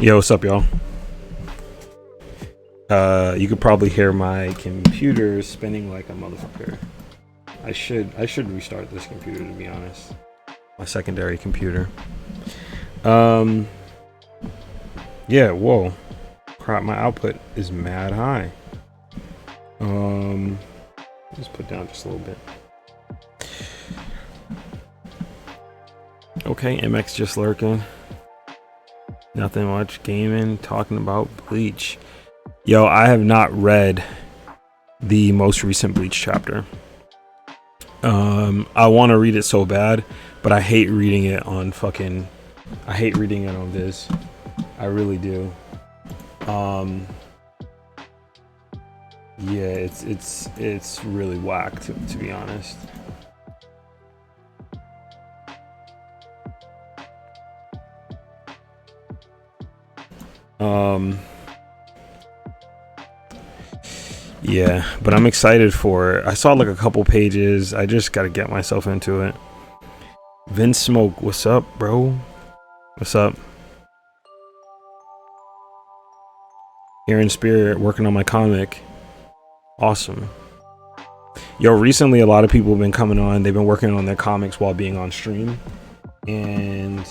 Yo, what's up, y'all? You could probably hear my computer spinning like a motherfucker. I should restart this computer, to be honest. My secondary computer. Yeah, whoa. Crap, my output is mad high. Let's put down just a little bit. Okay, MX just lurking. Nothing much, gaming, talking about Bleach. Yo, I have not read the most recent Bleach chapter. I want to read it so bad, but I hate reading it on I hate reading it on Viz. I really do. Yeah, it's really whack to be honest. Yeah, but I'm excited for it. I saw like a couple pages. I just gotta get myself into it. Vince Smoke, what's up, bro? What's up? Here in spirit, working on my comic. Awesome. Yo, recently a lot of people have been coming on. They've been working on their comics while being on stream, and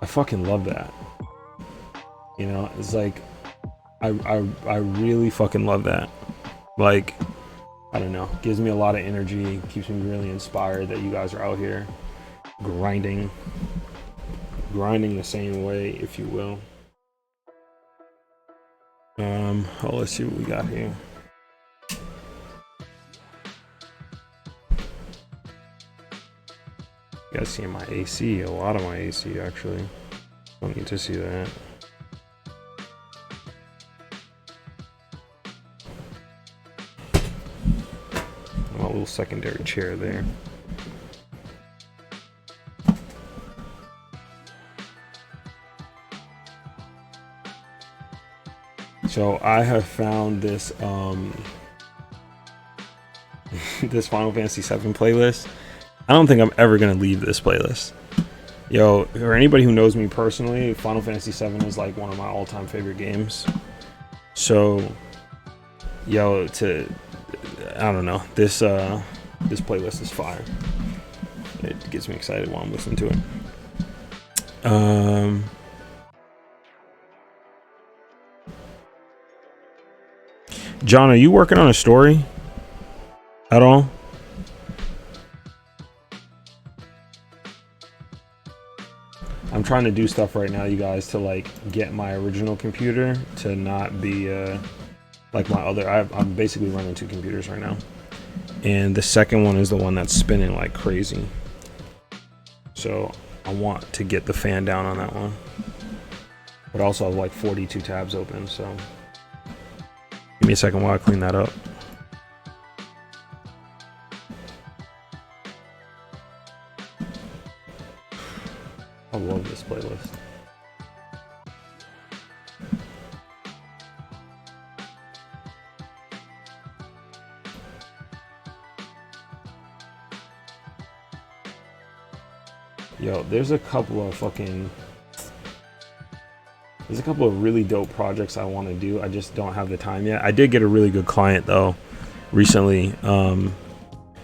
I fucking love that. You know, it's like I really fucking love that. Like, I don't know, gives me a lot of energy, keeps me really inspired that you guys are out here grinding the same way, if you will. Let's see what we got here. You guys seeing my AC, a lot of my AC actually. Don't need to see that. A little secondary chair there. So I have found this this Final Fantasy VII playlist. I don't think I'm ever gonna leave this playlist. Yo, for anybody who knows me personally, Final Fantasy VII is like one of my all-time favorite games. So, yo, I don't know. This playlist is fire. It gets me excited while I'm listening to it. John, are you working on a story at all? I'm trying to do stuff right now, you guys, to like get my original computer to not be like my other. I'm basically running two computers right now, and the second one is the one that's spinning like crazy. So I want to get the fan down on that one, but also I have like 42 tabs open. So give me a second while I clean that up. I love this playlist. Yo, there's a couple of really dope projects I want to do. I just don't have the time yet. I did get a really good client though recently.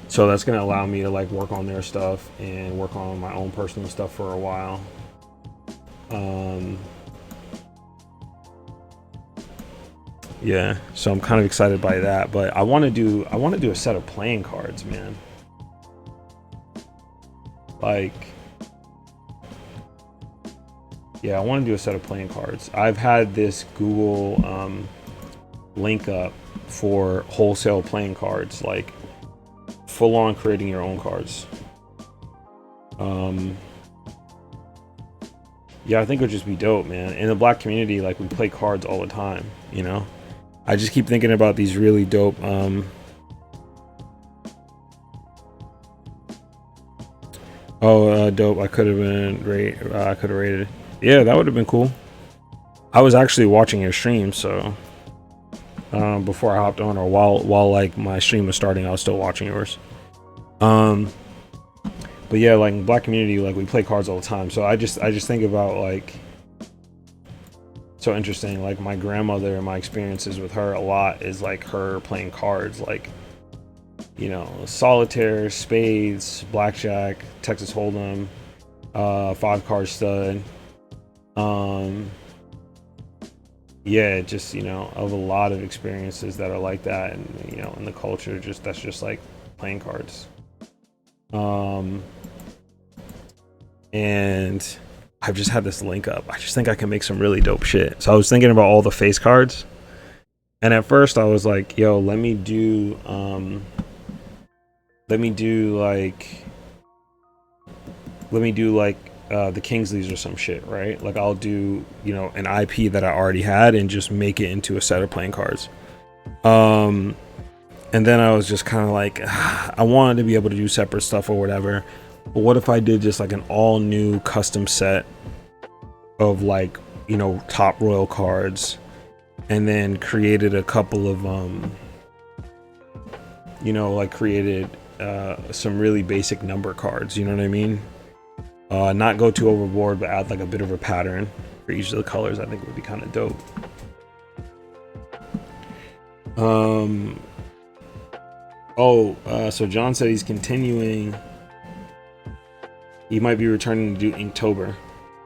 So that's going to allow me to like work on their stuff and work on my own personal stuff for a while. Yeah, so I'm kind of excited by that, but I want to do a set of playing cards, man. Like, yeah, I want to do a set of playing cards. I've had this Google link up for wholesale playing cards, like full on creating your own cards. Yeah, I think it would just be dope, man. In the black community, like, we play cards all the time, you know? I just keep thinking about these really dope dope. I could have been great. I could have rated it. Yeah, that would have been cool. I was actually watching your stream, so before I hopped on, or while like my stream was starting, I was still watching yours. But yeah, like in black community, like we play cards all the time. So I just think about like so interesting. Like my grandmother and my experiences with her a lot is like her playing cards, like, you know, solitaire, spades, blackjack, Texas Hold'em, 5 card stud. Yeah, just, you know, of a lot of experiences that are like that, and you know, in the culture, just that's just like playing cards. And I've just had this link up. I just think I can make some really dope shit. So I was thinking about all the face cards, and at first I was like, yo, let me do like the Kingsleys or some shit, right? Like I'll do, you know, an IP that I already had and just make it into a set of playing cards. And then I was just kind of like, I wanted to be able to do separate stuff or whatever, but what if I did just like an all new custom set of like, you know, top royal cards, and then created a couple of you know, like created some really basic number cards, you know what I mean? Not go too overboard, but add like a bit of a pattern for each of the colors. I think it would be kind of dope. So John said he's continuing. He might be returning to do Inktober.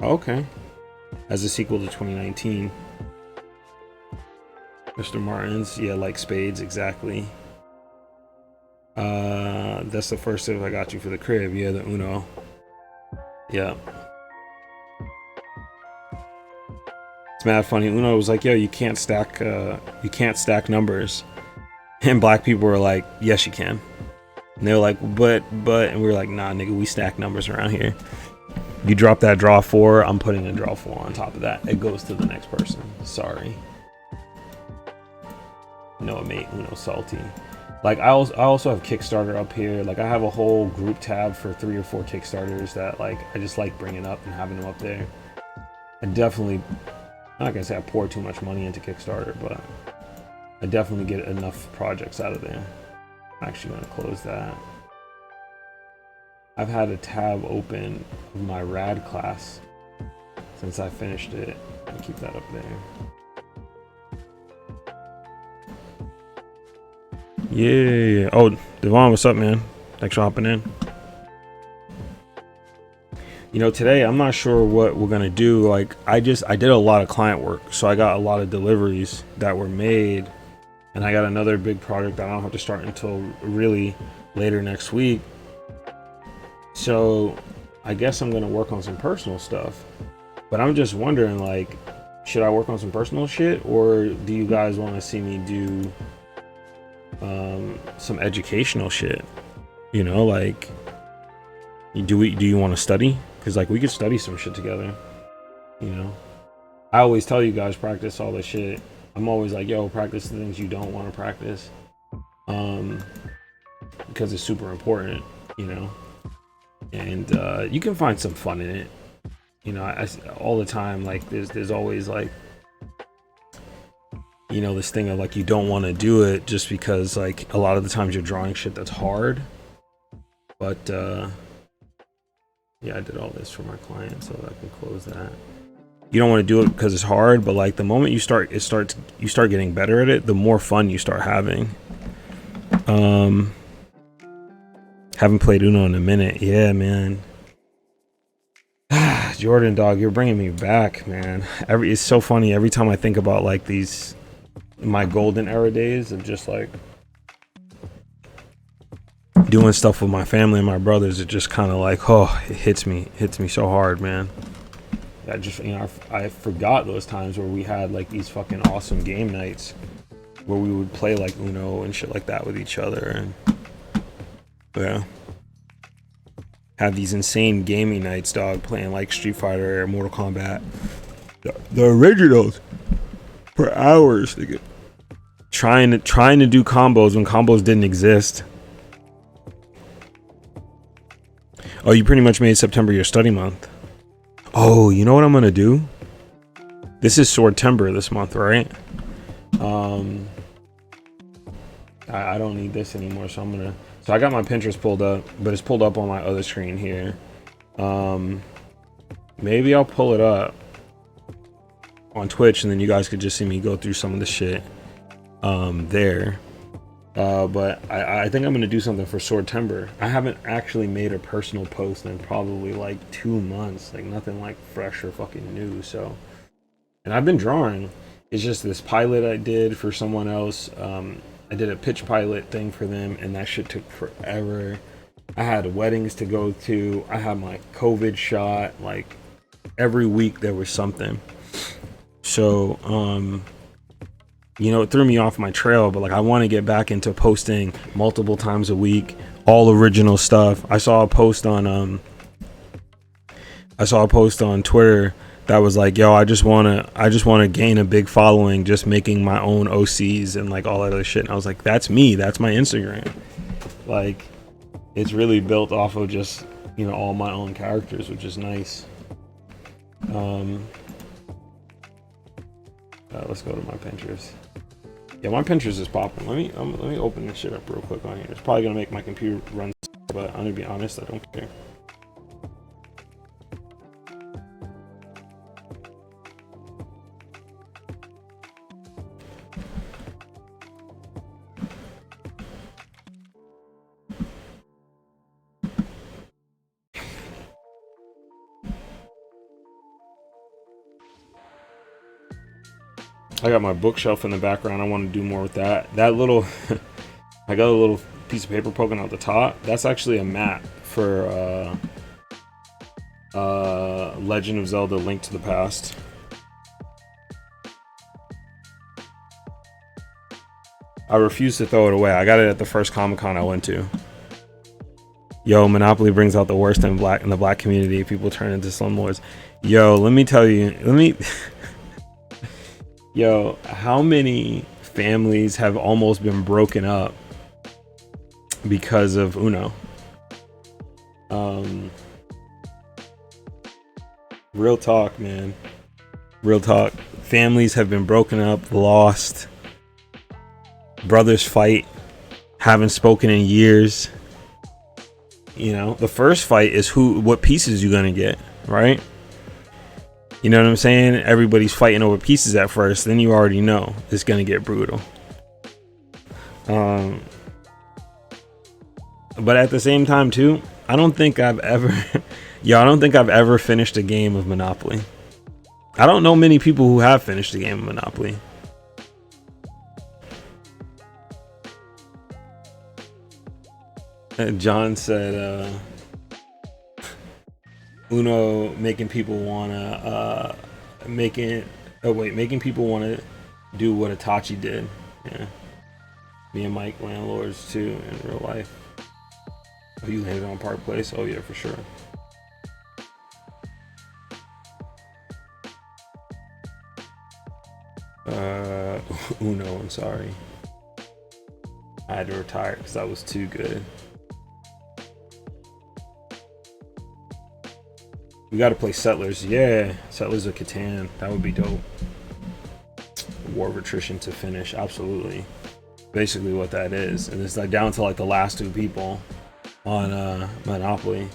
Oh, okay. As a sequel to 2019. Mr. Martin's, yeah, like spades, exactly. That's the first tip I got you for the crib. Yeah, the Uno. Yeah. It's mad funny. Uno was like, yo, you can't stack numbers. And black people were like, yes, you can. And they were like, but, and we were like, nah, nigga, we stack numbers around here. You drop that draw 4, I'm putting a draw 4 on top of that. It goes to the next person. Sorry. No, it made Uno salty. Like I also have Kickstarter up here. Like I have a whole group tab for 3 or 4 Kickstarters that like I just like bringing up and having them up there. I definitely, I'm not gonna say I pour too much money into Kickstarter, but I definitely get enough projects out of there. I'm actually gonna close that. I've had a tab open of my rad class since I finished it. I'll keep that up there. Yeah. Oh, Devon, what's up, man? Thanks for hopping in. You know, today I'm not sure what we're gonna do. Like, I did a lot of client work, so I got a lot of deliveries that were made, and I got another big project that I don't have to start until really later next week. So I guess I'm gonna work on some personal stuff, but I'm just wondering, like, should I work on some personal shit, or do you guys want to see me do some educational shit? You know, like, do you want to study? Because like we could study some shit together. You know, I always tell you guys, practice all this shit. I'm always like, yo, practice the things you don't want to practice, because it's super important, you know. And you can find some fun in it, you know. I all the time, like there's always like, you know, this thing of like you don't want to do it just because like a lot of the times you're drawing shit that's hard. But yeah, I did all this for my client, so I can close that. You don't want to do it because it's hard, but like the moment you start getting better at it, the more fun you start having. Haven't played Uno in a minute. Yeah, man. Jordan, dog, you're bringing me back, man. It's so funny every time I think about like my golden era days of just like doing stuff with my family and my brothers. It just kind of like, oh, it hits me so hard, man. I just, you know, I forgot those times where we had like these fucking awesome game nights where we would play like Uno and shit like that with each other, and yeah, have these insane gaming nights, dog, playing like Street Fighter or Mortal Kombat, the originals, for hours, nigga. Trying to do combos when combos didn't exist. Oh, you pretty much made September your study month. Oh, you know what I'm gonna do? This is Swordtember this month, right? I don't need this anymore, so so I got my Pinterest pulled up, but it's pulled up on my other screen here. Maybe I'll pull it up on Twitch, and then you guys could just see me go through some of the shit there. But I think I'm gonna do something for Swordtember. I haven't actually made a personal post in probably like 2 months, like nothing like fresh or fucking new. So, and I've been drawing. It's just this pilot I did for someone else. I did a pitch pilot thing for them, and that shit took forever. I had weddings to go to. I had my COVID shot. Like every week there was something. So, you know, it threw me off my trail, but like I want to get back into posting multiple times a week, all original stuff. I saw a post on Twitter that was like, yo, I just want to gain a big following just making my own OCs and like all that other shit. And I was like, that's me, that's my Instagram. Like it's really built off of just, you know, all my own characters, which is nice. Let's go to my Pinterest. Yeah, my Pinterest is popping. Let me open this shit up real quick on here. It's probably gonna make my computer run, but I'm gonna be honest, I don't care. I got my bookshelf in the background. I want to do more with that. That little, I got a little piece of paper poking out the top. That's actually a map for Legend of Zelda: Link to the Past. I refuse to throw it away. I got it at the first Comic-Con I went to. Yo, Monopoly brings out the worst in the black community. People turn into slumlords. Yo, let me tell you. Yo, how many families have almost been broken up because of Uno? Real talk, man. Real talk. Families have been broken up, lost. Brothers fight, haven't spoken in years. You know, the first fight is what pieces you gonna get, right? You know what I'm saying? Everybody's fighting over pieces at first. Then you already know it's gonna get brutal. But at the same time too, I don't think I've ever finished a game of Monopoly. I don't know many people who have finished a game of Monopoly. John said Uno making people wanna making people wanna do what Itachi did. Yeah. Me and Mike landlords too in real life. Oh, you landed on Park Place? Oh yeah, for sure. Uno, I'm sorry. I had to retire because that was too good. We gotta play Settlers. Yeah, Settlers of Catan. That would be dope. War of Attrition to finish. Absolutely. Basically what that is. And it's like down to like the last two people on Monopoly.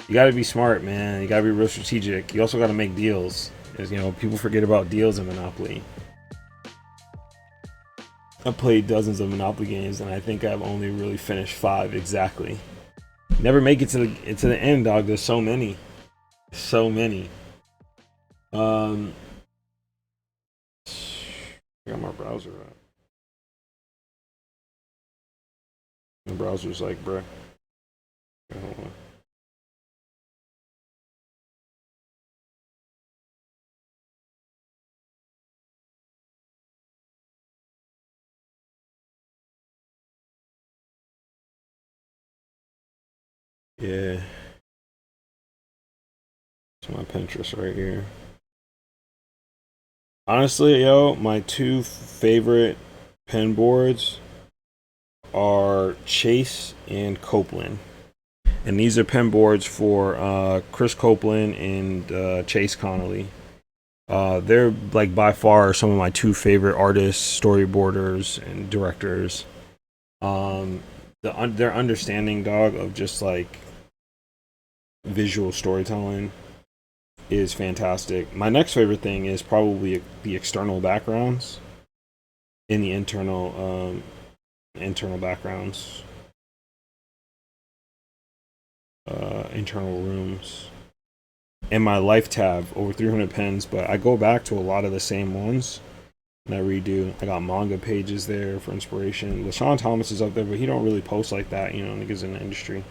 You gotta be smart, man. You gotta be real strategic. You also gotta make deals. Because, you know, people forget about deals in Monopoly. I've played dozens of Monopoly games and I think I've only really finished 5 exactly. Never make it to the end, dog. There's so many. So many. I got my browser up. The browser's like, bruh. Hold on. Yeah. It's my Pinterest right here. Honestly, yo, my 2 favorite pen boards are Chase and Copeland. And these are pen boards for Chris Copeland and Chase Connolly. They're like by far some of my 2 favorite artists, storyboarders, and directors. Their understanding, dog, of just like visual storytelling is fantastic. My next favorite thing is probably the external backgrounds in the internal backgrounds, internal rooms. And my life tab, over 300 pens, but I go back to a lot of the same ones and I redo. I got manga pages there for inspiration. LaShawn Thomas is up there, but he don't really post like that, you know, niggas in the industry.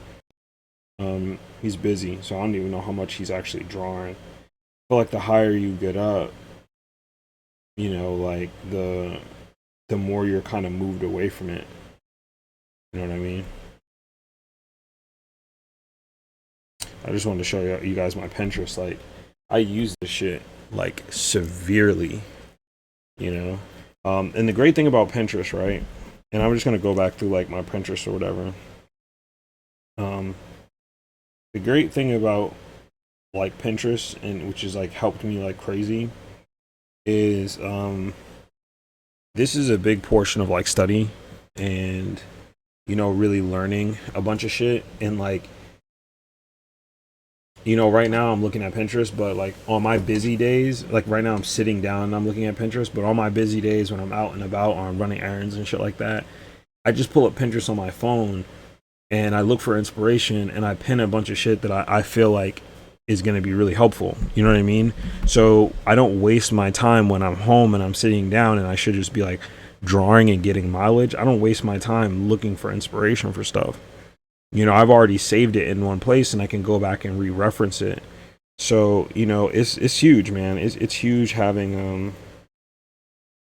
He's busy, so I don't even know how much he's actually drawing. But like the higher you get up, you know, like the more you're kind of moved away from it. You know what I mean? I just wanted to show you guys my Pinterest. Like, I use this shit like severely, you know. And the great thing about Pinterest, right? And I'm just gonna go back through like my Pinterest or whatever. Um, the great thing about like Pinterest, and which has like helped me like crazy, is this is a big portion of like study and, you know, really learning a bunch of shit. And like, you know, right now I'm looking at Pinterest, but like on my busy days, like right now I'm sitting down and I'm looking at Pinterest, but on my busy days when I'm out and about or I'm running errands and shit like that, I just pull up Pinterest on my phone and I look for inspiration and I pin a bunch of shit that I feel like is going to be really helpful. You know what I mean? So I don't waste my time when I'm home and I'm sitting down and I should just be like drawing and getting mileage. I don't waste my time looking for inspiration for stuff. You know, I've already saved it in one place and I can go back and re-reference it. So, you know, it's huge, man. It's huge having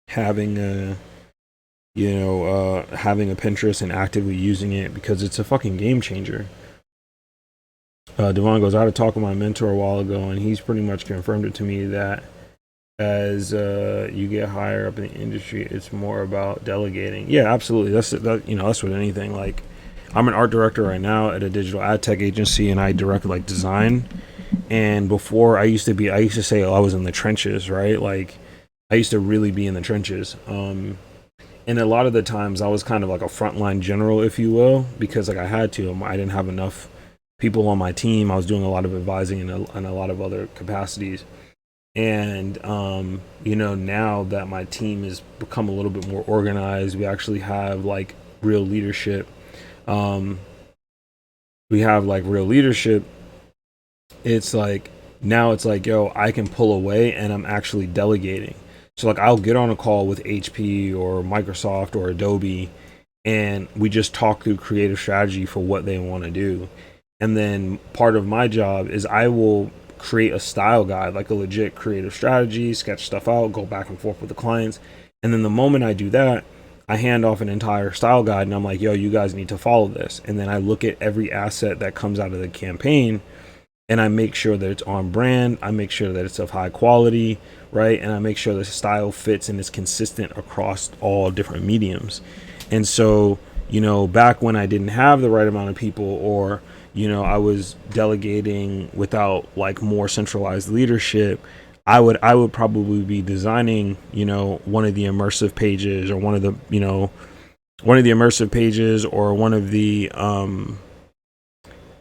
having a having a Pinterest and actively using it, because it's a fucking game changer. Devon goes, I had a talk with my mentor a while ago and he's pretty much confirmed it to me that as you get higher up in the industry, it's more about delegating. Yeah, absolutely. That's what anything, like, I'm an art director right now at a digital ad tech agency and I direct like design. And before I used to say, oh, I was in the trenches, right? Like I used to really be in the trenches. And a lot of the times I was kind of like a frontline general, if you will, because like I had to. I didn't have enough people on my team. I was doing a lot of advising in a lot of other capacities. And you know, now that my team has become a little bit more organized, we actually have like real leadership. We have like real leadership. It's like now it's like, yo, I can pull away and I'm actually delegating. So like I'll get on a call with HP or Microsoft or Adobe and we just talk through creative strategy for what they want to do. And then part of my job is I will create a style guide, like a legit creative strategy, sketch stuff out, go back and forth with the clients. And then the moment I do that, I hand off an entire style guide and I'm like, yo, you guys need to follow this. And then I look at every asset that comes out of the campaign and I make sure that it's on brand. I make sure that it's of high quality, right? And I make sure the style fits and is consistent across all different mediums. And so, you know, back when I didn't have the right amount of people, or, you know, I was delegating without like more centralized leadership, I would probably be designing, you know, one of the immersive pages or one of the immersive pages or one of the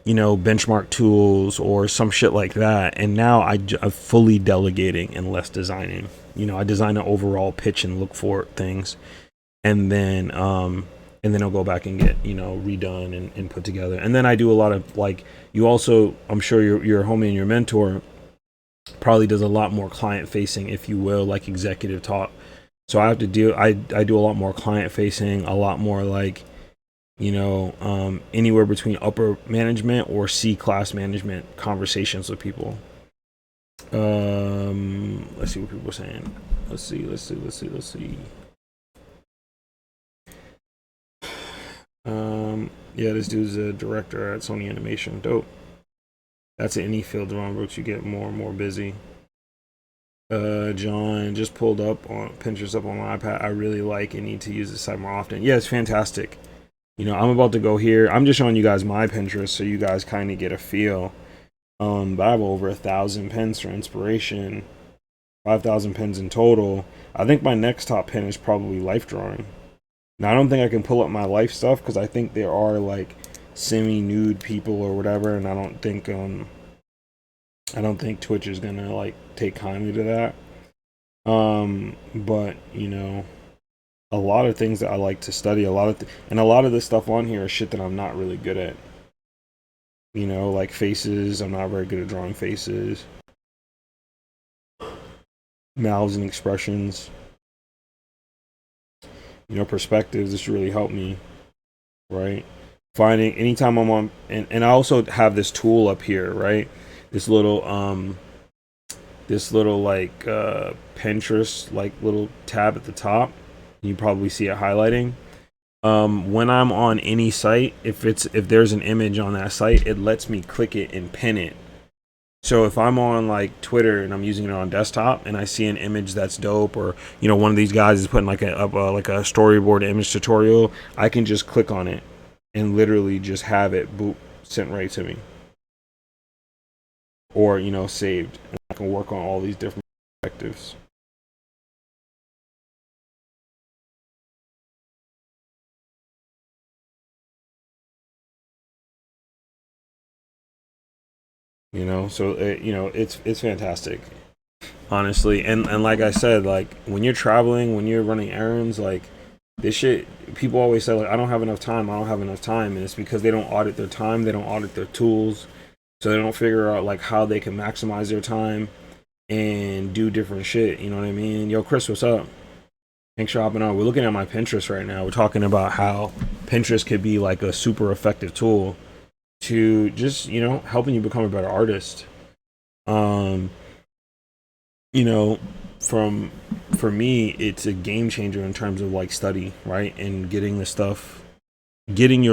you know, benchmark tools or some shit like that. And now I'm fully delegating and less designing. You know, I design an overall pitch and look for things, and then I'll go back and get, you know, redone and put together. And then I do a lot of like, you also, I'm sure your homie and your mentor probably does a lot more client facing, if you will, like executive talk. So I do a lot more client facing, a lot more like, you know, anywhere between upper management or C-class management conversations with people. Let's see what people are saying. Let's see. Yeah, this dude's a director at Sony Animation. Dope. That's in any field, Ron Brooks. You get more and more busy. John just pulled up on Pinterest up on my iPad. I really like and need to use this site more often. Yeah, it's fantastic. You know, I'm about to go here. I'm just showing you guys my Pinterest so you guys kind of get a feel. But I have over 1,000 pins for inspiration, 5,000 pins in total. I think my next top pin is probably life drawing. Now, I don't think I can pull up my life stuff because I think there are like semi-nude people or whatever, and I don't think I don't think Twitch is gonna like take kindly to that. But you know, a lot of things that I like to study, and a lot of the stuff on here is shit that I'm not really good at. You know, like faces. I'm not very good at drawing faces, mouths and expressions. You know, perspectives. This really helped me, right? Finding anytime I'm on, and I also have this tool up here, right? This little like Pinterest like little tab at the top. You probably see it highlighting. When I'm on any site, if there's an image on that site, it lets me click it and pin it. So if I'm on like Twitter and I'm using it on desktop and I see an image that's dope, or you know one of these guys is putting like a storyboard image tutorial, I can just click on it and literally just have it boop sent right to me, or you know saved. And I can work on all these different perspectives. You know, so you know it's fantastic, honestly. And like I said, like when you're traveling, when you're running errands, like this shit, people always say like I don't have enough time, I don't have enough time, and it's because they don't audit their time, they don't audit their tools, so they don't figure out like how they can maximize their time and do different shit. You know what I mean? Yo, Chris, what's up? Thanks for hopping on. We're looking at my Pinterest right now. We're talking about how Pinterest could be like a super effective tool to just, you know, helping you become a better artist. Um, you know, from for me, it's a game changer in terms of like study, right? And getting your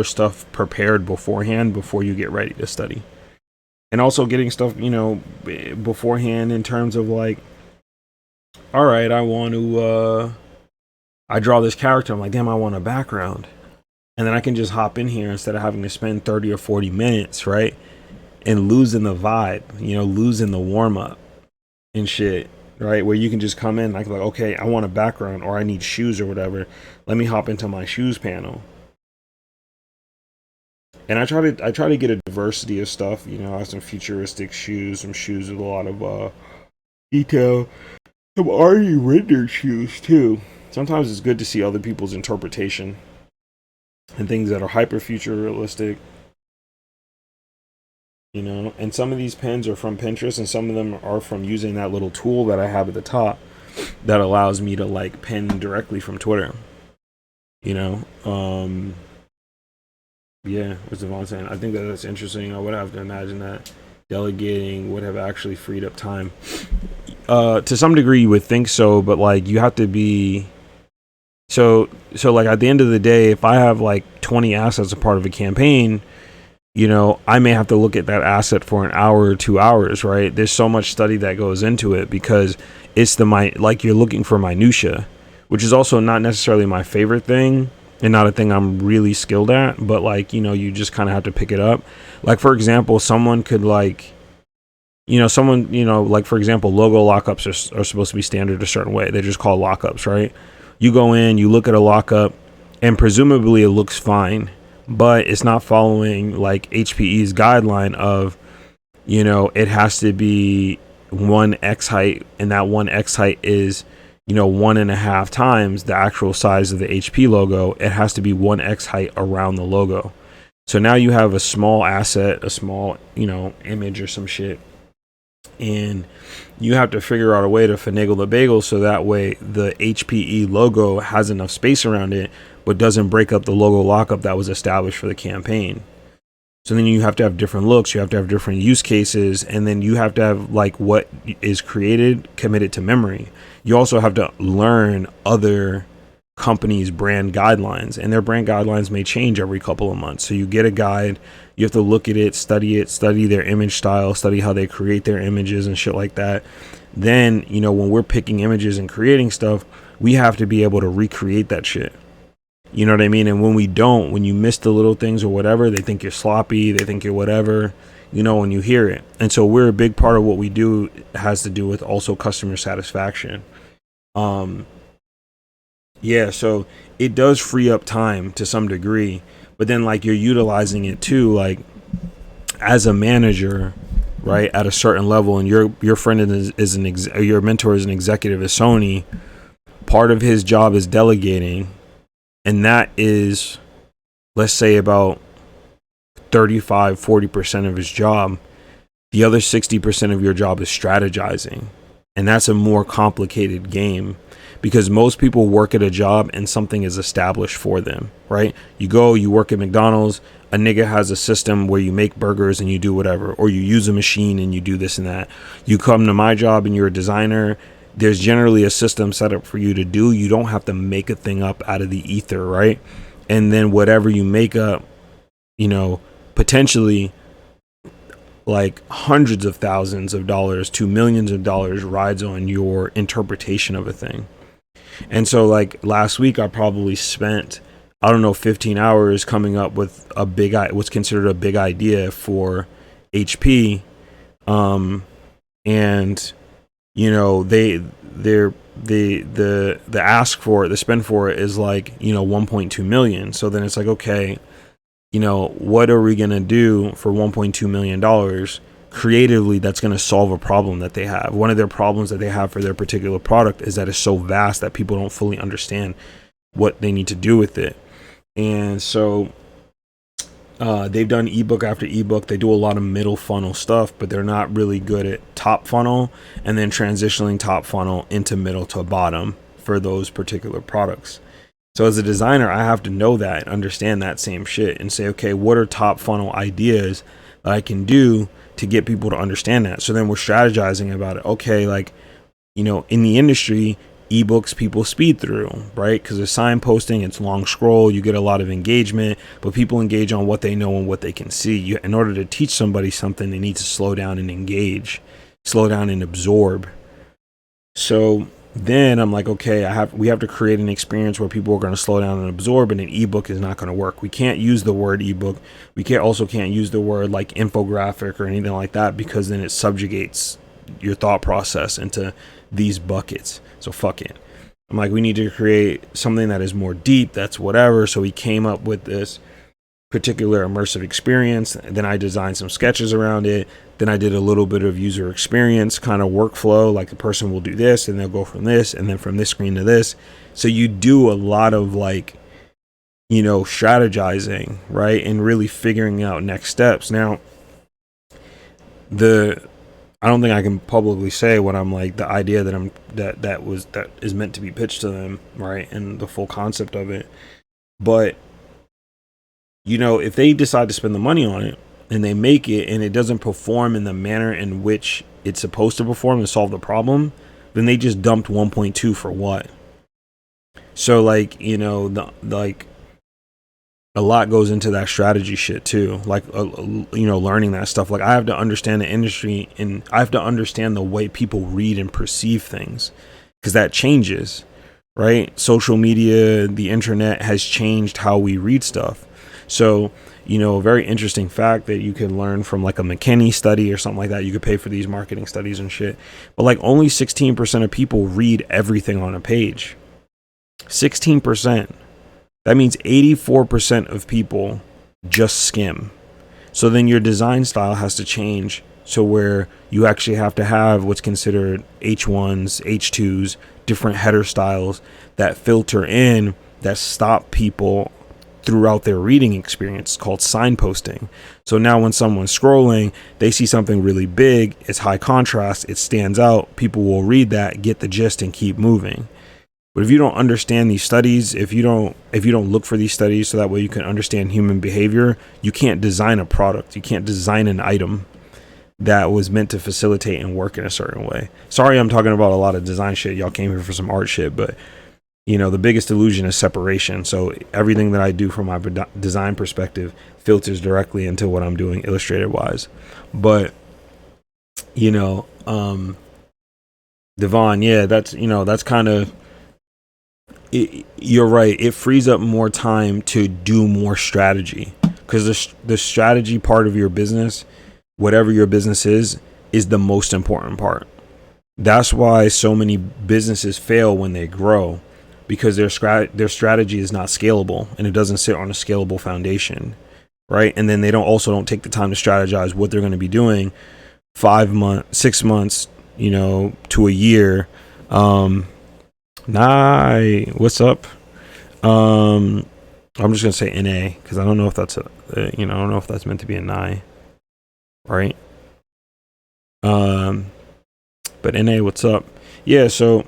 stuff prepared beforehand before you get ready to study. And also getting stuff, you know, beforehand in terms of like, all right, I draw this character. I'm like, damn, I want a background. And then I can just hop in here instead of having to spend 30 or 40 minutes, right? And losing the vibe, you know, losing the warm up and shit, right? Where you can just come in, like, okay, I want a background or I need shoes or whatever. Let me hop into my shoes panel. And I try to get a diversity of stuff. You know, I have some futuristic shoes, some shoes with a lot of detail, some already rendered shoes too. Sometimes it's good to see other people's interpretation and things that are hyper future realistic, you know. And some of these pins are from Pinterest and some of them are from using that little tool that I have at the top that allows me to like pin directly from Twitter, you know. Yeah, what's Devon saying? I think that that's interesting. I would have to imagine that delegating would have actually freed up time. To some degree you would think so, but like you have to be so like at the end of the day, if I have like 20 assets a part of a campaign, you know, I may have to look at that asset for an hour or 2 hours, right? There's so much study that goes into it because it's like you're looking for minutia, which is also not necessarily my favorite thing and not a thing I'm really skilled at, but like, you know, you just kind of have to pick it up. Like for example, someone could like, you know, like for example, logo lockups are supposed to be standard a certain way. They're just called lockups, right? You go in, you look at a lockup, and presumably it looks fine, but it's not following like HPE's guideline of, you know, it has to be 1x height, and that 1x height is, you know, 1.5 times the actual size of the HP logo. It has to be 1x height around the logo. So now you have a small asset, a small, you know, image or some shit, and you have to figure out a way to finagle the bagel so that way the HPE logo has enough space around it but doesn't break up the logo lockup that was established for the campaign. So then you have to have different looks, you have to have different use cases, and then you have to have like what is created committed to memory. You also have to learn other companies' brand guidelines, and their brand guidelines may change every couple of months. So you get a guide, you have to look at it, study their image style, study how they create their images and shit like that. Then, you know, when we're picking images and creating stuff, we have to be able to recreate that shit. You know what I mean? And when we don't, when you miss the little things or whatever, they think you're sloppy, they think you're whatever, you know, when you hear it. And so we're a big part of what we do has to do with also customer satisfaction. Yeah, so it does free up time to some degree, but then like you're utilizing it too, like as a manager, right, at a certain level, and your friend or your mentor is an executive at Sony, part of his job is delegating, and that is, let's say, about 35-40% of his job. The other 60% of your job is strategizing, and that's a more complicated game, because most people work at a job and something is established for them, right? You work at McDonald's, a nigga has a system where you make burgers and you do whatever, or you use a machine and you do this and that. You come to my job and you're a designer, there's generally a system set up for you to do. You don't have to make a thing up out of the ether, right? And then whatever you make up, potentially like hundreds of thousands of dollars to millions of dollars rides on your interpretation of a thing. And so like last week, I probably spent, 15 hours coming up with what's considered a big idea for HP. And the ask for it, the spend for it is like, 1.2 million. So then it's like, okay, what are we going to do for $1.2 million creatively that's going to solve a problem that they have? One of their problems that they have for their particular product is that it's so vast that people don't fully understand what they need to do with it. And so they've done ebook after ebook. They do a lot of middle funnel stuff, but they're not really good at top funnel and then transitioning top funnel into middle to bottom for those particular products. So as a designer, I have to know that and understand that same shit and say, okay, what are top funnel ideas that I can do to get people to understand that? So then we're strategizing about it. Okay, like, in the industry, ebooks people speed through, right? Because it's signposting, it's long scroll, you get a lot of engagement, but people engage on what they know and what they can see. In order to teach somebody something, they need to slow down and engage, slow down and absorb. So then I'm like, okay, we have to create an experience where people are going to slow down and absorb, and an ebook is not going to work. We can't use the word ebook. We can't use the word like infographic or anything like that, because then it subjugates your thought process into these buckets. So fuck it. I'm like, we need to create something that is more deep, that's whatever. So we came up with this particular immersive experience. Then I designed some sketches around it. Then I did a little bit of user experience kind of workflow, like the person will do this and they'll go from this and then from this screen to this. So you do a lot of like, strategizing, right? And really figuring out next steps. Now, I don't think I can publicly say what I'm like, the idea that is meant to be pitched to them, right? And the full concept of it. But, if they decide to spend the money on it and they make it and it doesn't perform in the manner in which it's supposed to perform and solve the problem, then they just dumped 1.2 for what? So like, a lot goes into that strategy shit too. Like, learning that stuff. Like I have to understand the industry and I have to understand the way people read and perceive things, because that changes, right? Social media, the internet has changed how we read stuff. So, a very interesting fact that you can learn from like a McKinney study or something like that. You could pay for these marketing studies and shit. But like only 16% of people read everything on a page. 16%. That means 84% of people just skim. So then your design style has to change so where you actually have to have what's considered H1s, H2s, different header styles that filter in, that stop people throughout their reading experience, called signposting. So now when someone's scrolling, they see something really big, it's high contrast, it stands out, people will read that, get the gist, and keep moving. But if you don't understand these studies, if you don't look for these studies so that way you can understand human behavior, you can't design a product. You can't design an item that was meant to facilitate and work in a certain way. Sorry, I'm talking about a lot of design shit. Y'all came here for some art shit, but the biggest illusion is separation. So everything that I do from my design perspective filters directly into what I'm doing illustrated wise. But, Devon, yeah, that's kind of, you're right. It frees up more time to do more strategy, because the strategy part of your business, whatever your business is the most important part. That's why so many businesses fail when they grow, because their strategy is not scalable and it doesn't sit on a scalable foundation, right? And then they don't take the time to strategize what they're going to be doing 5 months, 6 months, you know, to a year. Nye, what's up? I'm just gonna say NA because I don't know if that's I don't know if that's meant to be a Nye, right? Um, but NA, what's up? Yeah, so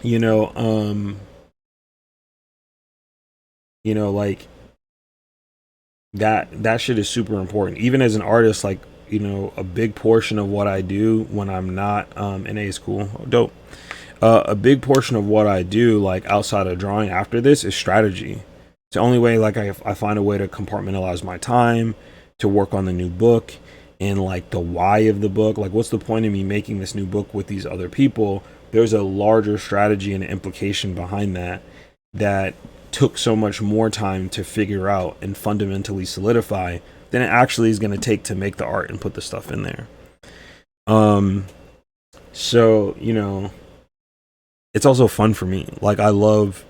you know, like that shit is super important. Even as an artist, like a big portion of what I do when I'm not NA is cool, dope. A big portion of what I do, like outside of drawing after this, is strategy. It's the only way, like I find a way to compartmentalize my time to work on the new book and like the why of the book. Like, what's the point of me making this new book with these other people? There's a larger strategy and implication behind that took so much more time to figure out and fundamentally solidify than it actually is going to take to make the art and put the stuff in there. So it's also fun for me. Like, I love,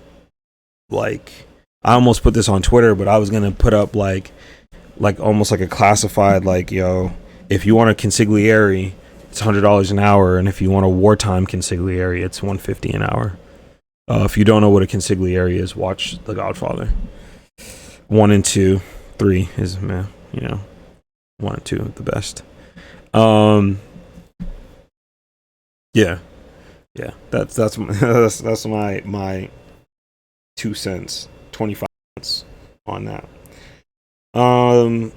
like, I almost put this on Twitter, but I was gonna put up like almost like a classified, like, yo, if you want a consigliere, it's $100 an hour, and if you want a wartime consigliere, it's $150 an hour. If you don't know what a consigliere is, watch The Godfather. 1 and 2, 3 is 1 and 2 the best. Yeah. That's my 2 cents, 25 cents on that. All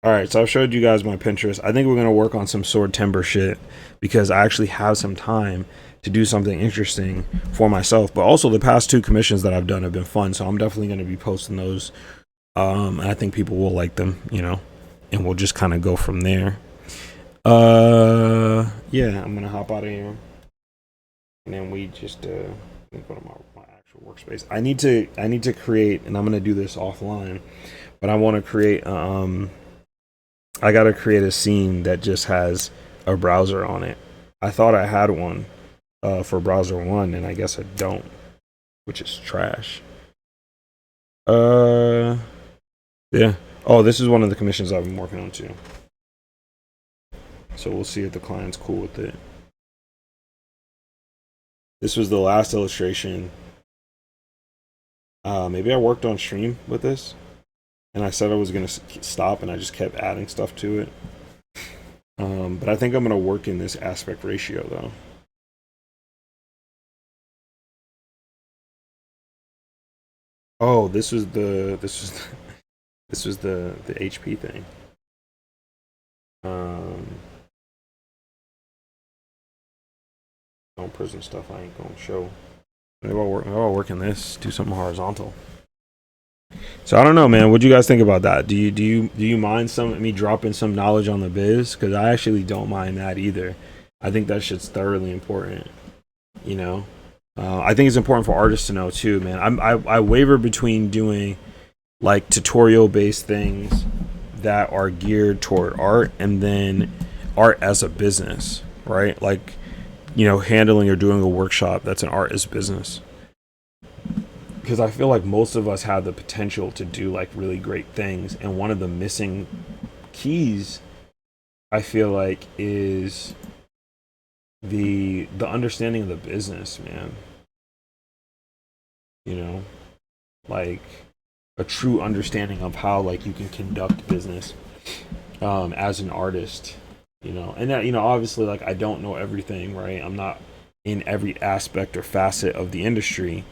right, so I've showed you guys my Pinterest. I think we're gonna work on some sword timber shit because I actually have some time to do something interesting for myself. But also, the past 2 commissions that I've done have been fun, so I'm definitely gonna be posting those. And I think people will like them, and we'll just kind of go from there. Yeah, I'm gonna hop out of here, and then we just go to my actual workspace. I need to create, and I'm gonna do this offline, but I want to create. I gotta create a scene that just has a browser on it. I thought I had one for browser 1, and I guess I don't, which is trash. Yeah. Oh, this is one of the commissions I've been working on too. So we'll see if the client's cool with it. This was the last illustration. Maybe I worked on stream with this, and I said I was gonna stop, and I just kept adding stuff to it. But I think I'm gonna work in this aspect ratio though. Oh, this was the HP thing. No prison stuff I ain't gonna show. Maybe I'll work in this. Do something horizontal. So I don't know, man. What do you guys think about that? Do you mind me dropping some knowledge on the biz? Because I actually don't mind that either. I think that shit's thoroughly important. I think it's important for artists to know too, man. I waver between doing like tutorial based things that are geared toward art and then art as a business, right? Like, handling or doing a workshop that's an art as business. Because I feel like most of us have the potential to do like really great things, and one of the missing keys I feel like is the understanding of the business, man. Like a true understanding of how like you can conduct business as an artist, and that obviously, like, I don't know everything, right? I'm not in every aspect or facet of the industry,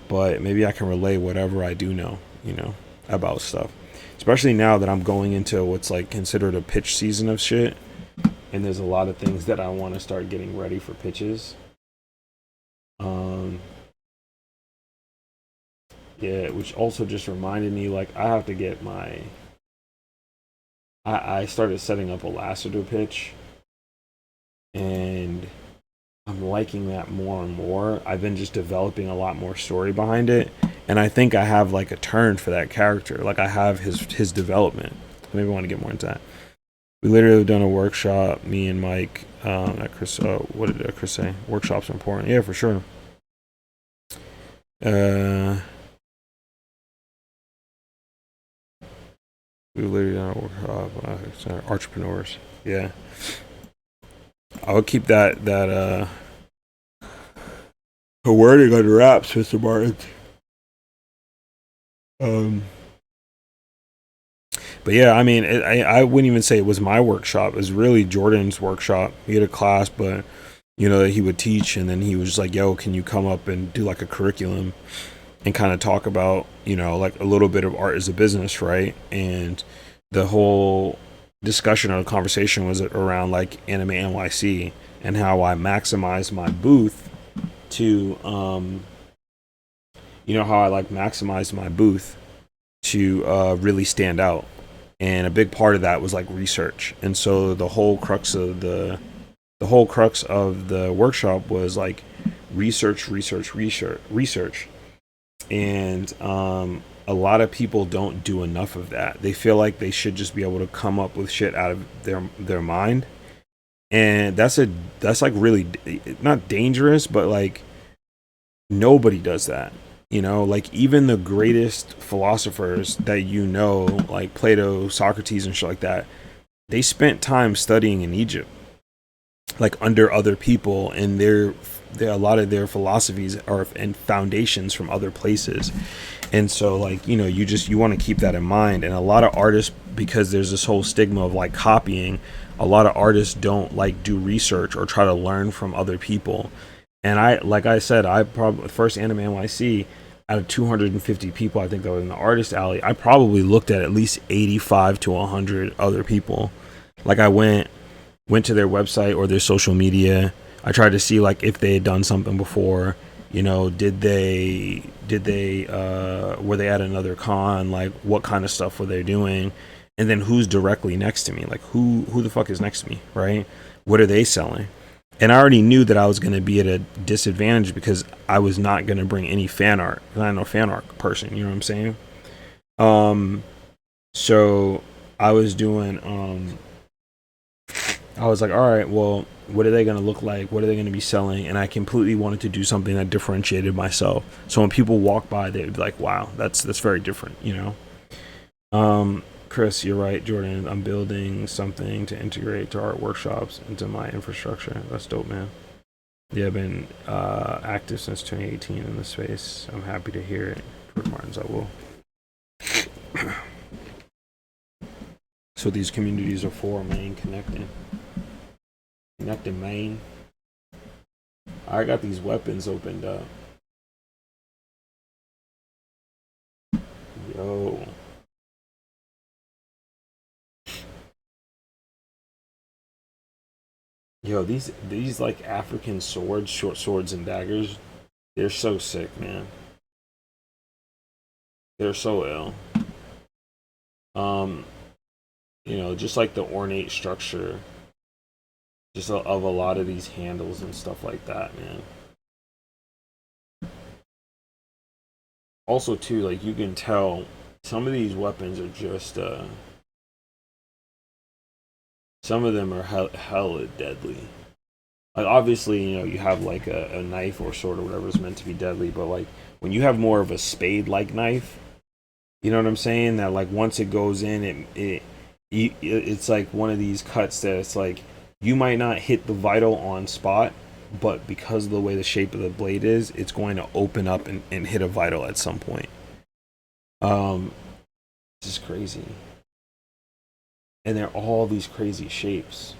but maybe I can relay whatever I do know, about stuff. Especially now that I'm going into what's like considered a pitch season of shit, and there's a lot of things that I want to start getting ready for pitches. Yeah, which also just reminded me, like, I have to get I started setting up a Lassiter pitch, and I'm liking that more and more. I've been just developing a lot more story behind it, and I think I have like a turn for that character. Like, I have his development. Maybe I want to get more into that. We literally have done a workshop, me and Mike, at Chris. What did Chris say? Workshops are important. Yeah, for sure. We literally done a workshop, entrepreneurs. Yeah. I would keep that wording under wraps, Mr. Martin. Um, but yeah, I mean, I wouldn't even say it was my workshop. It was really Jordan's workshop. He had a class, but that he would teach, and then he was just like, "Yo, can you come up and do like a curriculum and kind of talk about, like a little bit of art as a business, right?" And the whole discussion or conversation was around like Anime NYC and how I maximize my booth to, how I like maximize my booth to really stand out. And a big part of that was like research. And so the whole crux of the workshop was like research. And a lot of people don't do enough of that. They feel like they should just be able to come up with shit out of their mind, and that's like really not dangerous, but like nobody does that. Like even the greatest philosophers that like Plato, Socrates, and shit like that, they spent time studying in Egypt, like under other people, and a lot of their philosophies are and foundations from other places. And so like you want to keep that in mind. And a lot of artists, because there's this whole stigma of like copying, a lot of artists don't like do research or try to learn from other people. And like I said, I probably first Anime NYC, out of 250 people I think that were in the artist alley, I probably looked at least 85 to 100 other people. Like I went to their website or their social media. I tried to see like if they had done something before. Did they were they at another con? Like what kind of stuff were they doing? And then who's directly next to me? Like who the fuck is next to me, right? What are they selling? And I already knew that I was going to be at a disadvantage because I was not going to bring any fan art. I'm not a fan art person, you know what I'm saying? So I was doing I was like, all right, well, what are they going to look like? What are they going to be selling? And I completely wanted to do something that differentiated myself. So when people walk by, they'd be like, wow, that's very different, Chris, you're right, Jordan. I'm building something to integrate to art workshops into my infrastructure. That's dope, man. Yeah, I've been active since 2018 in this space. I'm happy to hear it. George Martin's, I will. So these communities are for, man, connecting. Connecting, man. I got these weapons opened up. Yo. Yo, these like African swords, short swords and daggers, they're so sick, man. They're so ill. Um, just like the ornate structure, just of a lot of these handles and stuff like that, man. Also, too, like you can tell some of these weapons are just some of them are hella deadly. Like obviously, you have like a knife or sword or whatever is meant to be deadly, but like when you have more of a spade like knife, you know what I'm saying? That like once it goes in, it's like one of these cuts that it's like you might not hit the vital on spot, but because of the way the shape of the blade is, it's going to open up and hit a vital at some point. Um, this is crazy, and they're all these crazy shapes.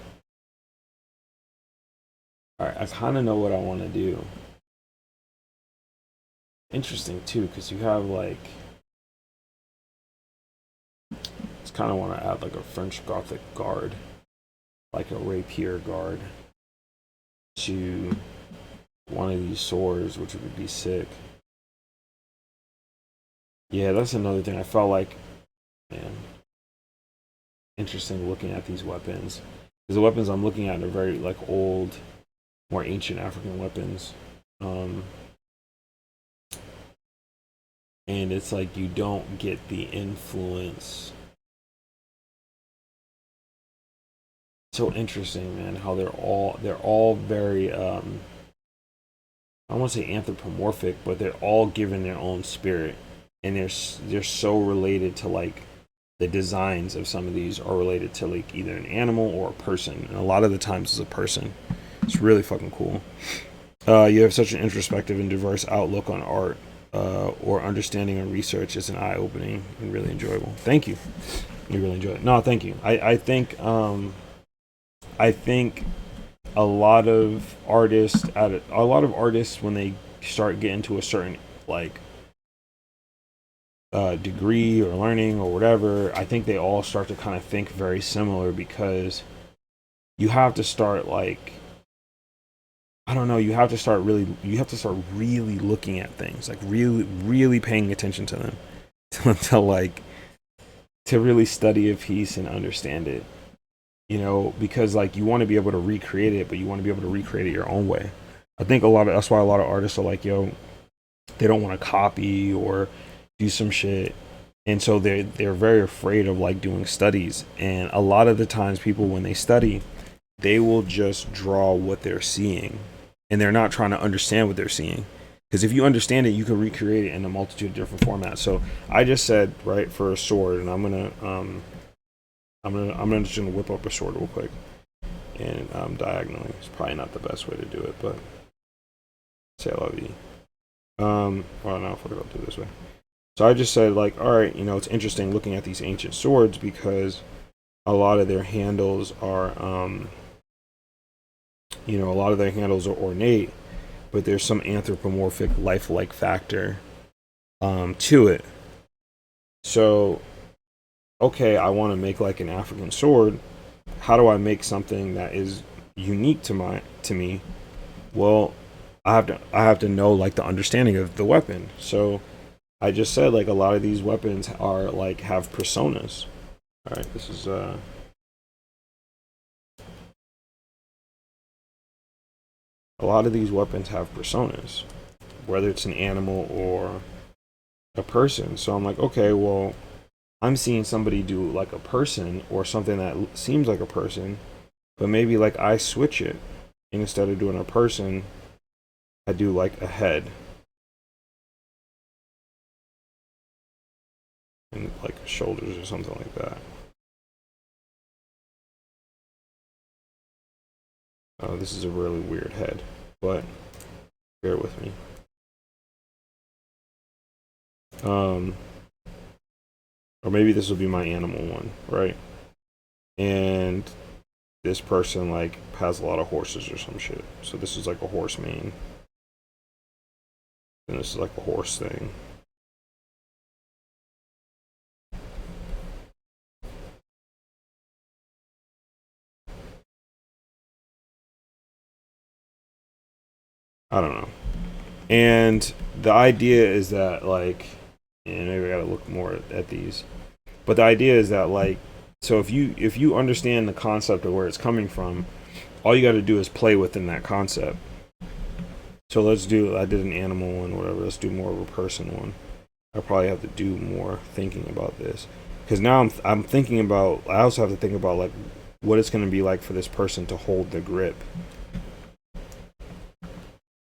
All right, I kind of know what I want to do. Interesting too, because you have like, just kind of want to add like a French Gothic guard, like a rapier guard, to one of these swords, which would be sick. Yeah, that's another thing. I felt like, man, interesting looking at these weapons. Because the weapons I'm looking at are very like old, more ancient African weapons. Um, and it's like you don't get the influence. So interesting, man, how they're all very I don't want to say anthropomorphic, but they're all given their own spirit, and they're so related to like the designs of some of these are related to like either an animal or a person, and a lot of the times it's a person. It's really fucking cool. You have such an introspective and diverse outlook on art, or understanding and research. Is an eye-opening and really enjoyable. Thank you. You really enjoy it. No, thank you. I think a lot of artists when they start getting to a certain like degree or learning or whatever, I think they all start to kind of think very similar, because you have to start like, I don't know, you have to start really looking at things, like really paying attention to them to like to really study a piece and understand it, because like you want to be able to recreate it, but you want to be able to recreate it your own way. I think that's why a lot of artists are like, yo, they don't want to copy or do some shit, and so they're very afraid of like doing studies. And a lot of the times people, when they study, they will just draw what they're seeing, and they're not trying to understand what they're seeing, because if you understand it, you can recreate it in a multitude of different formats. So I just said, right, for a sword, and I'm just gonna whip up a sword real quick, and diagonally. It's probably not the best way to do it, but say I love you. Well, no, fuck it, I'll do it this way. So I just said, like, all right, it's interesting looking at these ancient swords, because a lot of their handles are, ornate, but there's some anthropomorphic, lifelike factor to it. So, okay, I want to make like an African sword. How do I make something that is unique to me? Well, I have to know like the understanding of the weapon. So I just said, like, a lot of these weapons are like have personas. All right, this is a lot of these weapons have personas, whether it's an animal or a person. So I'm like, okay, well, I'm seeing somebody do like a person or something that seems like a person, but maybe like I switch it, and instead of doing a person, I do like a head and like shoulders or something like that. Oh, this is a really weird head, but bear with me. Or maybe this will be my animal one, right? And this person like has a lot of horses or some shit. So this is like a horse mane, and this is like a horse thing. I don't know. And the idea is that like, and maybe I gotta look more at these, but the idea is that like, so if you understand the concept of where it's coming from, all you got to do is play within that concept. So I did an animal one, whatever. Let's do more of a person one. I probably have to do more thinking about this, because now I'm thinking about. I also have to think about like what it's going to be like for this person to hold the grip.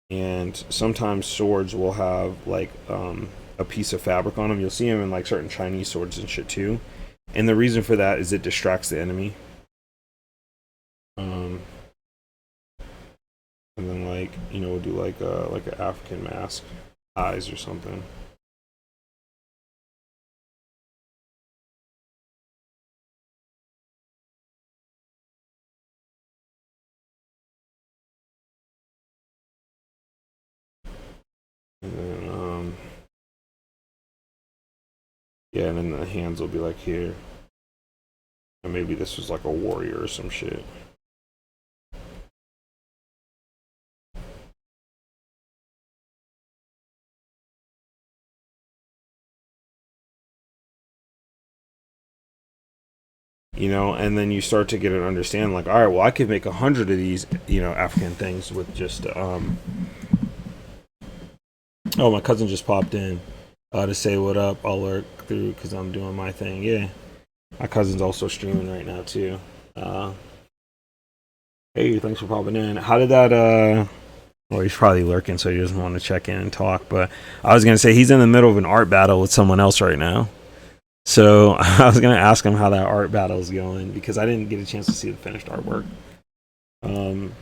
And sometimes swords will have like a piece of fabric on them. You'll see them in like certain Chinese swords and shit too. And the reason for that is it distracts the enemy. And then like, we'll do like an African mask, eyes or something. And then yeah, and then the hands will be like here. And maybe this was like a warrior or some shit. And then you start to get an understanding like, all right, well, I could make 100 of these, African things with just, oh, my cousin just popped in to say what up. I'll lurk through because I'm doing my thing. Yeah. My cousin's also streaming right now too. Hey, thanks for popping in. How did that, well, he's probably lurking, so he doesn't want to check in and talk, but I was going to say he's in the middle of an art battle with someone else right now. So I was gonna ask him how that art battle is going because I didn't get a chance to see the finished artwork. Um,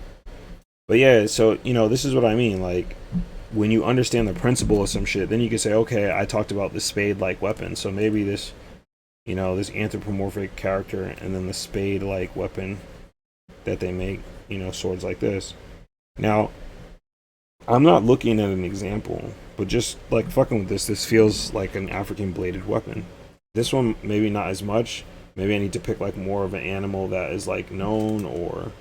but yeah, so this is what I mean. Like when you understand the principle of some shit, then you can say, okay, I talked about the spade-like weapon, so maybe this, this anthropomorphic character, and then the spade-like weapon that they make, swords like this. Now, I'm not looking at an example, but just like fucking with this feels like an African bladed weapon. This one, maybe not as much. Maybe I need to pick like more of an animal that is like known or,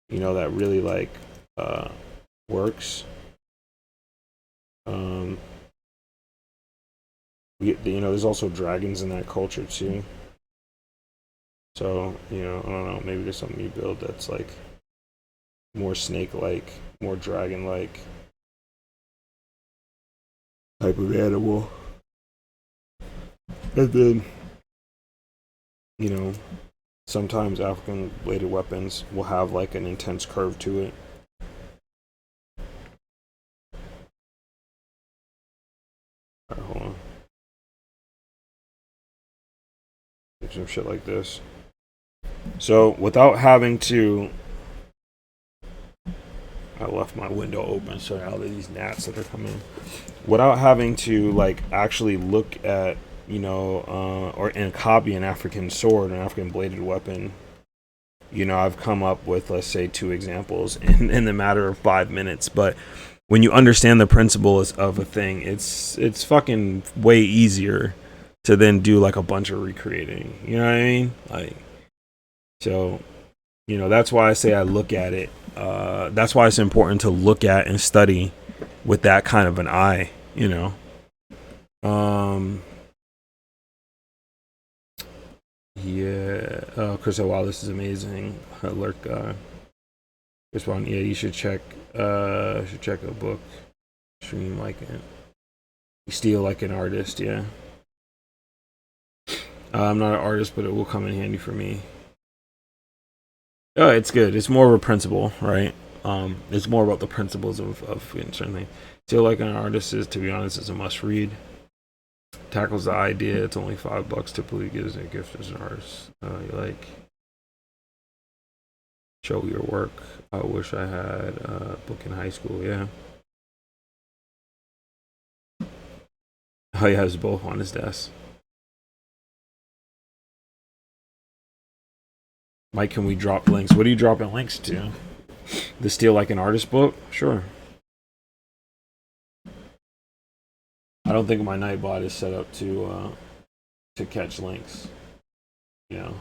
that really like works. Um, there's also dragons in that culture too. So, I don't know, maybe there's something you build that's like more snake like, more dragon like type of animal. And then, you know, sometimes African bladed weapons will have like an intense curve to it. Alright, hold on. Some shit like this. So without having to, I left my window open so now these gnats that are coming. Without having to like actually look at, or and copy an African sword, an African bladed weapon. I've come up with, let's say, 2 examples in the matter of 5 minutes. But when you understand the principles of a thing, it's fucking way easier to then do like a bunch of recreating. You know what I mean? Like, so, that's why I say I look at it. That's why it's important to look at and study with that kind of an eye. Yeah. Chris said, wow, this is amazing. Alert guy. This one, yeah, you should check. Should check a book. Stream like it. You steal like an artist, yeah. I'm not an artist, but it will come in handy for me. Oh, it's good. It's more of a principle, right? It's more about the principles of certain things. Steal like an artist is, to be honest, is a must read. Tackles the idea. It's only $5. Typically gives a gift as an artist. You like show your work. I wish I had a book in high school. Yeah. Oh, he has both on his desk. Mike, can we drop links? What are you dropping links to? The Steal Like an Artist book? Sure. I don't think my Nightbot is set up to catch links. And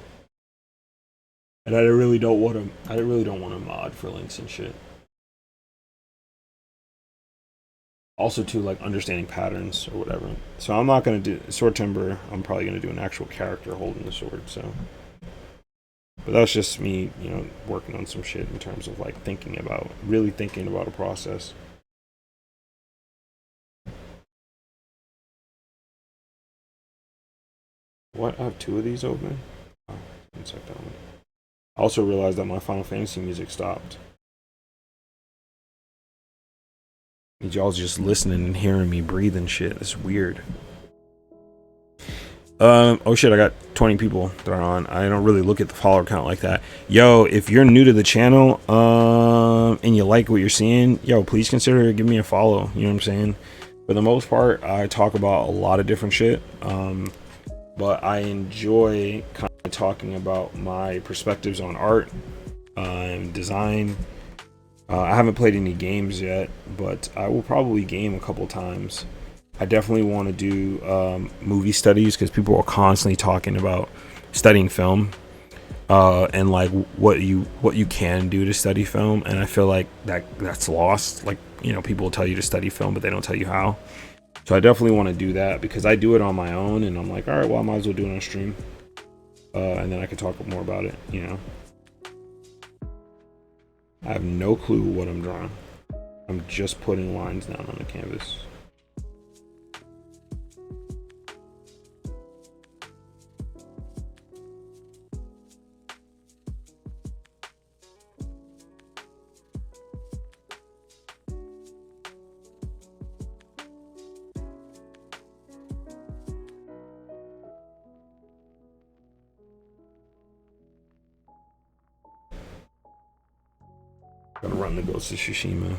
I really don't want to. I really don't want to mod for links and shit. Also, to like understanding patterns or whatever. So I'm not gonna do sword timber. I'm probably gonna do an actual character holding the sword. So, but that's just me, working on some shit in terms of like really thinking about a process. What? I have 2 of these open. Oh, let's check that one. I also realized that my Final Fantasy music stopped. Y'all just listening and hearing me breathe and shit. It's weird. Oh shit, I got 20 people that are on. I don't really look at the follower count like that. Yo, if you're new to the channel, and you like what you're seeing, yo, please consider giving me a follow. You know what I'm saying? For the most part, I talk about a lot of different shit. But I enjoy kind of talking about my perspectives on art, and design. I haven't played any games yet, but I will probably game a couple times. I definitely want to do movie studies because people are constantly talking about studying film, and like what you can do to study film, and I feel like that's lost. Like, people will tell you to study film, but they don't tell you how. So I definitely want to do that because I do it on my own, and I'm like, all right, well, I might as well do it on stream, and then I can talk more about it. I have no clue what I'm drawing. I'm just putting lines down on the canvas. Gotta run the Ghost of Tsushima.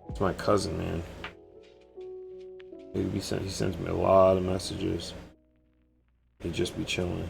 It's my cousin, man. He sends me a lot of messages. He just be chilling.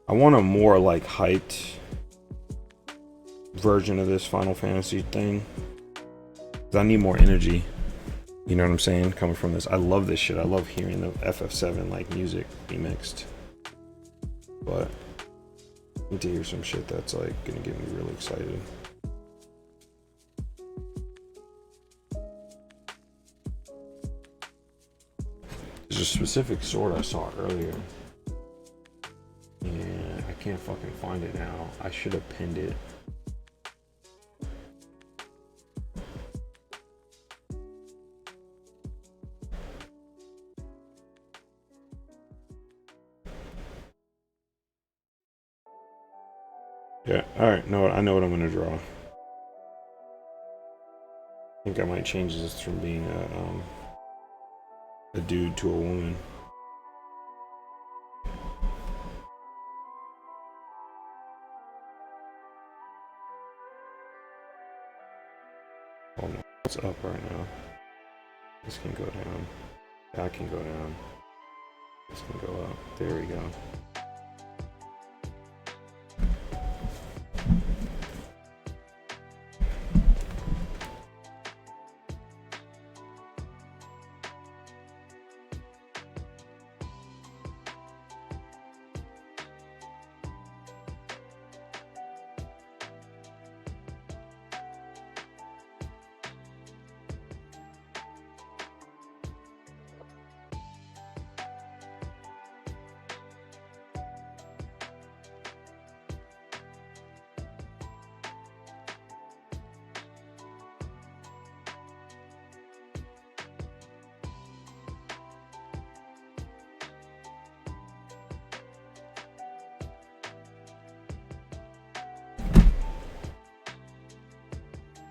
I want a more like hyped version of this Final Fantasy thing. 'Cause I need more energy. You know what I'm saying? Coming from this. I love this shit. I love hearing the FF7 like music remixed. But I need to hear some shit that's like gonna get me really excited. There's a specific sword I saw earlier. And I can't fucking find it now. I should have pinned it. Yeah, alright, no, I know what I'm gonna draw. I think I might change this from being a dude to a woman. Oh no, it's up right now. This can go down. That can go down. This can go up. There we go.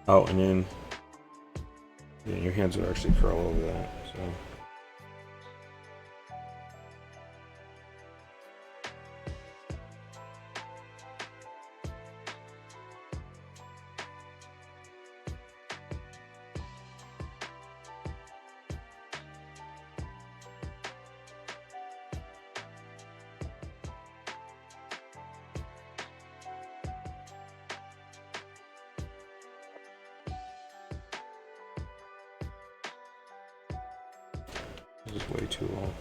Oh, and then yeah, your hands would actually curl over that, so. This is way too long.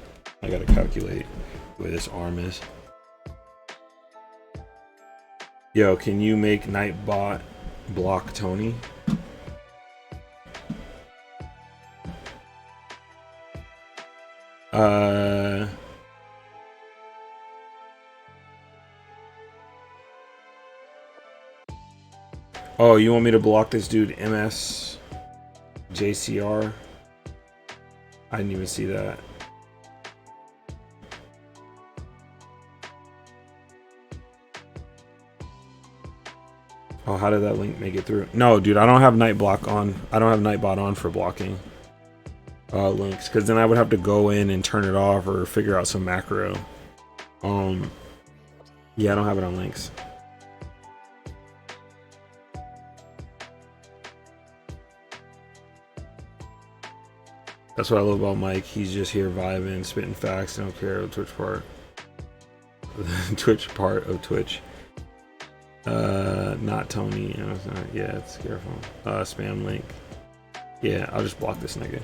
I gotta calculate where this arm is. Yo, can you make Nightbot block Tony? Oh, you want me to block this dude MS JCR? I didn't even see that. Oh, how did that link make it through? No, dude, I don't have Nightblock on. I don't have Nightbot on for blocking links, because then I would have to go in and turn it off or figure out some macro. Yeah, I don't have it on links. That's what I love about Mike. He's just here vibing, spitting facts. Don't care about Twitch part. Twitch part of Twitch. Not Tony. Yeah, it's careful. Spam link. Yeah, I'll just block this nigga.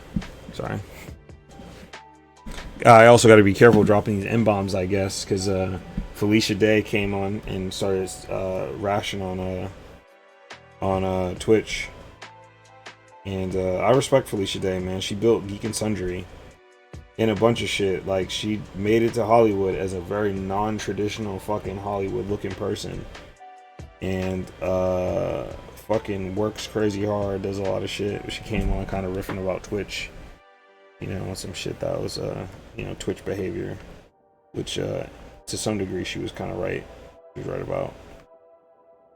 Sorry. I also got to be careful dropping these N-bombs, I guess, because Felicia Day came on and started rashing on Twitch. And I respect Felicia Day, man. She built Geek and Sundry and a bunch of shit. Like, she made it to Hollywood as a very non-traditional fucking Hollywood-looking person. And fucking works crazy hard, does a lot of shit. She came on kind of riffing about Twitch, you know, some shit that was you know, Twitch behavior, which to some degree she was kind of right. She was right about.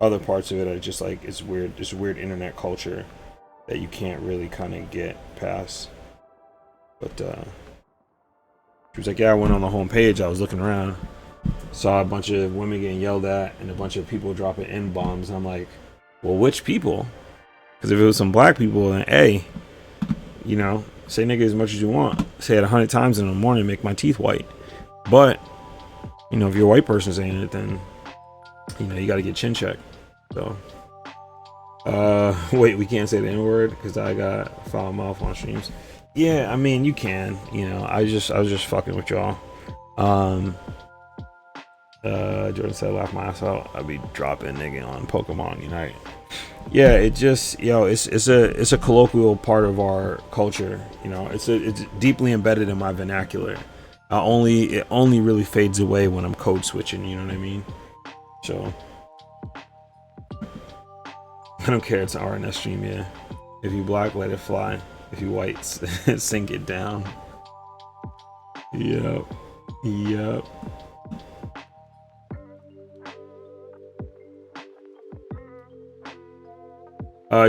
Other parts of it are just like, it's weird, just weird internet culture that you can't really kind of get past. But she was like, yeah, I went on the homepage, I was looking around, saw a bunch of women getting yelled at and a bunch of people dropping N-bombs. I'm like, well, which people? Because if it was some black people, then hey, you know, say nigga as much as you want. Say it 100 times in the morning, make my teeth white. But, you know, if you're a white person saying it, then, you know, you got to get chin checked. So, wait, we can't say the N-word because I got foul mouth on streams. Yeah, I mean, you can, you know, I was just fucking with y'all. Jordan said, laugh my ass out. I'll be dropping nigga on Pokemon Unite. Yeah, it just, yo, it's a colloquial part of our culture. You know, it's deeply embedded in my vernacular. It only really fades away when I'm code switching. You know what I mean? So I don't care. It's an RNS stream. Yeah. If you black, let it fly. If you white, sink it down. Yep. He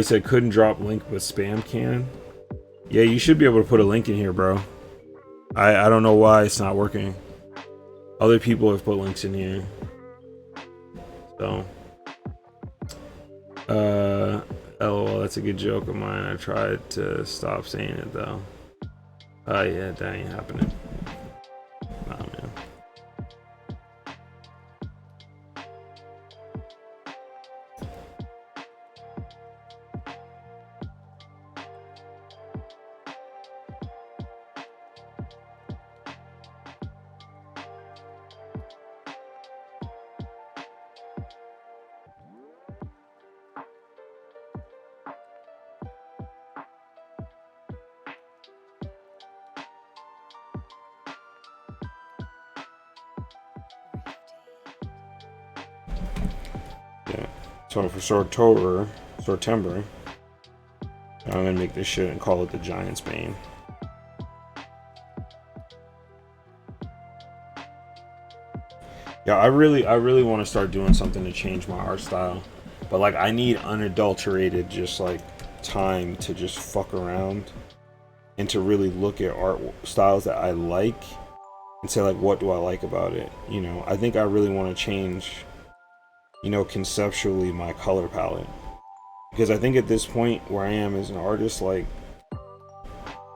said couldn't drop link but spam can. Yeah, you should be able to put a link in here, bro. I don't know why it's not working. Other people have put links in here. So LOL, that's a good joke of mine. I tried to stop saying it though. Yeah, that ain't happening. Nah, man. Yeah. So for September, I'm gonna make this shit and call it the Giants Bane. Yeah, I really want to start doing something to change my art style, but like I need unadulterated just like time to just fuck around and to really look at art styles that I like and say like, what do I like about it? You know, I think I really want to change, you know, conceptually my color palette, because I think at this point where I am as an artist, like,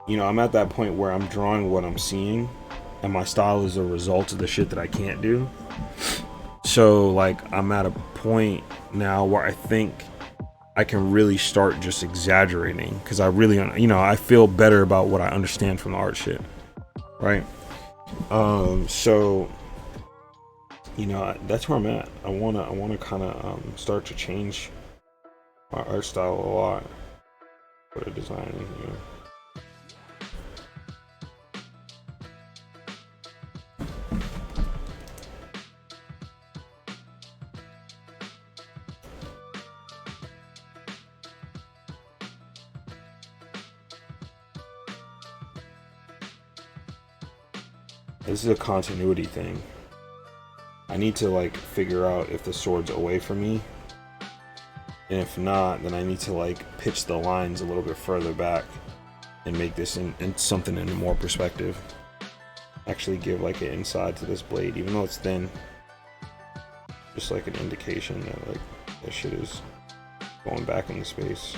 you know, I'm at that point where I'm drawing what I'm seeing and my style is a result of the shit that I can't do. So like I'm at a point now where I think I can really start just exaggerating, because I really, you know, I feel better about what I understand from the art shit, right? So, you know, that's where I'm at. I wanna kind of start to change my art style a lot. Put a design in here. This is a continuity thing. I need to like figure out if the sword's away from me, and if not, then I need to like pitch the lines a little bit further back and make this in something in more perspective. Actually give like an inside to this blade, even though it's thin, just like an indication that like that shit is going back into space.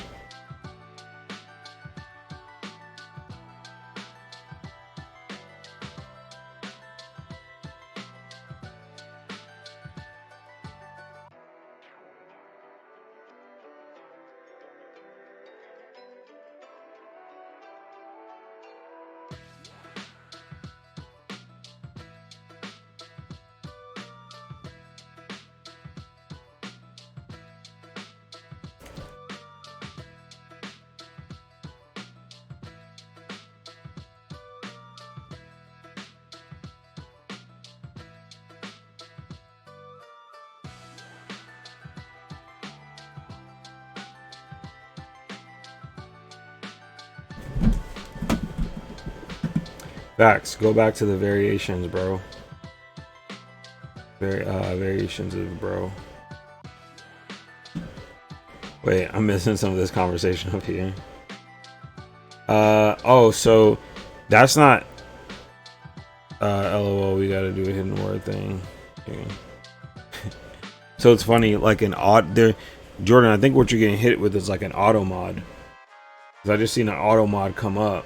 Facts. Go back to the variations, bro. Variations of bro. Wait, I'm missing some of this conversation up here. Oh, so that's not LOL, we gotta do a hidden word thing. Okay. So it's funny, like an odd there, Jordan, I think what you're getting hit with is like an auto mod. Cause I just seen an auto mod come up.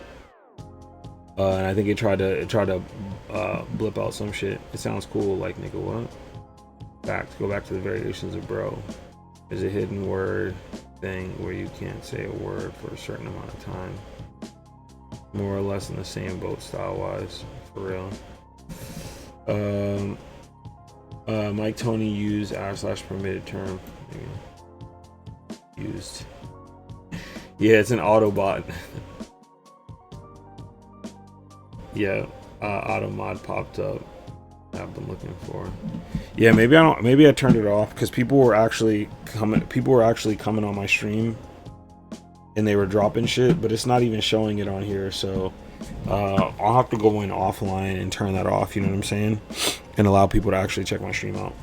And I think it tried to blip out some shit. It sounds cool, like nigga what? Go back to the variations of bro. There's a hidden word thing where you can't say a word for a certain amount of time. More or less in the same boat style wise, for real. Mike Tony used / permitted term. Used. Yeah, it's an Autobot. Yeah, auto mod popped up. I've been looking for. Yeah, maybe I turned it off because people were actually coming on my stream and they were dropping shit, but it's not even showing it on here, so I'll have to go in offline and turn that off, you know what I'm saying? And allow people to actually check my stream out.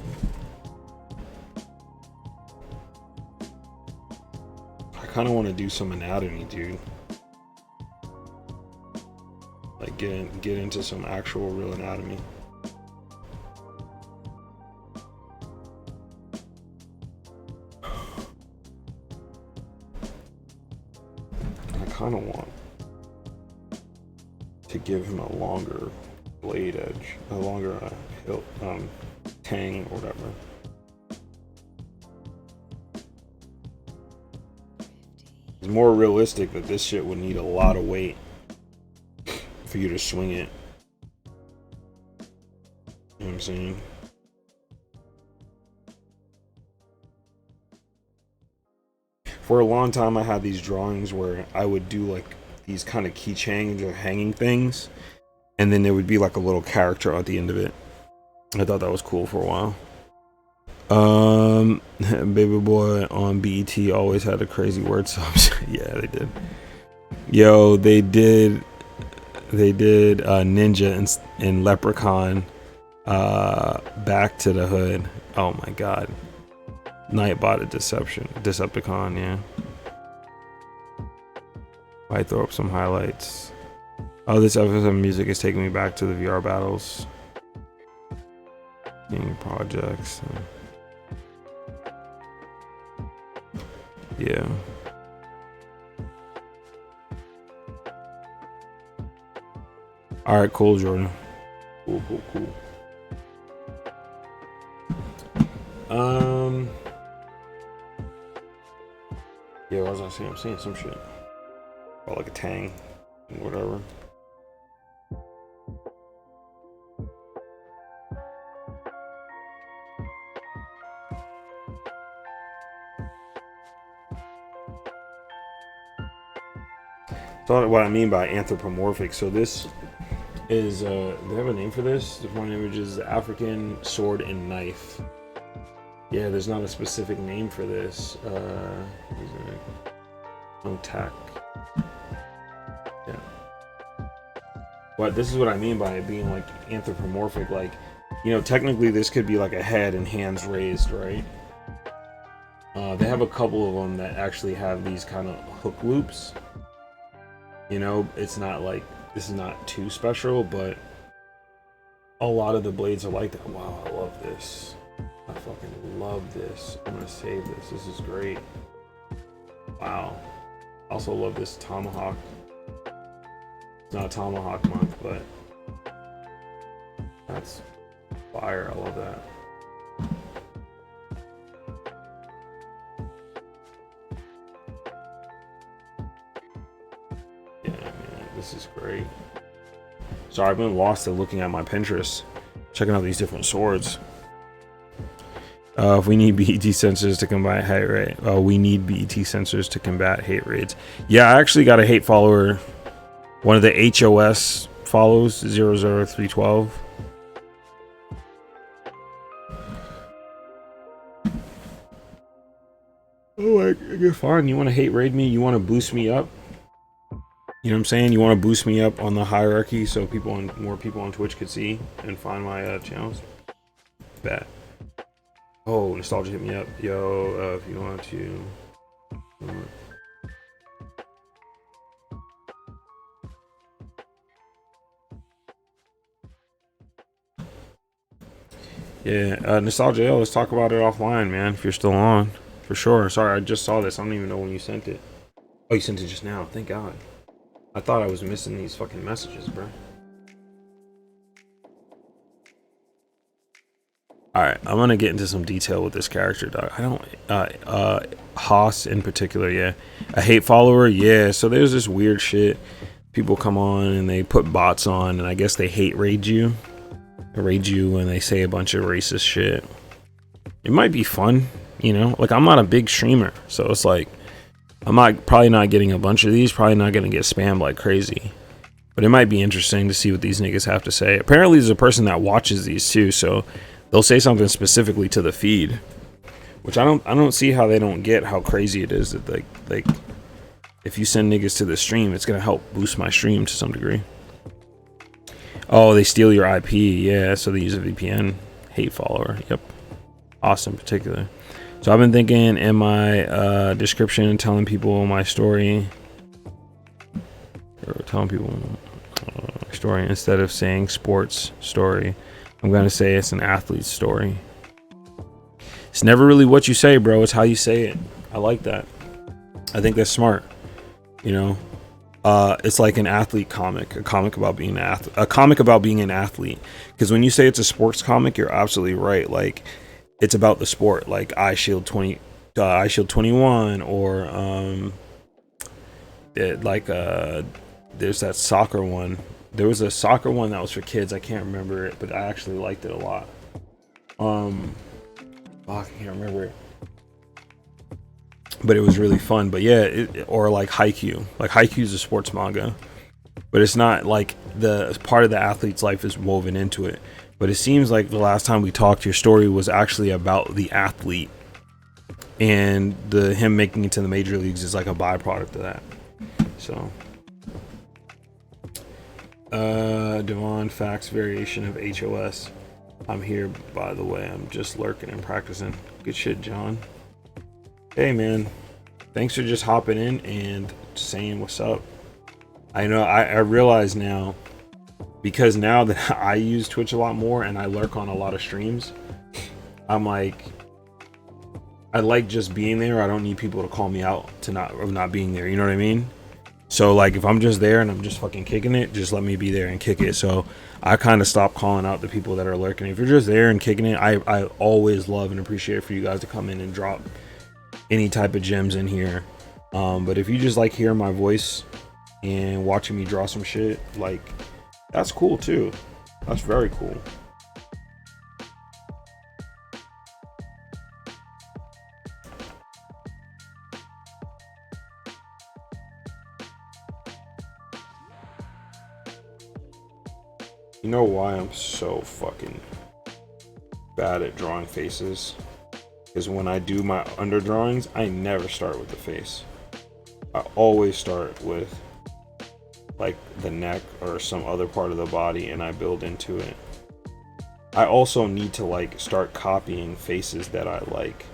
I kind of want to do some anatomy, dude. Like get into some actual real anatomy. I kind of want to give him a longer blade edge, a longer hilt, tang or whatever. It's more realistic that this shit would need a lot of weight for you to swing it. You know what I'm saying? For a long time I had these drawings where I would do like these kind of keychains or hanging things, and then there would be like a little character at the end of it. I thought that was cool for a while. Baby Boy on BET always had a crazy word subs. Yeah, they did. Yo, they did Ninja and Leprechaun, Back to the Hood. Oh my god. Nightbot of Decepticon, yeah. I throw up some highlights. Oh, this episode of music is taking me back to the VR battles. Game projects. Yeah. Alright, cool, Jordan. Cool. Yeah, what was I saying? I'm saying some shit. About like a tang. Whatever. So what I mean by anthropomorphic. So this is do they have a name for this? The one image is African sword and knife. Yeah, there's not a specific name for this. Tack. Yeah. But this is what I mean by it being like anthropomorphic. Like, you know, technically this could be like a head and hands raised, right? They have a couple of them that actually have these kind of hook loops. You know, it's not like, this is not too special, but a lot of the blades are like that. Wow, I love this. I fucking love this. I'm gonna save this. This is great. Wow. Also love this tomahawk. It's not a tomahawk month, but that's fire. I love that. Yeah, man, this is great. Sorry, I've been lost at looking at my Pinterest, checking out these different swords. If we need BET sensors to combat hate rate, we need BET sensors to combat hate raids. Yeah, I actually got a hate follower. One of the HOS follows 00312. Oh, I get fine. You want to hate raid me? You want to boost me up? You know what I'm saying? You want to boost me up on the hierarchy so more people on Twitch could see and find my channels. Bet. Oh, nostalgia hit me up, yo. If you want to. Yeah, nostalgia. Yo, let's talk about it offline, man. If you're still on, for sure. Sorry, I just saw this. I don't even know when you sent it. Oh, you sent it just now. Thank God. I thought I was missing these fucking messages, bro. All right, I'm gonna get into some detail with this character, dog. I don't, Haas in particular, yeah, a hate follower, yeah. So there's this weird shit. People come on and they put bots on, and I guess they hate raid you, and they say a bunch of racist shit. It might be fun, you know. Like I'm not a big streamer, so it's like probably not getting a bunch of these. Probably not gonna get spammed like crazy. But it might be interesting to see what these niggas have to say. Apparently, there's a person that watches these too, so they'll say something specifically to the feed, which I don't see how they don't get how crazy it is that like if you send niggas to the stream, it's gonna help boost my stream to some degree. Oh, they steal your IP, yeah. So they use a VPN. Hate follower, yep. Austin in particular. So I've been thinking in my description, telling people my story, or telling people story instead of saying sports story. I'm gonna say it's an athlete's story. It's never really what you say, bro. It's how you say it. I like that. I think that's smart. You know, it's like an athlete comic, a comic about being an athlete. Because when you say it's a sports comic, you're absolutely right. Like it's about the sport, like I Shield 21, or there's that soccer one. There was a soccer one that was for kids. I can't remember it, but I actually liked it a lot. I can't remember it, but it was really fun. But yeah, or like Haikyuu. Like Haikyuu is a sports manga, but it's not like the part of the athlete's life is woven into it. But it seems like the last time we talked, your story was actually about the athlete, and him making it to the major leagues is like a byproduct of that. So, Devon Facts variation of HOS. I'm here, by the way. I'm just lurking and practicing. Good shit, John. Hey, man. Thanks for just hopping in and saying what's up. I know I realize now, because now that I use Twitch a lot more and I lurk on a lot of streams, I'm like, I like just being there. I don't need people to call me out of not being there. You know what I mean? So like if I'm just there and I'm just fucking kicking it, just let me be there and kick it. So I kind of stopped calling out the people that are lurking. If you're just there and kicking it, I always love and appreciate for you guys to come in and drop any type of gems in here. But if you just like hearing my voice and watching me draw some shit, like that's cool too. That's very cool. You know why I'm so fucking bad at drawing faces? Because when I do my under drawings, I never start with the face. I always start with like the neck or some other part of the body, and I build into it. I also need to like start copying faces that I like.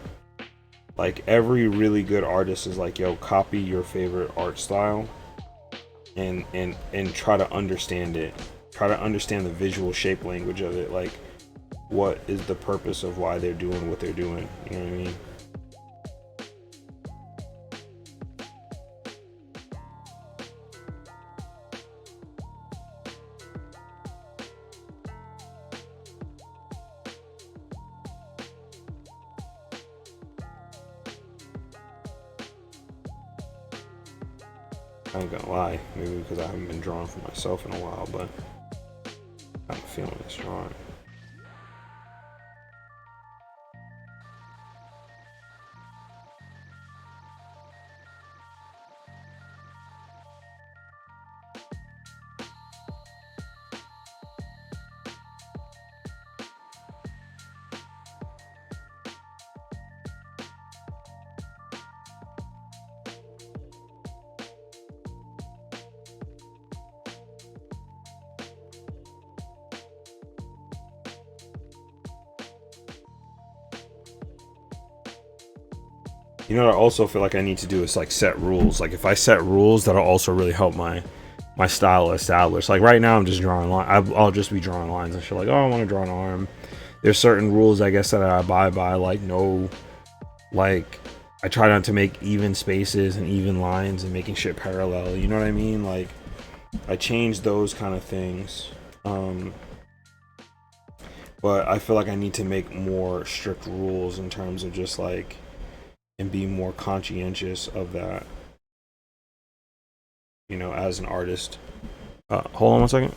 Like every really good artist is like, yo, copy your favorite art style and try to understand it. Try to understand the visual shape language of it. Like what is the purpose of why they're doing what they're doing? You know what I mean? I ain't gonna lie, maybe because I haven't been drawing for myself in a while, but I'm feeling this drawing. You know what I also feel like I need to do is like set rules. Like if I set rules, that'll also really help my style establish. Like right now, I'm just drawing lines. I'll just be drawing lines and shit. Like, oh, I want to draw an arm. There's certain rules, I guess, that I abide by. Like no, like I try not to make even spaces and even lines and making shit parallel. You know what I mean? Like I change those kind of things. But I feel like I need to make more strict rules in terms of just like and be more conscientious of that. You know, as an artist. Hold on one second.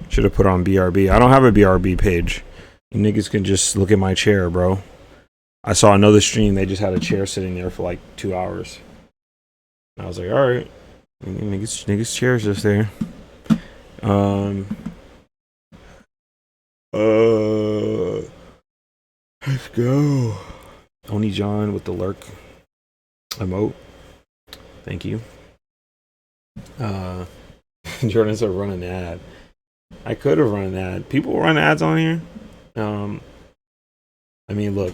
Should have put on BRB. I don't have a BRB page. You niggas can just look at my chair, bro. I saw another stream. They just had a chair sitting there for like 2 hours. And I was like, all right, niggas chair's just there. Let's go. Only John with the lurk emote. Thank you. Jordan said run an ad. I could have run an ad. People run ads on here. I mean, look,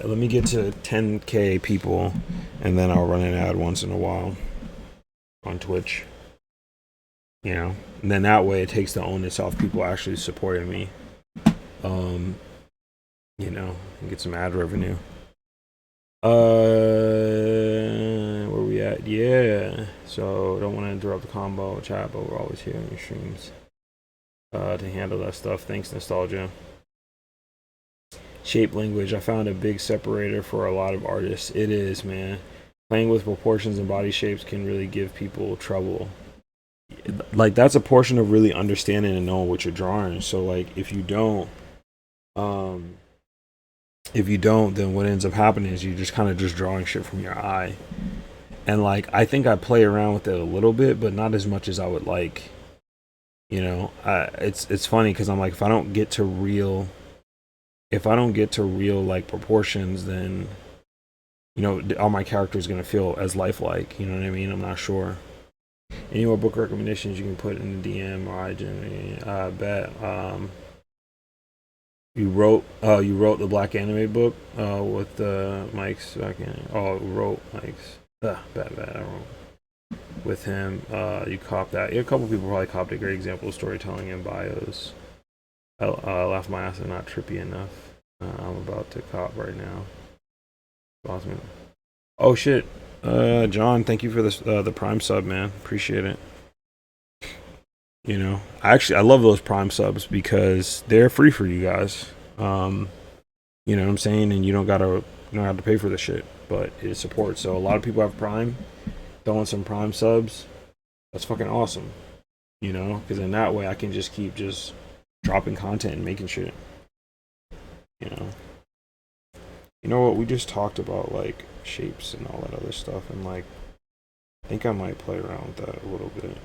let me get to 10K people, and then I'll run an ad once in a while on Twitch. You know, and then that way it takes the onus off people actually supporting me. You know, and get some ad revenue. Where we at? Yeah. So don't want to interrupt the combo chat, but we're always here on your streams to handle that stuff. Thanks, nostalgia. Shape language. I found a big separator for a lot of artists. It is, man. Playing with proportions and body shapes can really give people trouble. Like that's a portion of really understanding and knowing what you're drawing. So like if you don't, then what ends up happening is you just kind of just drawing shit from your eye. And like I think I play around with it a little bit, but not as much as I would like. You know, it's funny because I'm like if I don't get to real like proportions, then you know all my characters gonna feel as lifelike. You know what I mean? I'm not sure. Any more book recommendations you can put in the DM or IGN? I bet. You wrote the Black Anime book with Mike's fucking wrote Mike's bad I wrote with him. You cop that. Yeah, a couple people probably copied a great example of storytelling in bios. I laughed my ass and not trippy enough. I'm about to cop right now. Awesome. Oh shit. John, thank you for this the Prime sub, man. Appreciate it. You know, I love those Prime subs because they're free for you guys. Um, you know what I'm saying, and you don't have to pay for the shit, but it supports. So a lot of people have Prime, throwing some Prime subs. That's fucking awesome. You know, because in that way I can just keep just dropping content and making shit. You know, you know what? We just talked about like shapes and all that other stuff, and like I think I might play around with that a little bit.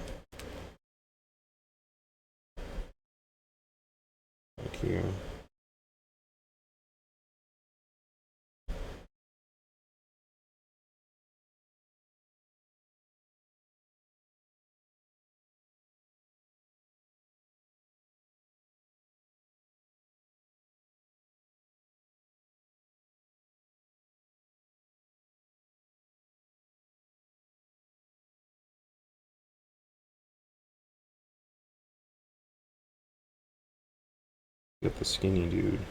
Like here. Get the skinny dude.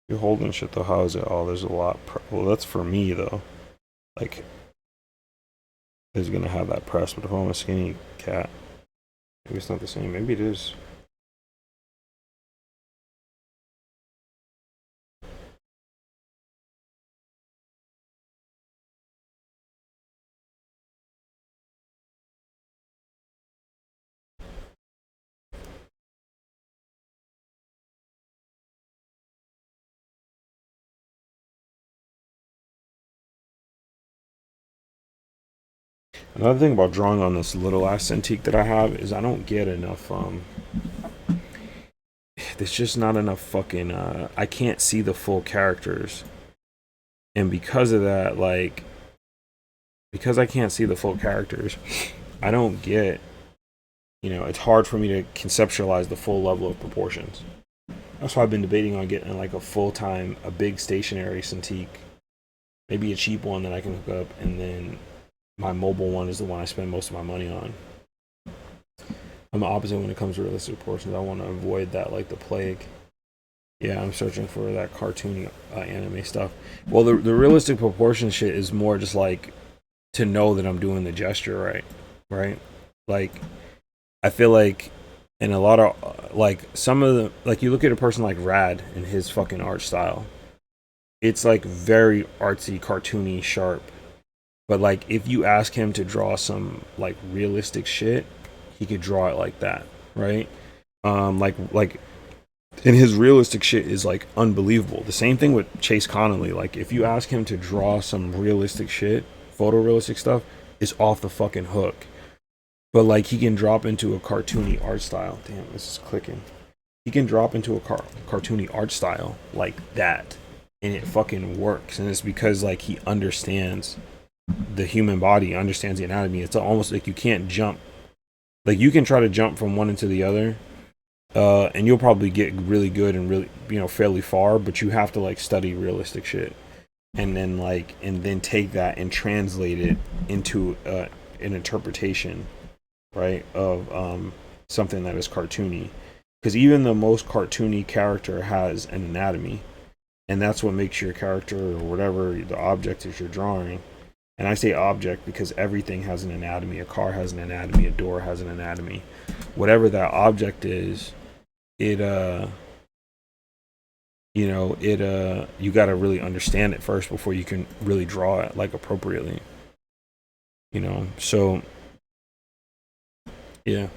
You're holding shit though. How is it? Oh, there's a lot. Well, that's for me though. Like, is gonna have that press, but if I'm a skinny cat, maybe it's not the same. Maybe it is. Another thing about drawing on this little ass Cintiq that I have is I don't get enough. There's just not enough fucking. I can't see the full characters, and because of that, like, because I can't see the full characters, I don't get. You know, it's hard for me to conceptualize the full level of proportions. That's why I've been debating on getting like a full time, a big stationary Cintiq, maybe a cheap one that I can hook up, and then my mobile one is the one I spend most of my money on. I'm the opposite when it comes to realistic proportions. I want to avoid that like the plague. Yeah, I'm searching for that cartoony anime stuff. Well, the realistic proportion shit is more just like to know that I'm doing the gesture right, right? Like I feel like in a lot of like some of the like you look at a person like Rad and his fucking art style. It's like very artsy, cartoony, sharp. But like if you ask him to draw some like realistic shit, he could draw it like that, right? Like and his realistic shit is like unbelievable. The same thing with Chase Connolly. Like if you ask him to draw some realistic shit, photorealistic stuff, is off the fucking hook. But like he can drop into a cartoony art style. Damn, this is clicking. He can drop into a cartoony art style like that, and it fucking works. And it's because like he understands the human body, understands the anatomy. It's almost like you can't jump. Like you can try to jump from one into the other, and you'll probably get really good and really, you know, fairly far. But you have to like study realistic shit, and then take that and translate it into an interpretation, right, of something that is cartoony. Because even the most cartoony character has an anatomy, and that's what makes your character or whatever the object is you're drawing. And I say object because everything has an anatomy. A car has an anatomy. A door has an anatomy. Whatever that object is, it you know, you got to really understand it first before you can really draw it like appropriately. You know, so yeah,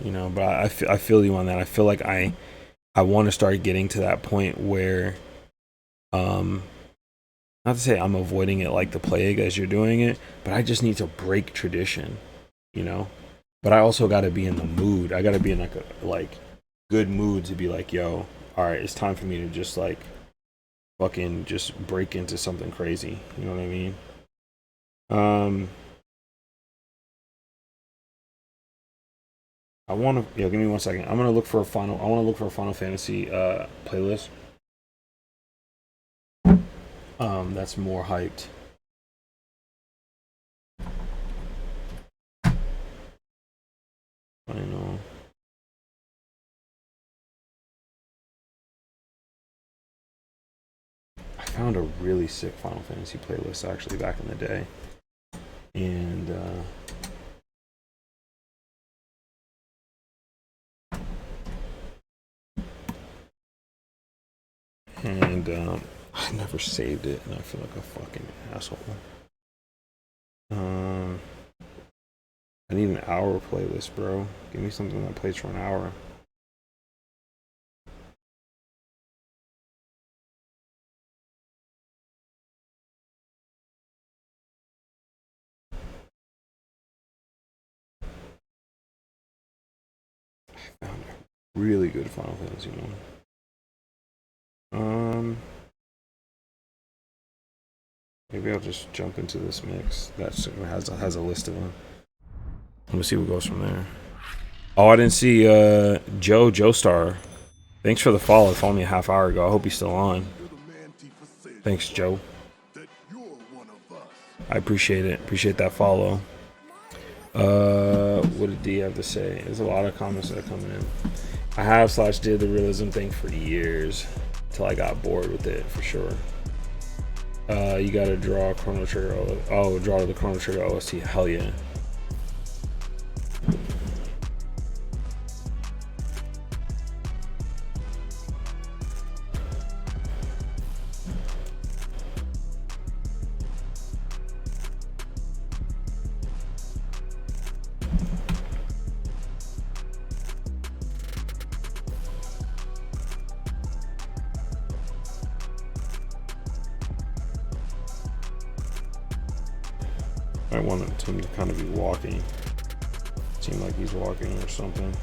you know, but I feel you on that. I feel like I want to start getting to that point where um not to say I'm avoiding it like the plague as you're doing it, but I just need to break tradition, you know. But I also got to be in the mood. I got to be in like a like good mood to be like, yo, all right, it's time for me to just like fucking just break into something crazy. You know what I mean? Um, I want to. Yeah, give me 1 second. I'm gonna look for a final. I want to look for a Final Fantasy playlist. That's more hyped. I know. I found a really sick Final Fantasy playlist actually back in the day, and And I never saved it, and I feel like a fucking asshole. I need an hour playlist, bro. Give me something that plays for an hour. I found a really good Final Fantasy one. Maybe I'll just jump into this mix that has a list of them. Let me see what goes from there. Oh, I didn't see Joe Star. Thanks for the follow. Follow me a half hour ago. I hope he's still on. Thanks, Joe. I appreciate it. Appreciate that follow. What did D have to say? There's a lot of comments that are coming in. I have / did the realism thing for years till I got bored with it for sure. You gotta draw Chrono Trigger. Oh, draw the Chrono Trigger OST. Hell yeah. I wanted him to kind of be walking. Seemed like he's walking or something.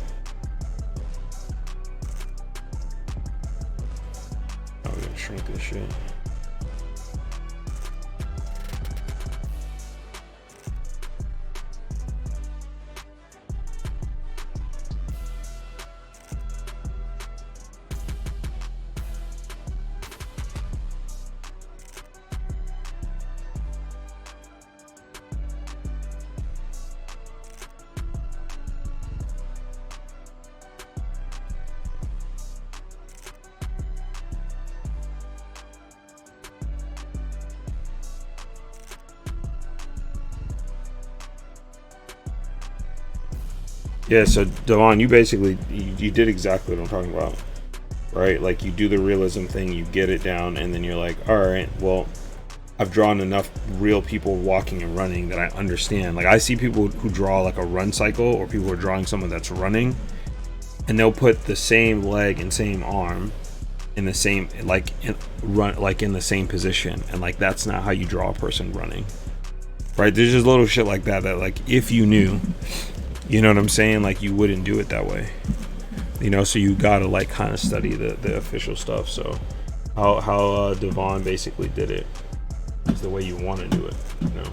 Oh, we're gonna shrink this shit. Yeah, so Devon, you basically you did exactly what I'm talking about, right? Like you do the realism thing, you get it down, and then you're like, all right, well, I've drawn enough real people walking and running that I understand. Like I see people who draw like a run cycle, or people who are drawing someone that's running, and they'll put the same leg and same arm in the same in the same position, and like that's not how you draw a person running, right? There's just little shit like that like if you knew. You know what I'm saying? Like you wouldn't do it that way. You know, so you gotta like kind of study the official stuff. So how Devon basically did it is the way you want to do it. You know.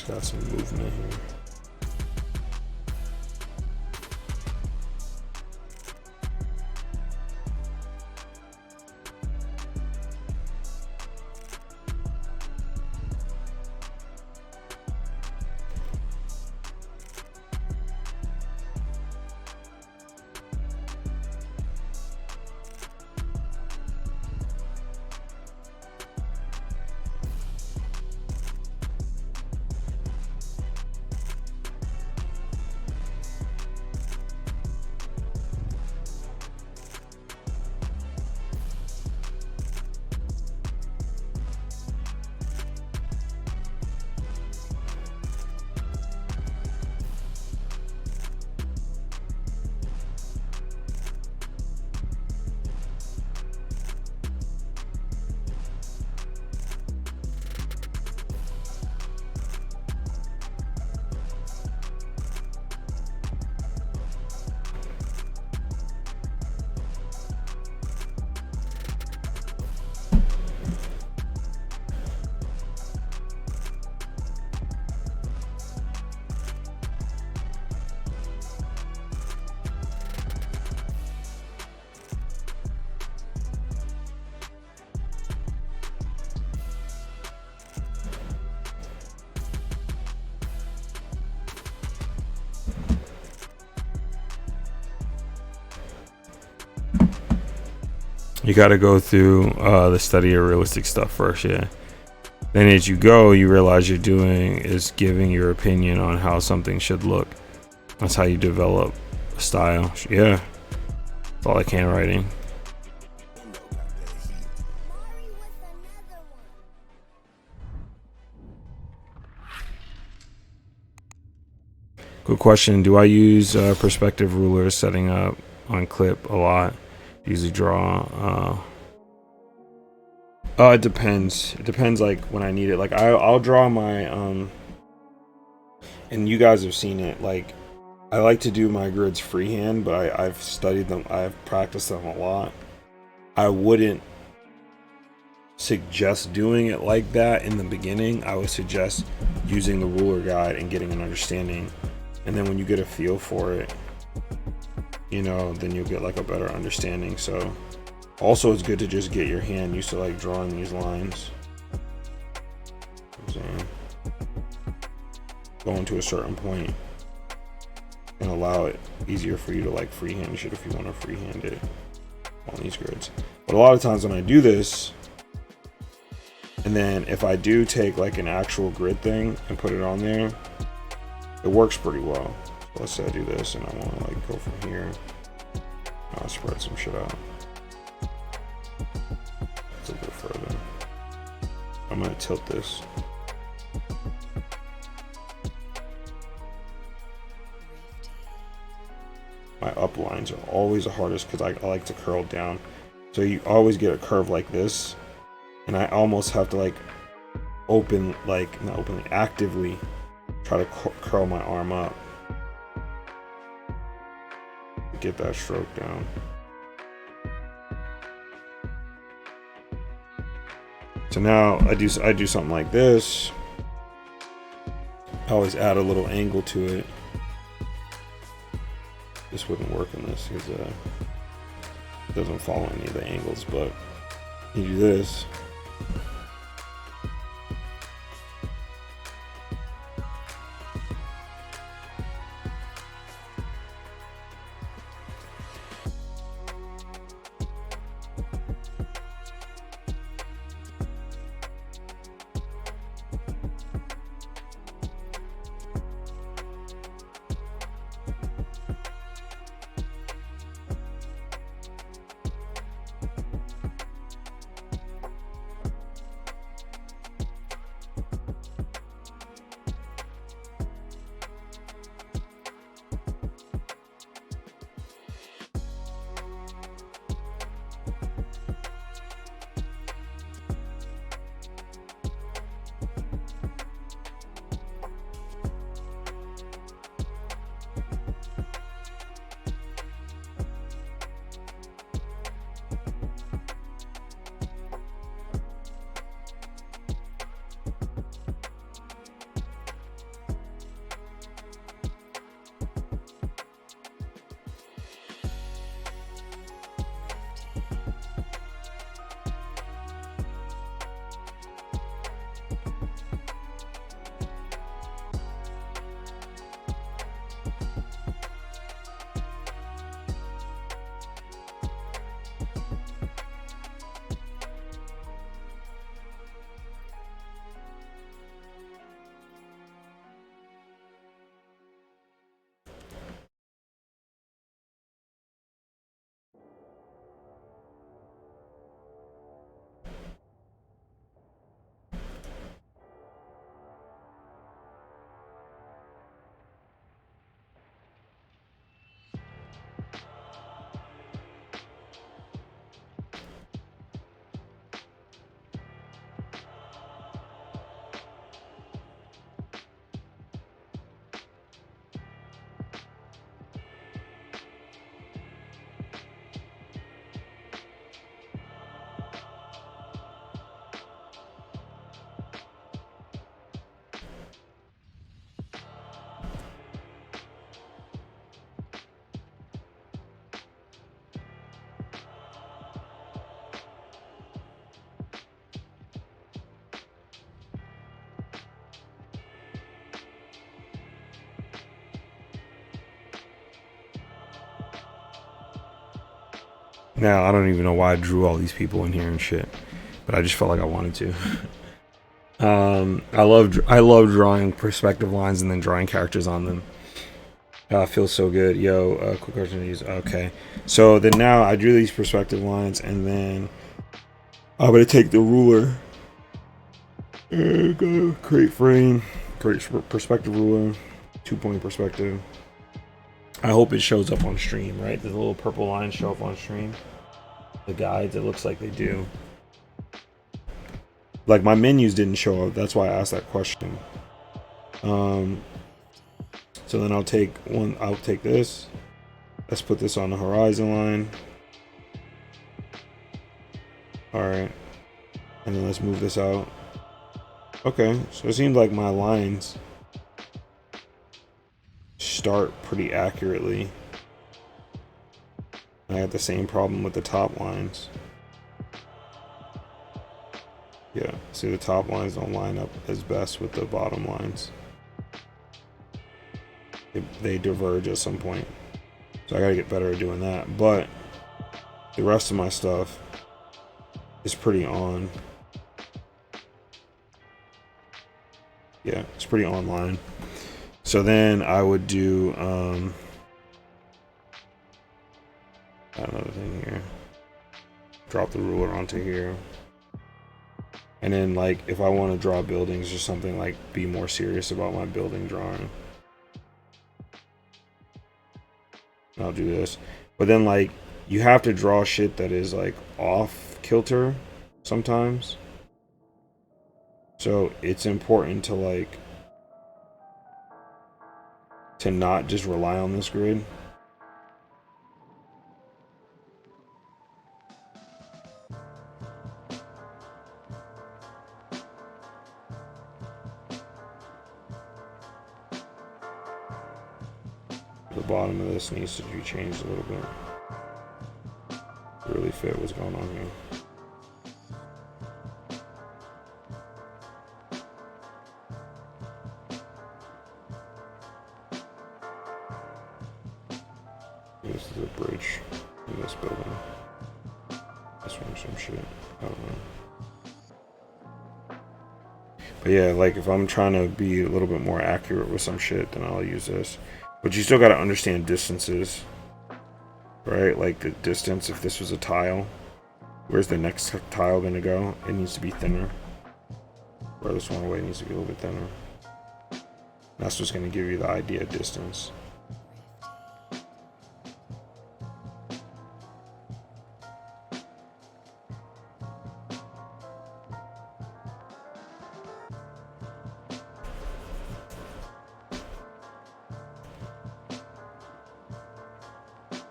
Got some movement here. You got to go through the study of realistic stuff first, yeah. Then as you go, you realize you're doing is giving your opinion on how something should look. That's how you develop a style. Yeah, it's all like handwriting. Good question. Do I use perspective rulers setting up on clip a lot? Usually draw. It depends. It depends, like when I need it. Like I'll draw my and you guys have seen it. Like I like to do my grids freehand, but I've studied them. I've practiced them a lot. I wouldn't suggest doing it like that in the beginning. I would suggest using the ruler guide and getting an understanding. And then when you get a feel for it, you know, then you'll get like a better understanding. So also it's good to just get your hand used to like drawing these lines. Going to a certain point and allow it easier for you to like freehand shit if you want to freehand it on these grids. But a lot of times when I do this, and then if I do take like an actual grid thing and put it on there, it works pretty well. So let's say I do this and I want to like go from here. I'll spread some shit out. It's a bit further. I'm gonna tilt this. My up lines are always the hardest because I like to curl down. So you always get a curve like this, and I almost have to like open, like not openly, actively try to curl my arm up. Get that stroke down. So now I do something like this. I always add a little angle to it. This wouldn't work in this because it doesn't follow any of the angles, but you do this. Now I don't even know why I drew all these people in here and shit, but I just felt like I wanted to. I love drawing perspective lines and then drawing characters on them. Feels so good. Yo, quick question to use. Okay, so then now I drew these perspective lines, and then I'm gonna take the ruler and go create frame, create perspective ruler, 2-point perspective. I hope it shows up on stream, right? The little purple lines show up on stream. The guides, it looks like they do. Like my menus didn't show up. That's why I asked that question. So then I'll take this. Let's put this on the horizon line. All right. And then let's move this out. Okay, so it seems like my lines start pretty accurately. I had the same problem with the top lines. Yeah, see the top lines don't line up as best with the bottom lines. They diverge at some point. So I gotta get better at doing that. But the rest of my stuff is pretty on. Yeah, it's pretty online. So then I would do another thing here. Drop the ruler onto here. And then like if I want to draw buildings or something, like be more serious about my building drawing, I'll do this. But then like you have to draw shit that is like off kilter sometimes. So it's important to like to not just rely on this grid. The bottom of this needs to be changed a little bit. Really fit what's going on here. This is a bridge in this building. That's from some shit. I don't know. But yeah, like if I'm trying to be a little bit more accurate with some shit, then I'll use this. But you still got to understand distances, right? Like the distance, if this was a tile, where's the next tile going to go? It needs to be thinner. Furthest one away needs to be a little bit thinner. That's what's going to give you the idea of distance.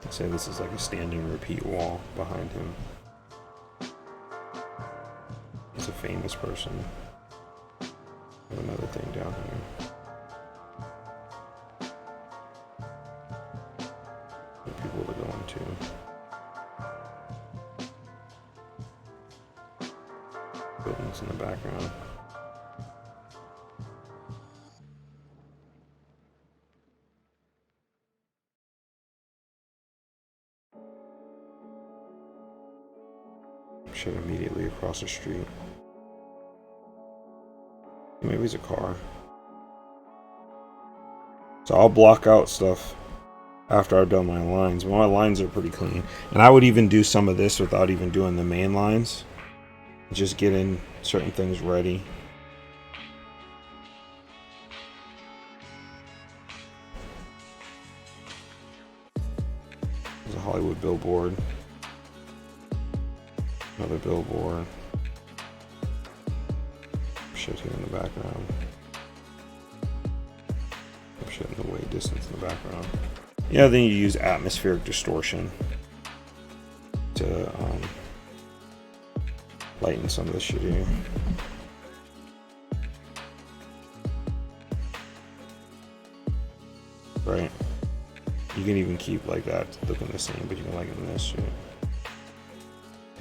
Say this is like a standing repeat wall behind him. He's a famous person. Have another thing down here. The people to go into. Buildings in the background. Shit immediately across the street. Maybe it's a car. So I'll block out stuff after I've done my lines. My lines are pretty clean. And I would even do some of this without even doing the main lines. Just getting certain things ready. There's a Hollywood billboard. Another billboard. Shit here in the background. Shit in the way distance in the background. Yeah, then you use atmospheric distortion to lighten some of this shit here. Right? You can even keep like that looking the same, but you can lighten this shit.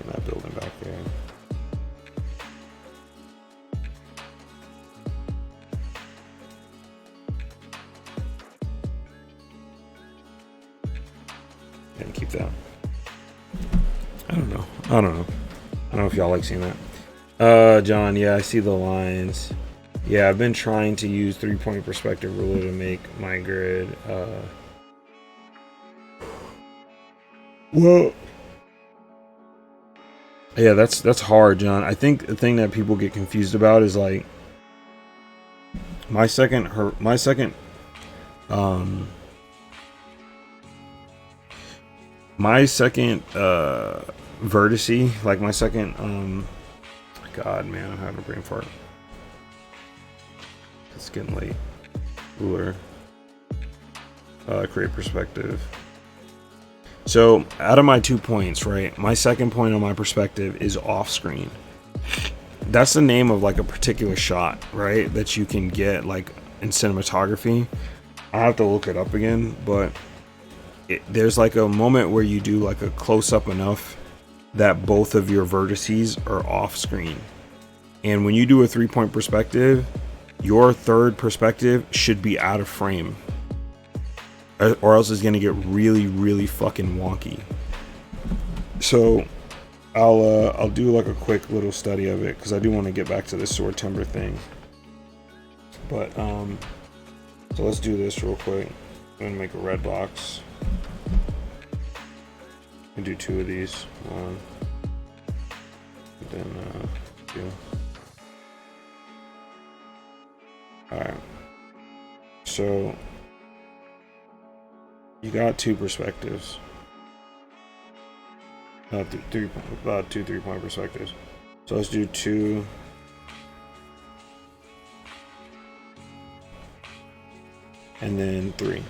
In that building back there. And keep that. I don't know. I don't know. I don't know if y'all like seeing that. John, yeah, I see the lines. Yeah, I've been trying to use 3-point perspective ruler to make my grid. Well, yeah, that's hard, John. I think the thing that people get confused about is like my second vertice, like my second God, man, I'm having a brain fart. It's getting late. Ruler. Create perspective. So out of my 2 points, right, my second point on my perspective is off screen. That's the name of like a particular shot, right, that you can get like in cinematography. I have to look it up again, but there's like a moment where you do like a close-up enough that both of your vertices are off screen. And when you do a 3-point perspective, your third perspective should be out of frame, or else it's going to get really, really fucking wonky. So I'll do like a quick little study of it, because I do want to get back to this sword timber thing. But so let's do this real quick. I'm going to make a red box and do 2 of these. One, and then 2. Alright, so you got 2 perspectives. Not 3, about 2 3-point perspectives. So let's do 2. And then 3.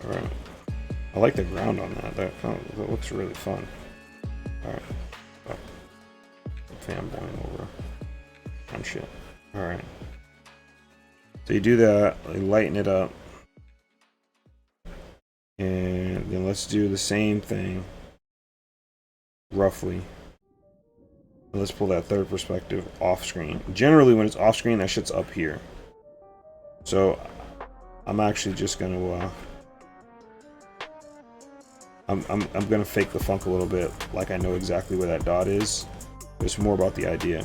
Alright. I like the ground on that. That looks really fun. Alright. Oh. Fanboying over on shit. Alright. So you do that, you lighten it up. And then let's do the same thing. Roughly. And let's pull that third perspective off screen. Generally when it's off screen, that shit's up here. So I'm actually just gonna I'm gonna fake the funk a little bit, like I know exactly where that dot is. It's more about the idea.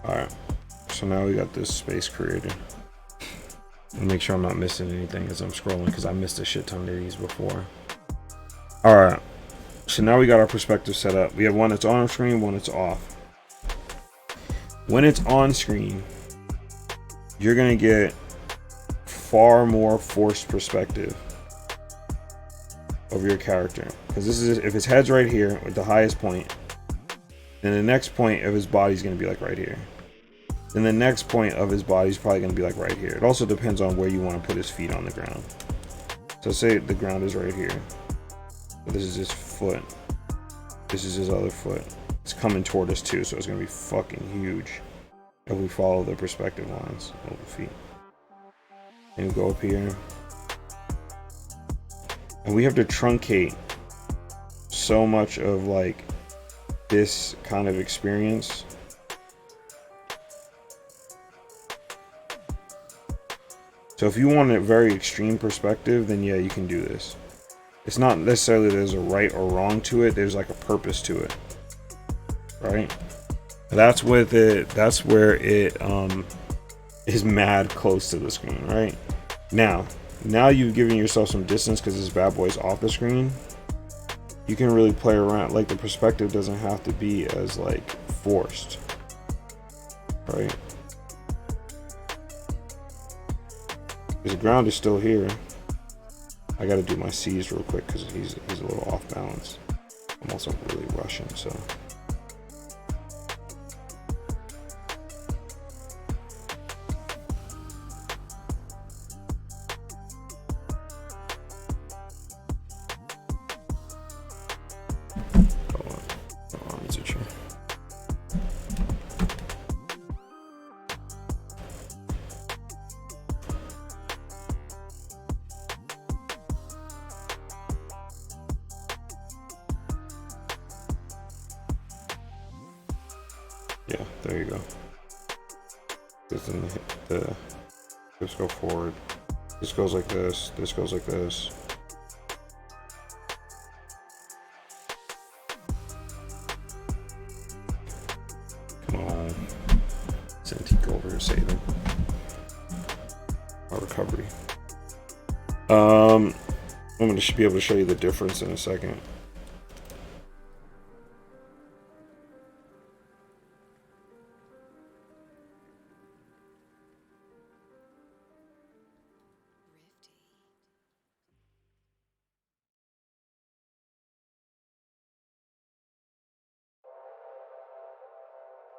Alright, so now we got this space created. And make sure I'm not missing anything as I'm scrolling, because I missed a shit ton of these before. Alright, so now we got our perspective set up. We have one that's on screen, one that's off. When it's on screen, you're going to get far more forced perspective of your character. Because this is, if his head's right here with the highest point, then the next point of his body is going to be like right here. Then the next point of his body is probably going to be like right here. It also depends on where you want to put his feet on the ground. So say the ground is right here. This is his foot. This is his other foot. It's coming toward us too, so it's going to be fucking huge if we follow the perspective lines of the feet. And we go up here. And we have to truncate so much of like this kind of experience. So if you want a very extreme perspective, then yeah, you can do this. It's not necessarily there's a right or wrong to it, there's like a purpose to it. Right? That's with it, that's where it is mad close to the screen, right? Now you've given yourself some distance because this bad boy's off the screen. You can really play around, like the perspective doesn't have to be as like forced. Right? The ground is still here. I gotta do my C's real quick because he's a little off balance. I'm also really rushing, so. there you go. This then this go forward. This goes like this. This goes like this. Come on. Cintiq over here saving. Our recovery. I'm gonna be able to show you the difference in a second.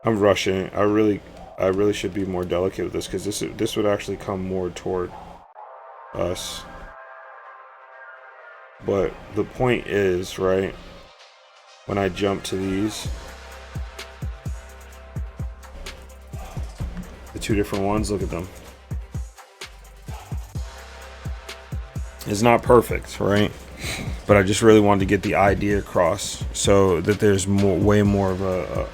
I'm rushing. I really should be more delicate with this, because this would actually come more toward us. But the point is, right, when I jump to these, the two different ones, look at them. It's not perfect, right? But I just really wanted to get the idea across, so that there's way more of a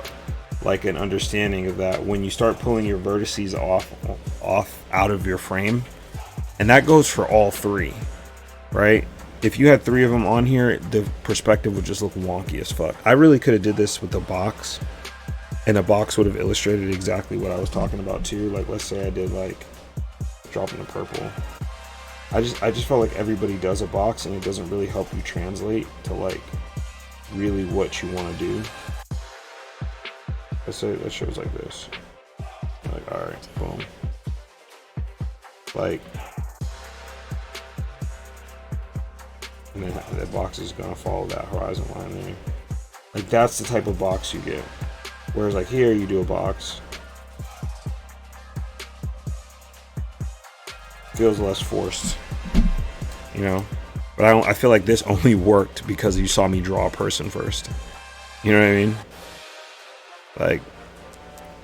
like an understanding of that when you start pulling your vertices off out of your frame. And that goes for all three, right? If you had three of them on here, the perspective would just look wonky as fuck. I really could have did this with the box, and the box would have illustrated exactly what I was talking about too. Like, let's say I did like dropping the purple. I just felt like everybody does a box, and it doesn't really help you translate to like really what you want to do. Let's say that shows like this. Like, all right, boom. Like, and then that box is gonna follow that horizon line there. Like, that's the type of box you get. Whereas like here, you do a box, feels less forced, you know. But I feel like this only worked because you saw me draw a person first. You know what I mean? Like,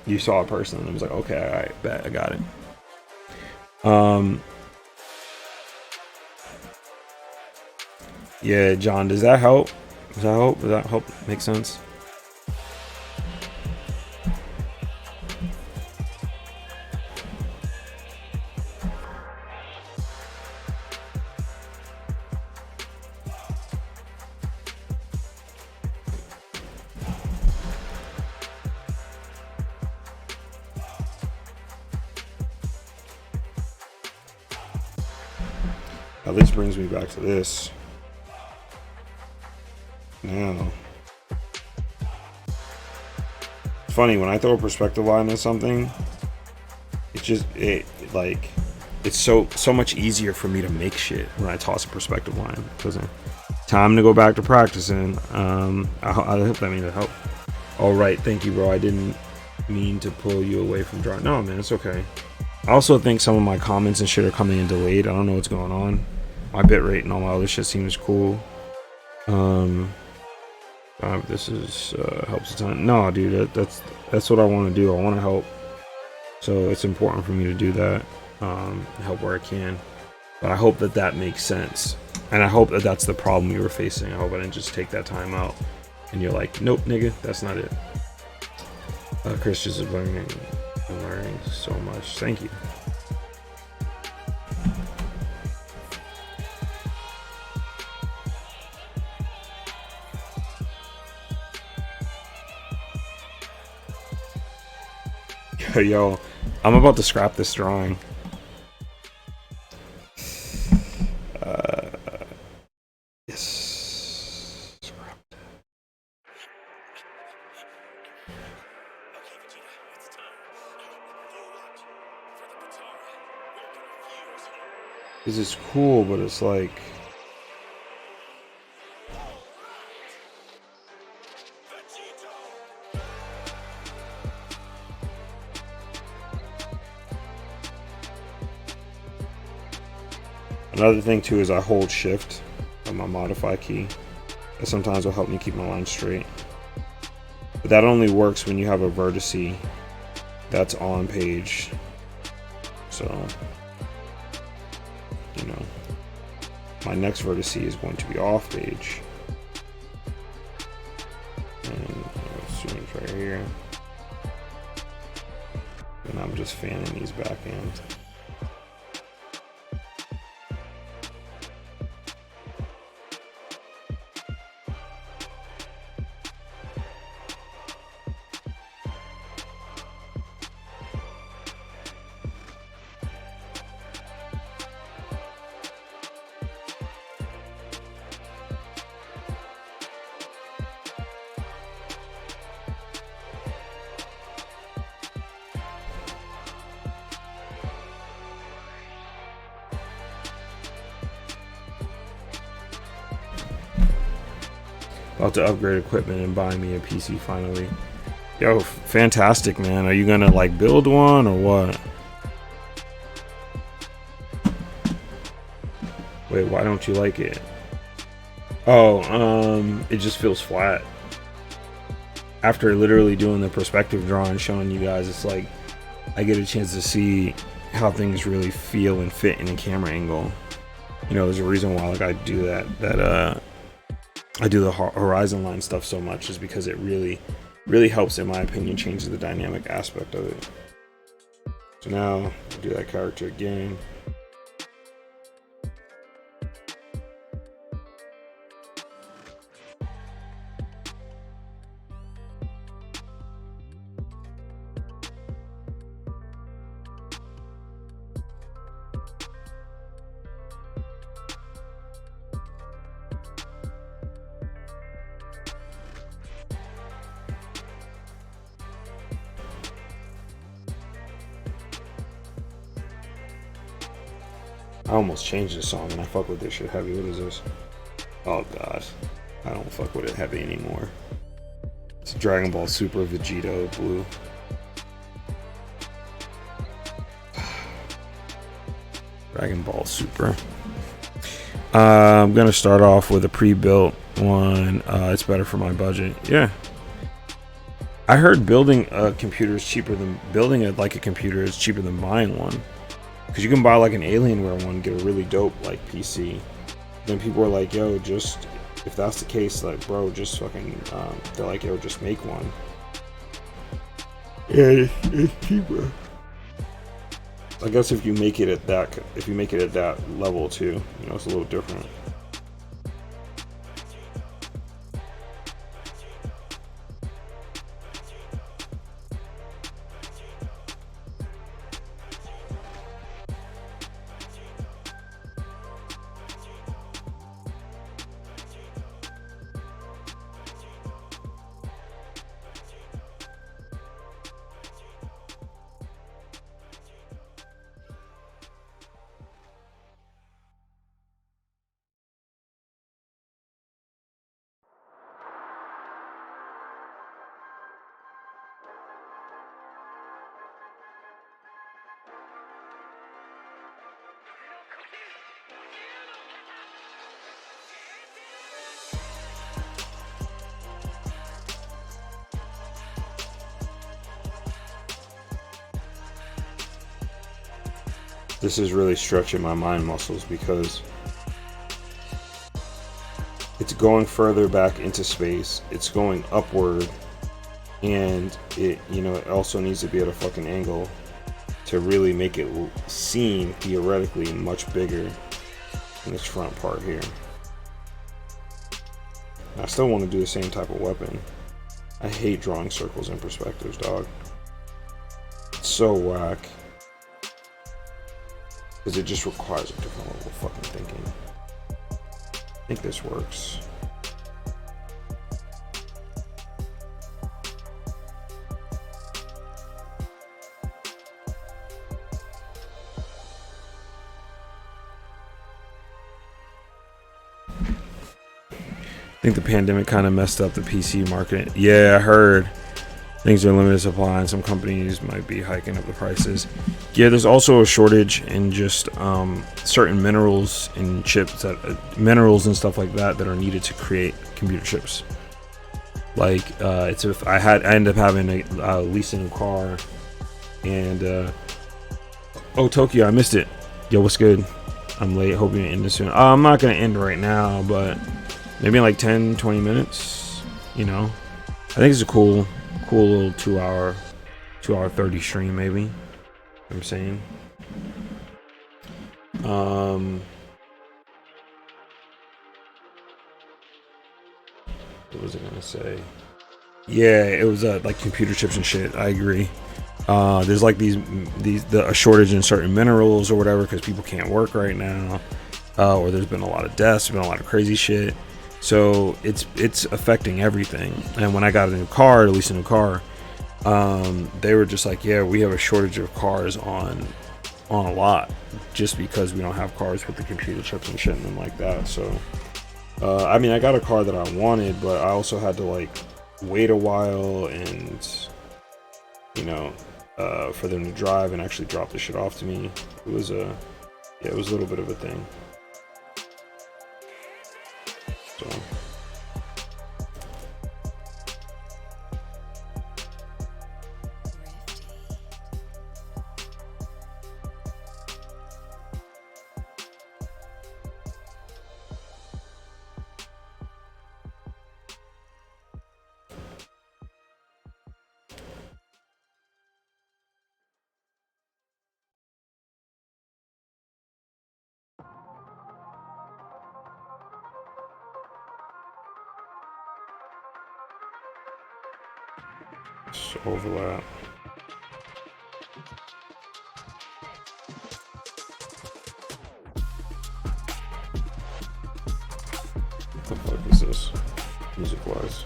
you saw a person and it was like, okay, all right, bet, I got it. Yeah, John, does that help? Does that help make sense? Now this brings me back to this. Now, it's funny when I throw a perspective line on something. It's so much easier for me to make shit when I toss a perspective line. Because time to go back to practicing. I hope that means it helped. All right, thank you, bro. I didn't mean to pull you away from drawing. No, man, it's okay. I also think some of my comments and shit are coming in delayed. I don't know what's going on. My bitrate and all my other shit seems cool. This is helps a ton. No, dude, that's what I want to do. I want to help, so it's important for me to do that. Help where I can, but I hope that makes sense, and I hope that that's the problem you were facing. I hope I didn't just take that time out and you're like, nope, nigga, that's not it. Chris just is learning so much. Thank you. Yo, I'm about to scrap this drawing. Yes. Scrapped. This is cool, but it's like, another thing too is I hold shift on my modify key. That sometimes will help me keep my line straight. But that only works when you have a vertice that's on page. So, you know, my next vertice is going to be off page. And let's zoom right here. and I'm just fanning these back ends. About to upgrade equipment and buy me a PC finally. Yo, fantastic, man. Are you gonna like build one or what? Wait, why don't you like it? Oh, it just feels flat. After literally doing the perspective drawing, showing you guys, it's like I get a chance to see how things really feel and fit in a camera angle. You know, there's a reason why like I do that I do the horizon line stuff so much, is because it really helps, in my opinion, change the dynamic aspect of it. So now I'll do that character again. I almost changed the song and I fuck with this shit heavy. What is this? Oh god, I don't fuck with it heavy anymore. It's Dragon Ball Super Vegito Blue. Dragon Ball Super. I'm gonna start off with a pre-built one. It's better for my budget. Yeah, I heard building a computer is cheaper than building it like a computer is cheaper than buying one. Because you can buy like an Alienware one, get a really dope like PC. Then people are like, yo, just, if that's the case, like, bro, just fucking, they're like, yo, just make one. Yeah, it's cheaper. I guess if you make it at that level too, you know, it's a little different. This is really stretching my mind muscles because it's going further back into space. It's going upward, and it, you know, it also needs to be at a fucking angle to really make it seem theoretically much bigger in this front part here. I still want to do the same type of weapon. I hate drawing circles and perspectives, dog. It's so whack. Because it just requires a different level of fucking thinking. I think this works. I think the pandemic kind of messed up the PC market. Yeah, I heard things are limited supply and some companies might be hiking up the prices. Yeah, there's also a shortage in just certain minerals and chips, minerals and stuff like that are needed to create computer chips. Like it's if I ended up having a leasing a car, and oh, Tokyo, I missed it. Yo, what's good? I'm late. Hope you end this soon. I'm not gonna end right now, but maybe in like 10-20 minutes. You know, I think it's a cool little 2 hour 2 hour 30 stream maybe. You know what I'm saying. What was I gonna say? Yeah, it was like computer chips and shit. I agree. There's like a shortage in certain minerals or whatever because people can't work right now, or there's been a lot of deaths, been a lot of crazy shit. So it's affecting everything. And when I got a new car, at least a new car, they were just like, yeah, we have a shortage of cars on a lot, just because we don't have cars with the computer chips and shit and like that. So I mean, I got a car that I wanted, but I also had to like wait a while and for them to drive and actually drop the shit off to me. It was a little bit of a thing. So overlap. What the fuck is this, music-wise?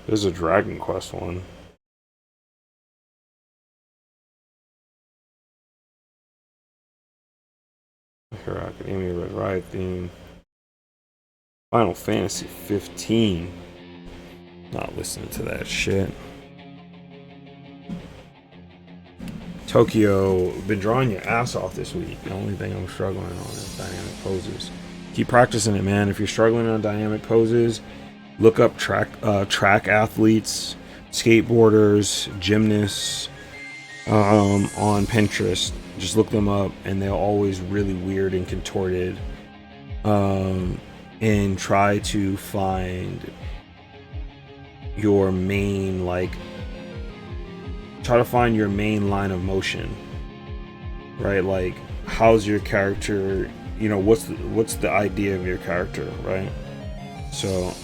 There's a Dragon Quest one. Hero Academia, Red Riot theme. Final Fantasy 15. Not listening to that shit. Tokyo, been drawing your ass off this week. The only thing I'm struggling on is dynamic poses. Keep practicing it, man. If you're struggling on dynamic poses, look up track athletes, skateboarders, gymnasts on Pinterest. Just look them up, and they're always really weird and contorted. And try to find your main line of motion, right? Like, how's your character, what's the idea of your character, right? So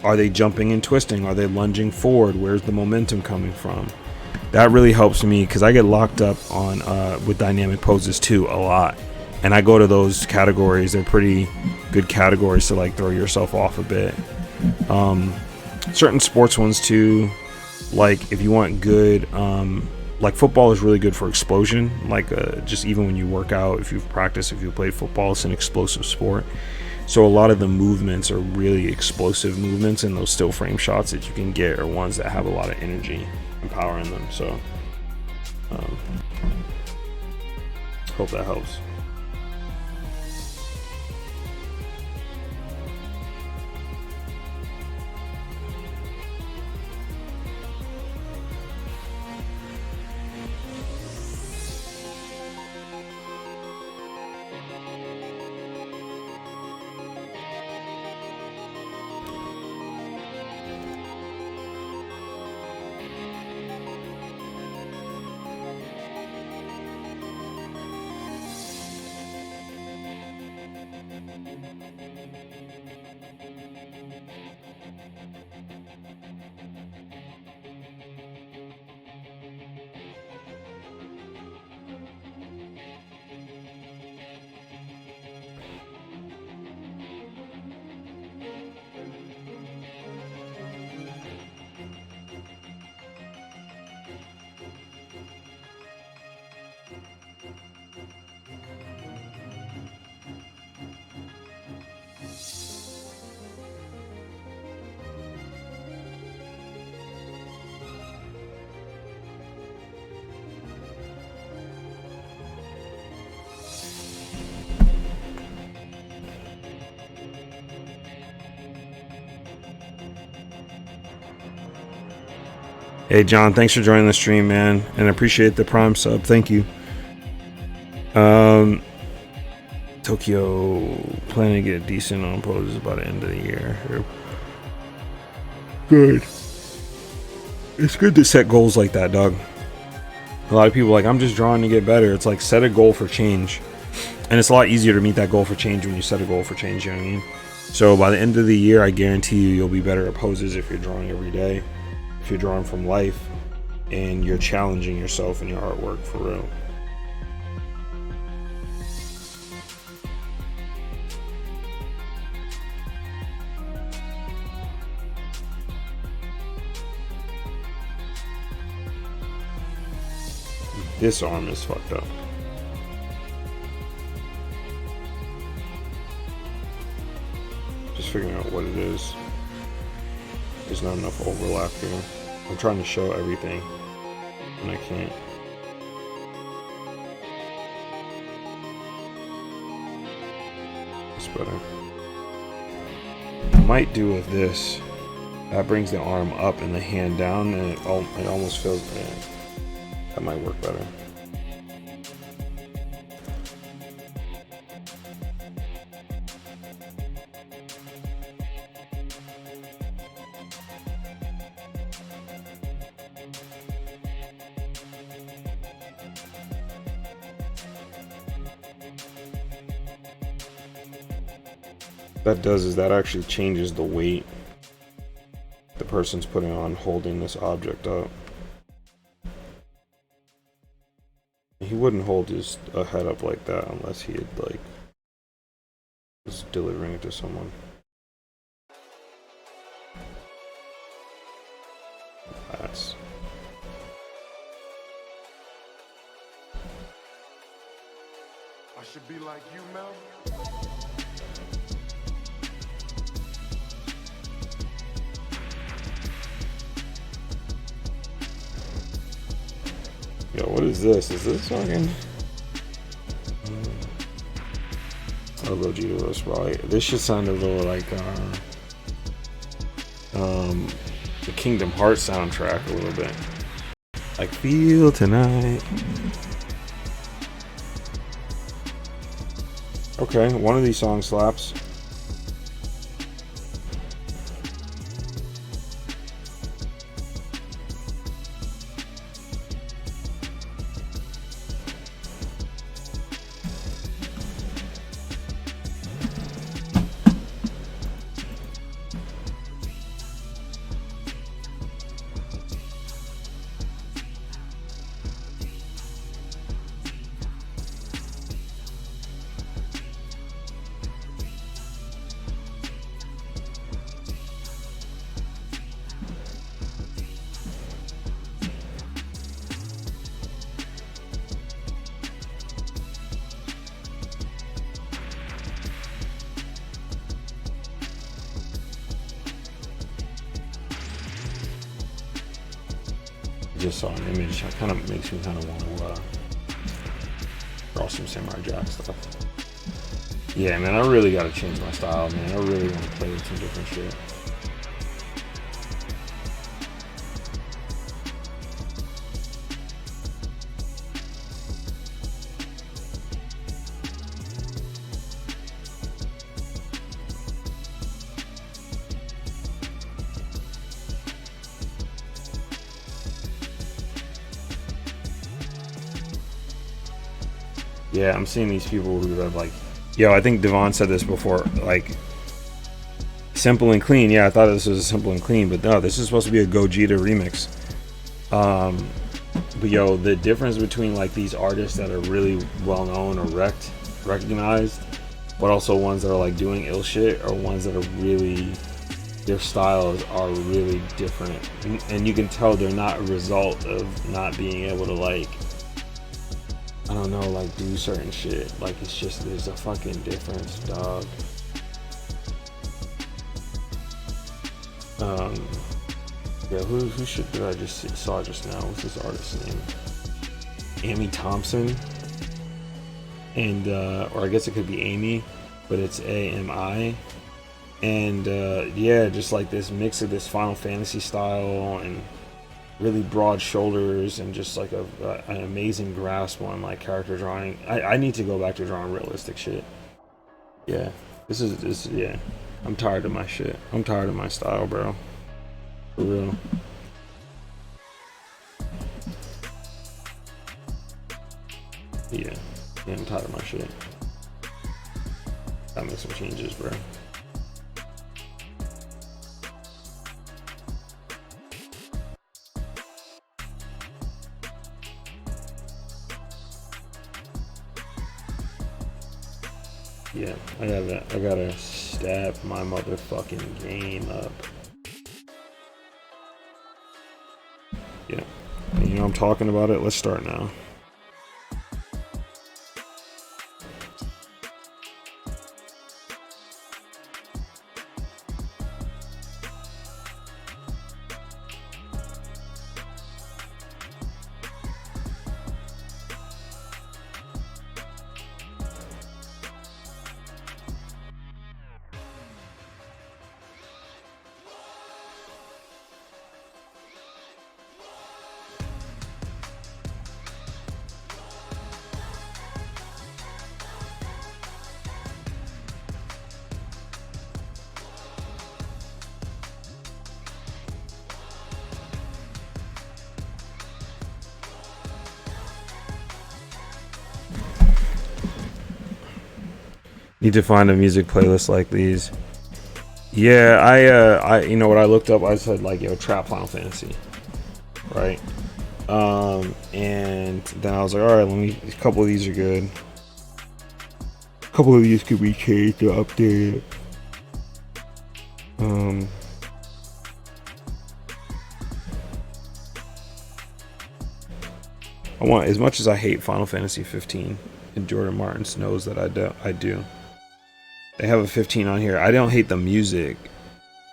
are they jumping and twisting? Are they lunging forward? Where's the momentum coming from? That really helps me, because I get locked up on with dynamic poses too a lot, and I go to those categories. They're pretty good categories to like throw yourself off a bit. Certain sports ones too, like if you want good, like football is really good for explosion. Like just even when you work out, if you've practiced, if you played football, it's an explosive sport. So a lot of the movements are really explosive movements, and those still frame shots that you can get are ones that have a lot of energy and power in them. So hope that helps. Hey John, thanks for joining the stream, man, and I appreciate the Prime sub. Thank you. Tokyo planning to get decent on poses by the end of the year. Good. It's good to set goals like that, dog. A lot of people are like, I'm just drawing to get better. It's like, set a goal for change. And it's a lot easier to meet that goal for change when you set a goal for change, you know what I mean? So by the end of the year, I guarantee you'll be better at poses if you're drawing every day. If you're drawing from life and you're challenging yourself in your artwork for real. This arm is fucked up. Just figuring out what it is. There's not enough overlap here. I'm trying to show everything, and I can't. It's better. I might do with this. That brings the arm up and the hand down, and it almost feels bad. That might work better. That does is that actually changes the weight the person's putting on holding this object up. He wouldn't hold his head up like that unless he had like was delivering it to someone. That's I should be like you, Mel. Yo, what is this? Is this fucking? I'll go to this, right? This should sound a little like the Kingdom Hearts soundtrack a little bit. Like Feel Tonight. Okay, one of these songs slaps. Just saw an image. It kind of makes me kind of want to draw some Samurai Jack stuff. Yeah, man, I really got to change my style, man. I really want to play with some different shit. Yeah, I'm seeing these people who have like, yo, I think Devon said this before, like, simple and clean. Yeah, I thought this was a simple and clean, but no, this is supposed to be a Gogeta remix. But yo, the difference between like these artists that are really well known or recognized, but also ones that are like doing ill shit, or ones that are really, their styles are really different, and you can tell they're not a result of not being able to like, I don't know, like do certain shit. Like it's just, there's a fucking difference, dog. Yeah, who should did I just saw just now? What's this artist's name? Amy Thompson, and or I guess it could be Amy, but it's AMI. And yeah, just like this mix of this Final Fantasy style and really broad shoulders and just like an amazing grasp on like character drawing. I need to go back to drawing realistic shit. Yeah, this yeah. I'm tired of my shit. I'm tired of my style, bro. For real. Yeah, I'm tired of my shit. Gotta make some changes, bro. Yeah, I gotta step my motherfucking game up. Yeah, you know I'm talking about it. Let's start now. Need to find a music playlist like these. Yeah, I you know what I looked up? I said like, yo, trap Final Fantasy, right? And then I was like, all right, a couple of these are good. A couple of these could be changed or updated. I want, as much as I hate Final Fantasy 15, and Jordan Martins knows that I do. They have a 15 on here. I don't hate the music.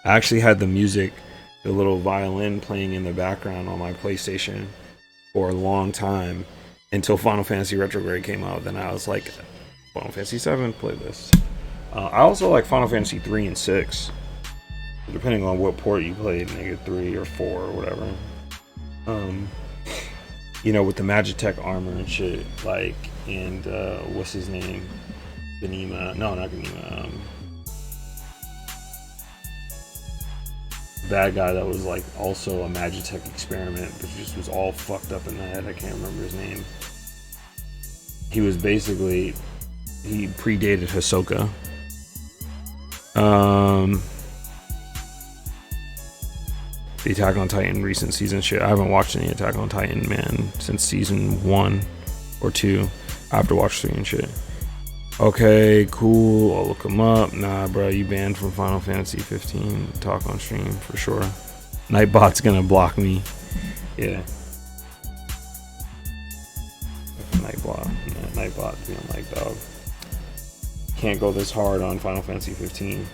I actually had the music, the little violin playing in the background on my PlayStation for a long time until Final Fantasy Retrograde came out. Then I was like, Final Fantasy 7, play this. I also like Final Fantasy 3 and 6, depending on what port you played, nigga, 3 or 4 or whatever. You know, with the Magitech armor and shit, like, and what's his name? Ganima. No, not Ganima. Bad guy that was like also a Magitech experiment, but just was all fucked up in the head. I can't remember his name. He was basically, he predated Hisoka. The Attack on Titan recent season shit. I haven't watched any Attack on Titan, man, since season 1 or 2. I have to watch 3 and shit. Okay, cool. I'll look him up. Nah, bro, you banned from Final Fantasy 15. Talk on stream for sure. Nightbot's gonna block me. Yeah. Nightbot being like, dog, can't go this hard on Final Fantasy 15.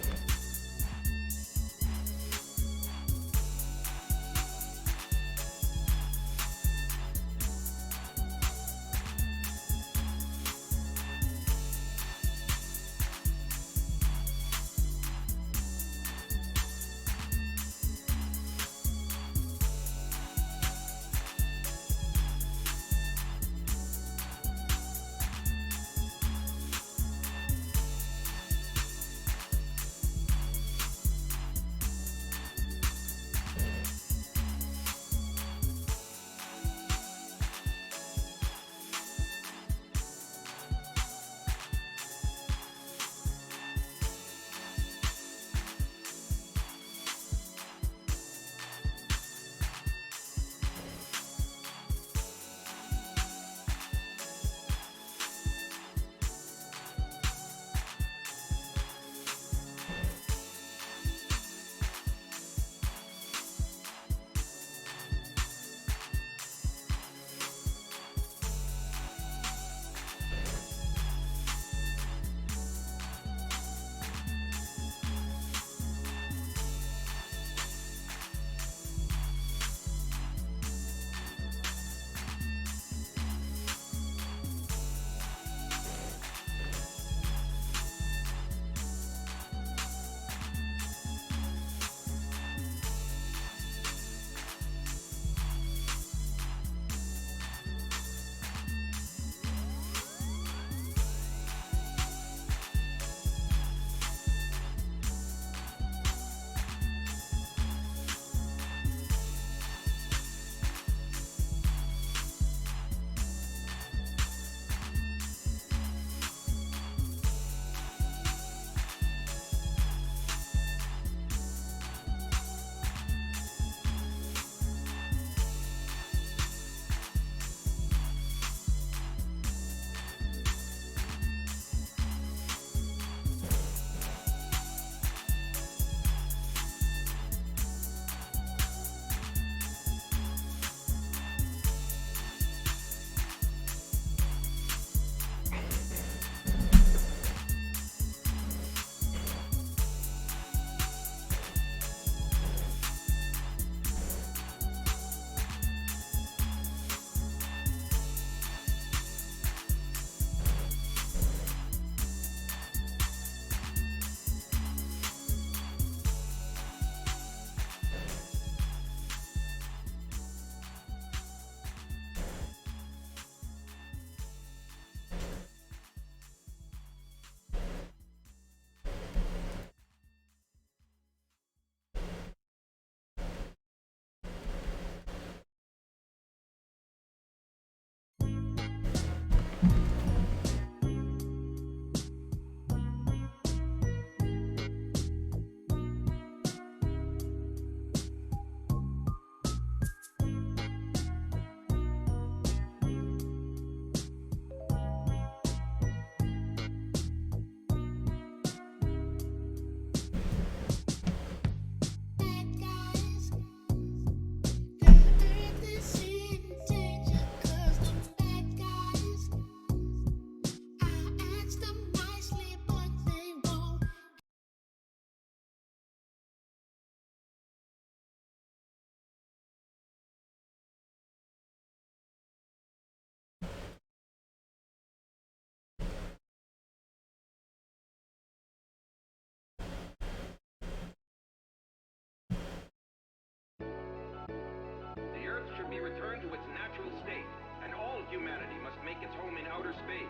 should be returned to its natural state, and all humanity must make its home in outer space.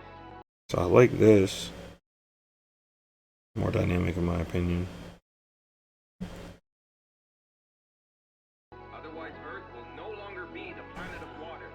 So I like this. More dynamic in my opinion. Otherwise, Earth will no longer be the planet of water.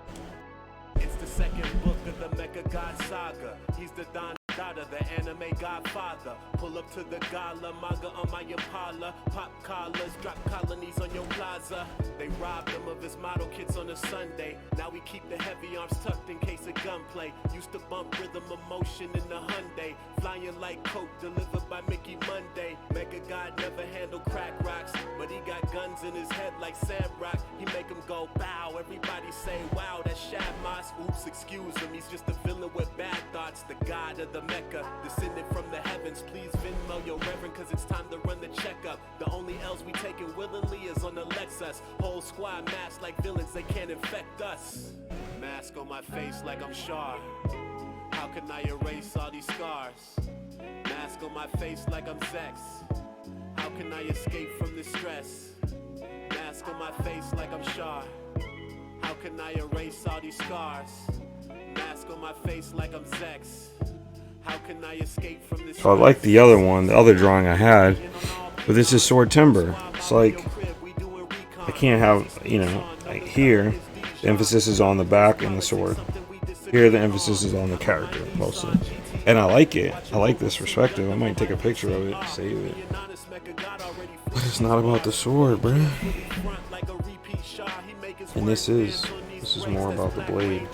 It's the second book of the Mecha God Saga. He's the Don Dada, the anime godfather. Pull up to the gala, manga on my Impala. Pop collars, drop colonies on your plaza. They robbed him of his model kits on a Sunday. Now we keep the heavy arms tucked in case of gunplay. Used to bump rhythm of motion in the Hyundai. Flying like coke delivered by Mickey Monday. Mega God never handled crack rocks, but he got guns in his head like Sam Rock. He make him go bow. Everybody say wow, that's Shad Moss. Oops, excuse him. He's just a villain with bad thoughts. The god of the Mecca, descended from the heavens. Please Venmo your reverend, cause it's time to run the checkup. The only L's we taking willingly is on the Lexus. Whole squad masked like villains, they can't infect us. Mask on my face like I'm Shar. How can I erase all these scars? Mask on my face like I'm Zex. How can I escape from this stress? Mask on my face like I'm Shar. How can I erase all these scars? Mask on my face like I'm Zex. How can I escape from this? So I like the other one, the other drawing I had, but this is sword timber. It's like I can't have, you know, like here the emphasis is on the back and the sword. Here the emphasis is on the character mostly, and I like it. I like this perspective. I might take a picture of it, save it. But it's not about the sword, bruh. And this is more about the blade.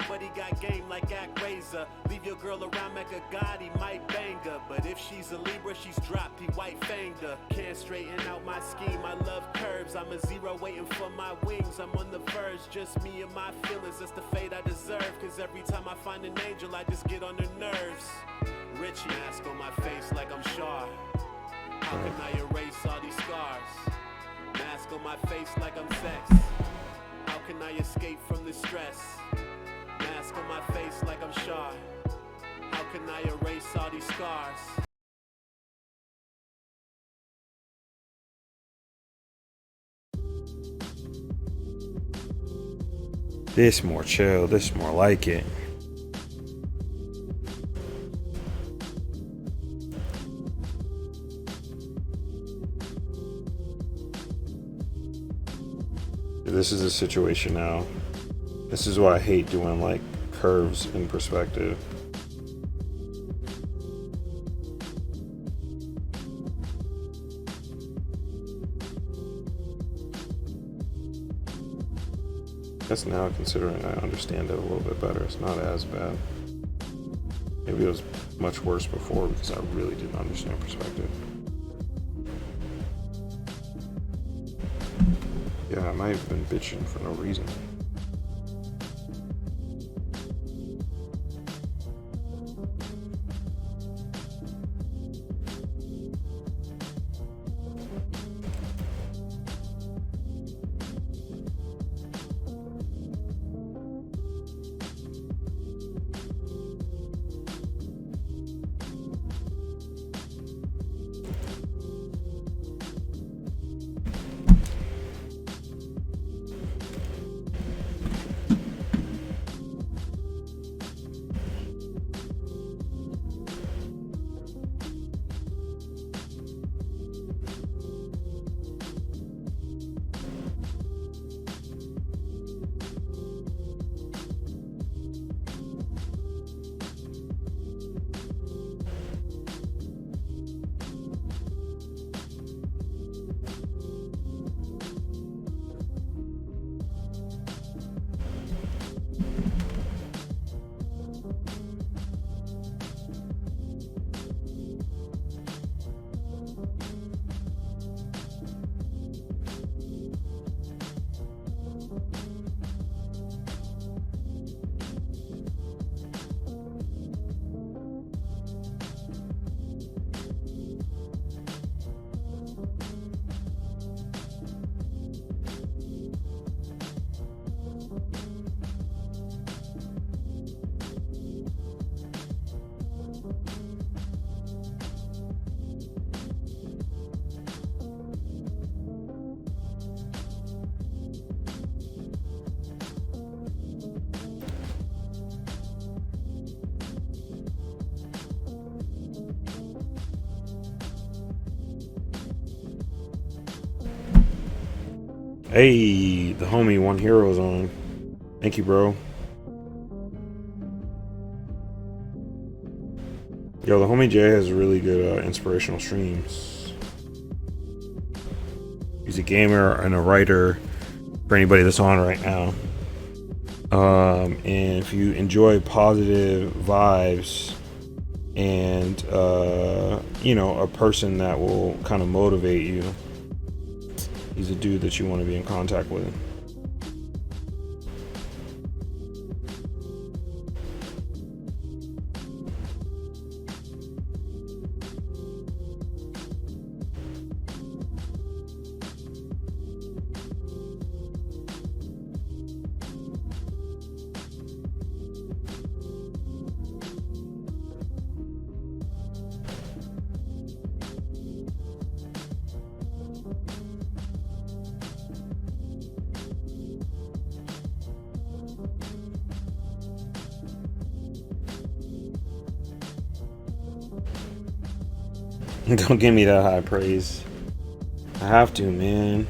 But he got game like Razor. Leave your girl around Mecha God, he might bang her. But if she's a Libra, she's dropped, he white fanged her. Can't straighten out my scheme, I love curves. I'm a zero waiting for my wings, I'm on the verge. Just me and my feelings, that's the fate I deserve. Cause every time I find an angel, I just get on her nerves. Richie, mask on my face like I'm Shar. How can I erase all these scars? Mask on my face like I'm Sex. How can I escape from this stress? Mask on my face like I'm Shar. How can I erase all these scars? This more chill, this more like it. This is a situation now. This is why I hate doing like curves in perspective. That's now considering I understand it a little bit better. It's not as bad. Maybe it was much worse before because I really didn't understand perspective. Yeah, I might have been bitching for no reason. Hey, the homie One Hero's on. Thank you, bro. Yo, the homie Jay has really good inspirational streams. He's a gamer and a writer for anybody that's on right now. And if you enjoy positive vibes and you know, a person that will kind of motivate you, he's a dude that you want to be in contact with. Don't give me that high praise. I have to, man.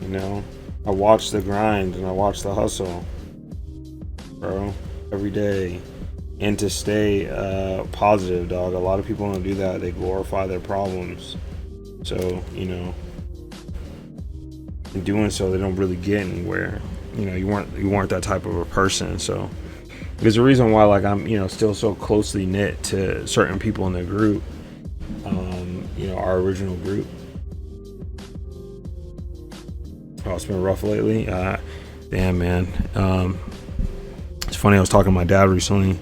You know, I watch the grind and I watch the hustle, bro, every day. And to stay positive, dog. A lot of people don't do that. They glorify their problems. So, you know, in doing so, they don't really get anywhere. You know, you weren't that type of a person. So there's a reason why, like, I'm, you know, still so closely knit to certain people in the group. You know, our original group. Oh, it's been rough lately. Damn, man. It's funny, I was talking to my dad recently,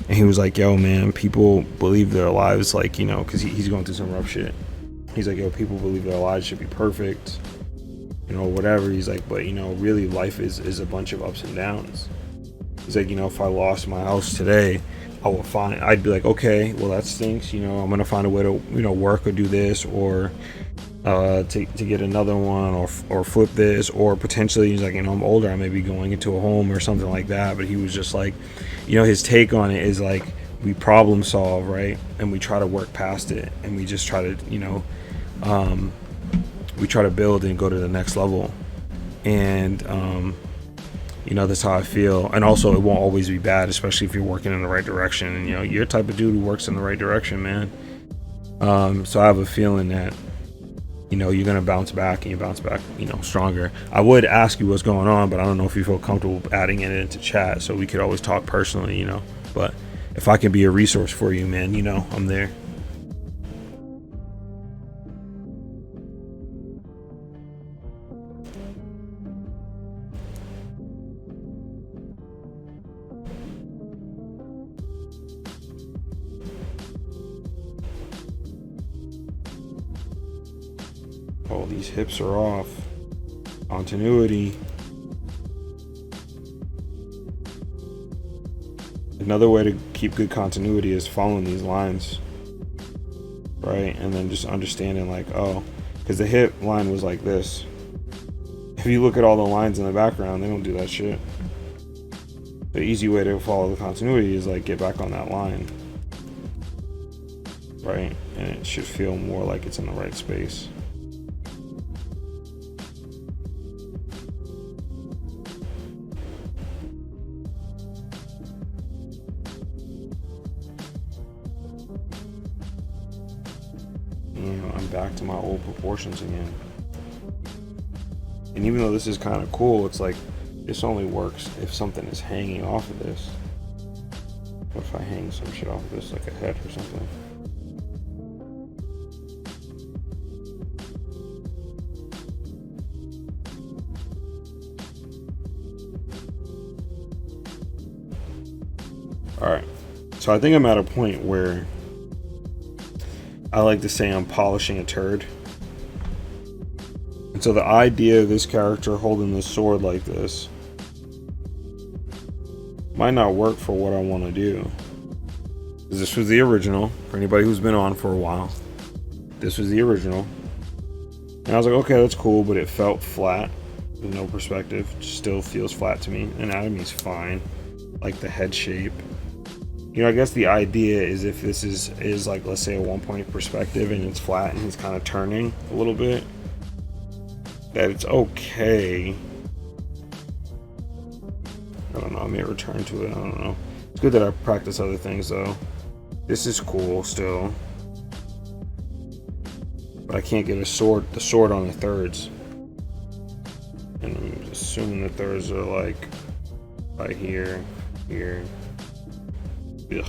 and he was like, yo, man, people believe their lives, like, you know, because he's going through some rough shit. He's like, yo, people believe their lives should be perfect, you know, whatever. He's like, but, you know, really life is a bunch of ups and downs. He's like, you know, if I lost my house today, I'd be like, okay, well, that stinks, you know, I'm gonna find a way to, you know, work or do this, or to get another one, or flip this, or potentially, he's like, you know, I'm older, I may be going into a home or something like that. But he was just like, you know, his take on it is like, we problem solve, right, and we try to work past it, and we just try to, you know, we try to build and go to the next level. And you know, that's how I feel. And also, it won't always be bad, especially if you're working in the right direction. And, you know, you're the type of dude who works in the right direction, man. So I have a feeling that, you know, you're going to bounce back, and you bounce back, you know, stronger. I would ask you what's going on, but I don't know if you feel comfortable adding it into chat. So we could always talk personally, you know. But if I can be a resource for you, man, you know, I'm there. Oh, these hips are off. Continuity. Another way to keep good continuity is following these lines, right? And then just understanding, like, oh, because the hip line was like this. If you look at all the lines in the background, they don't do that shit. The easy way to follow the continuity is, like, get back on that line, right? And it should feel more like it's in the right space. I'm back to my old proportions again. And even though this is kind of cool, it's like, this only works if something is hanging off of this. What if I hang some shit off of this, like a head or something? Alright, so I think I'm at a point where I like to say I'm polishing a turd. And so the idea of this character holding this sword like this might not work for what I want to do. This was the original, for anybody who's been on for a while. This was the original. And I was like, okay, that's cool, but it felt flat with no perspective. It still feels flat to me. Anatomy's fine. Like the head shape. You know, I guess the idea is if this is like, let's say, a 1 point perspective and it's flat and he's kind of turning a little bit, that it's okay. I don't know, I may return to it, I don't know. It's good that I practice other things though. This is cool still. But I can't get the sword on the thirds. And I'm assuming the thirds are like right here, here. Ugh.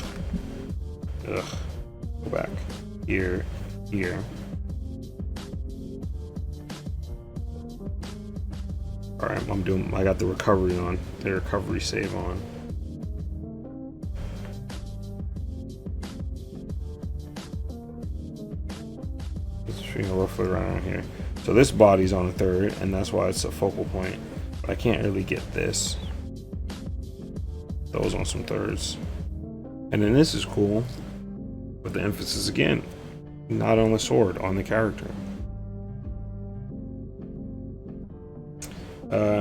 Ugh. Go back. Here, here. Alright, I got the recovery on. The recovery save on. It's roughly around here. So this body's on the third, and that's why it's a focal point. But I can't really get this. Those on some thirds. And then this is cool. But the emphasis again, not on the sword, on the character.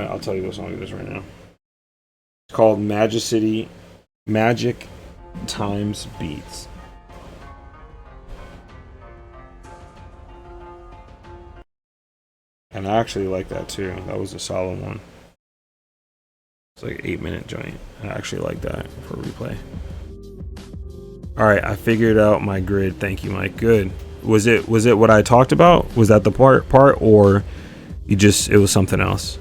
I'll tell you what song it is right now. It's called Magic Times Beats. And I actually like that too. That was a solid one. It's like an 8-minute joint. I actually like that for replay. Alright, I figured out my grid. Thank you, Mike. Good. Was it what I talked about? Was that the part or it was something else?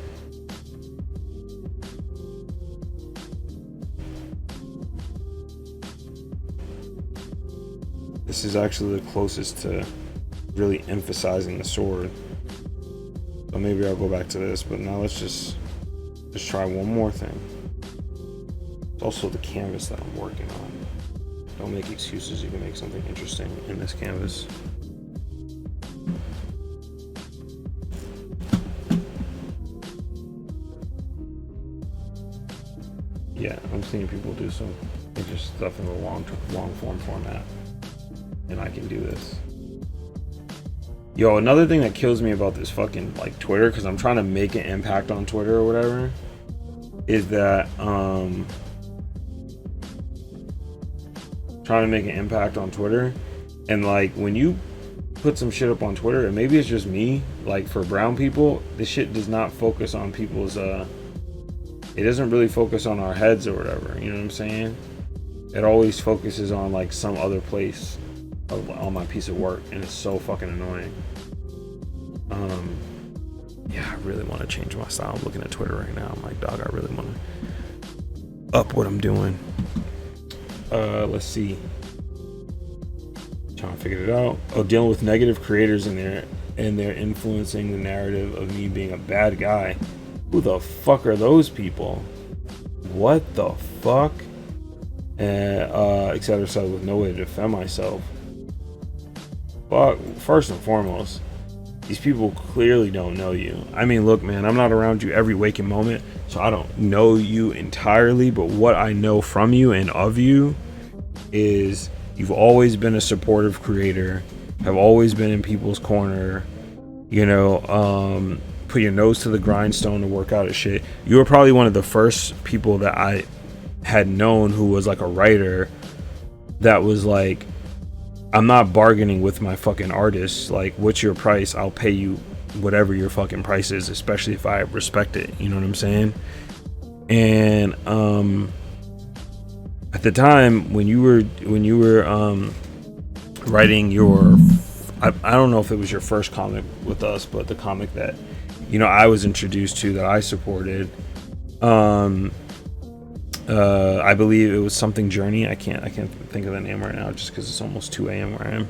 This is actually the closest to really emphasizing the sword. So maybe I'll go back to this, but now let's just try one more thing. It's also the canvas that I'm working on. Don't make excuses, you can make something interesting in this canvas. Yeah, I'm seeing people do some interesting stuff in the long form format. And I can do this. Yo, another thing that kills me about this fucking like Twitter, because I'm trying to make an impact on Twitter or whatever, is that trying to make an impact on Twitter, and like when you put some shit up on Twitter, and maybe it's just me, like for brown people, this shit does not focus on people's it doesn't really focus on our heads or whatever, you know what I'm saying? It always focuses on like some other place on my piece of work, and it's so fucking annoying. Yeah, I really want to change my style. I'm looking at Twitter right now. I'm like, dog, I really want to up what I'm doing. Let's see. Trying to figure it out. Oh, dealing with negative creators in there, and they're influencing the narrative of me being a bad guy. Who the fuck are those people? What the fuck? Etc. etc. with no way to defend myself. But first and foremost, these people clearly don't know you. I mean, look, man, I'm not around you every waking moment, so I don't know you entirely, but what I know from you and of you is you've always been a supportive creator, have always been in people's corner, you know, put your nose to the grindstone to work out at shit. You were probably one of the first people that I had known who was like a writer that was like, I'm not bargaining with my fucking artists. Like, what's your price? I'll pay you whatever your fucking price is, especially if I respect it. You know what I'm saying? And at the time when you were writing your, I don't know if it was your first comic with us, but the comic that, you know, I was introduced to, that I supported. I believe it was something Journey. I can't think of the name right now just because it's almost 2 a.m. where I am.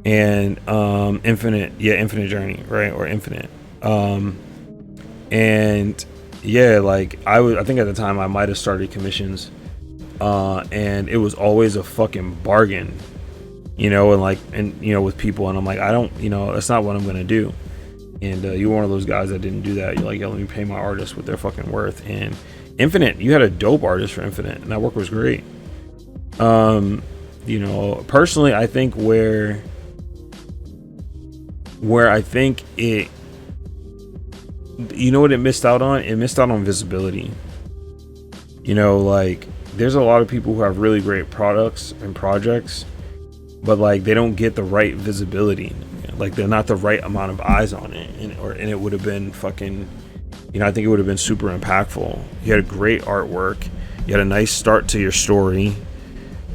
And Infinite Journey, right? Or Infinite. And yeah, like I think at the time I might have started commissions, and it was always a fucking bargain, you know, and you know, with people, and I'm like, I don't, you know, that's not what I'm gonna do. And you're one of those guys that didn't do that. You're like, yo, let me pay my artists what they're fucking worth. And Infinite, you had a dope artist for Infinite, and that work was great. You know, personally, I think where I think it, you know what it missed out on? It missed out on visibility. You know, like there's a lot of people who have really great products and projects, but like they don't get the right visibility. You like they're not the right amount of eyes on it, and it would have been fucking, you know, I think it would have been super impactful. You had a great artwork, you had a nice start to your story,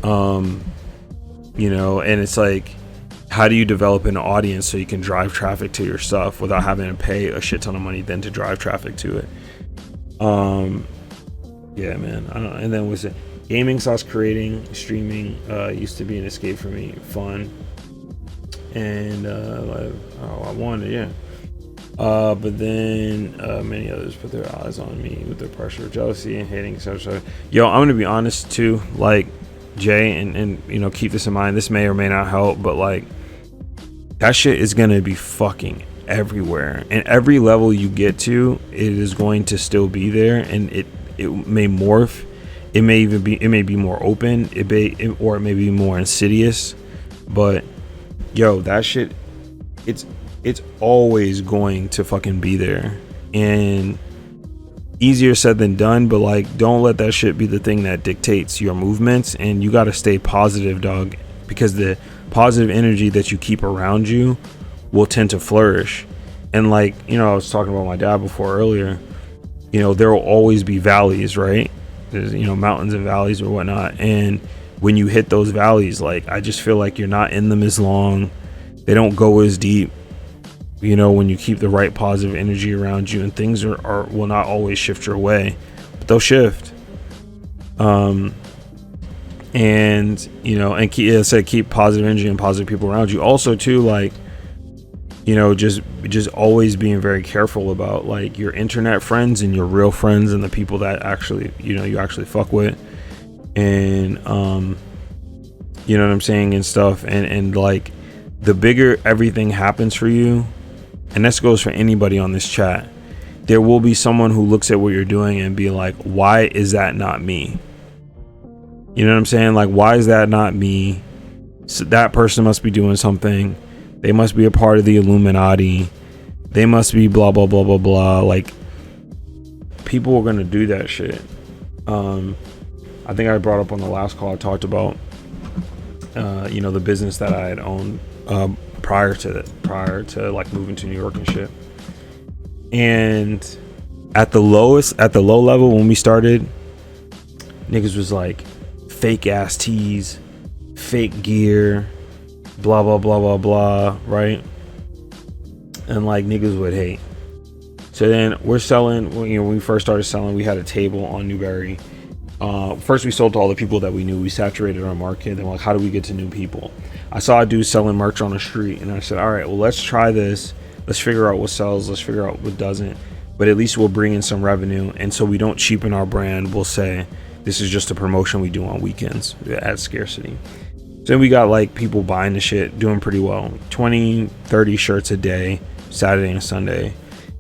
you know, and it's like, how do you develop an audience so you can drive traffic to your stuff without having to pay a shit ton of money then to drive traffic to it? Yeah, man, I don't know. And then was it gaming / creating, streaming used to be an escape for me, fun, and I wanted, yeah. But then many others put their eyes on me with their pressure, jealousy, and hating, etc. Yo, I'm gonna be honest too, like Jay, and you know, keep this in mind. This may or may not help, but like that shit is gonna be fucking everywhere, and every level you get to, it is going to still be there, and it may morph. It may be more open. Or it may be more insidious. But yo, that shit, it's always going to fucking be there, and easier said than done. But like, don't let that shit be the thing that dictates your movements, and you got to stay positive, dog, because the positive energy that you keep around you will tend to flourish. And like, you know, I was talking about my dad before earlier, you know, there will always be valleys, right? There's, you know, mountains and valleys or whatnot, and when you hit those valleys, like, I just feel like you're not in them as long. They don't go as deep, you know, when you keep the right positive energy around you, and things will not always shift your way, but they'll shift. And you know, and keep positive energy and positive people around you. Also too, like, you know, just always being very careful about like your internet friends and your real friends and the people that actually, you know, you actually fuck with, and you know what I'm saying, and stuff, and like, the bigger everything happens for you, and this goes for anybody on this chat, there will be someone who looks at what you're doing and be like, why is that not me? You know what I'm saying? Like, why is that not me? So that person must be doing something. They must be a part of the Illuminati. They must be blah, blah, blah, blah, blah. Like, people are going to do that shit. I think I brought up on the last call, I talked about, you know, the business that I had owned prior to like moving to New York and shit. And at the low level when we started, niggas was like, fake ass tees, fake gear, blah blah blah blah blah, right? And like, niggas would hate. So then we're selling, you know, when we first started selling, we had a table on Newberry. First we sold to all the people that we knew. We saturated our market. Then like, how do we get to new people? I saw a dude selling merch on the street, and I said, all right, well, let's try this. Let's figure out what sells. Let's figure out what doesn't. But at least we'll bring in some revenue. And so we don't cheapen our brand. We'll say, this is just a promotion we do on weekends at scarcity. So we got like people buying the shit, doing pretty well. 20, 30 shirts a day, Saturday and Sunday.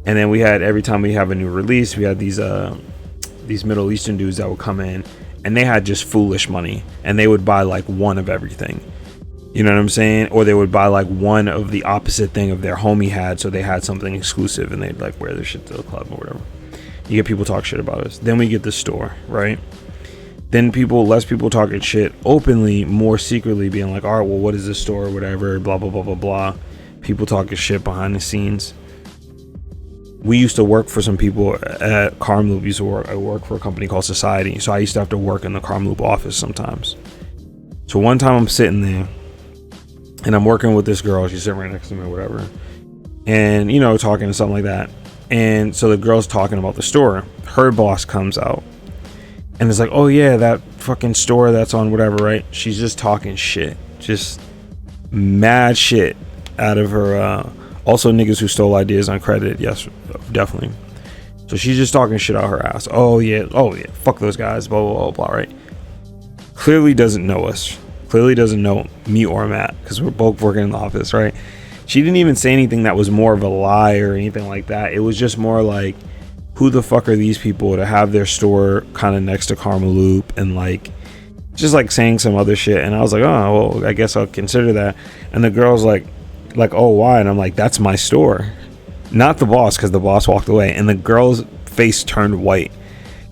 And then we had, every time we have a new release, we had these Middle Eastern dudes that would come in, and they had just foolish money, and they would buy like one of everything. You know what I'm saying? Or they would buy like one of the opposite thing of their homie had, so they had something exclusive, and they'd like wear their shit to the club or whatever. You get people talk shit about us. Then we get the store, right? Then less people talking shit openly, more secretly being like, all right, well, what is this store or whatever, blah, blah, blah, blah, blah. People talking shit behind the scenes. We used to work for some people at Carmloop. I work for a company called Society. So I used to have to work in the Carmloop office sometimes. So one time I'm sitting there, and I'm working with this girl. She's sitting right next to me or whatever. And, you know, talking and something like that. And so the girl's talking about the store. Her boss comes out. And it's like, oh yeah, that fucking store that's on whatever, right? She's just talking shit. Just mad shit out of her. Also niggas who stole ideas on credit. Yes, definitely. So she's just talking shit out her ass. Oh yeah, fuck those guys, blah, blah, blah, blah, right? Clearly doesn't know us. Clearly doesn't know me or Matt, because we're both working in the office, right? She didn't even say anything that was more of a lie or anything like that. It was just more like, who the fuck are these people to have their store kind of next to Carmaloop, and like just like saying some other shit. And I was like, oh well, I guess I'll consider that. And the girl's like, oh why? And I'm like, that's my store, not the boss, because the boss walked away. And the girl's face turned white,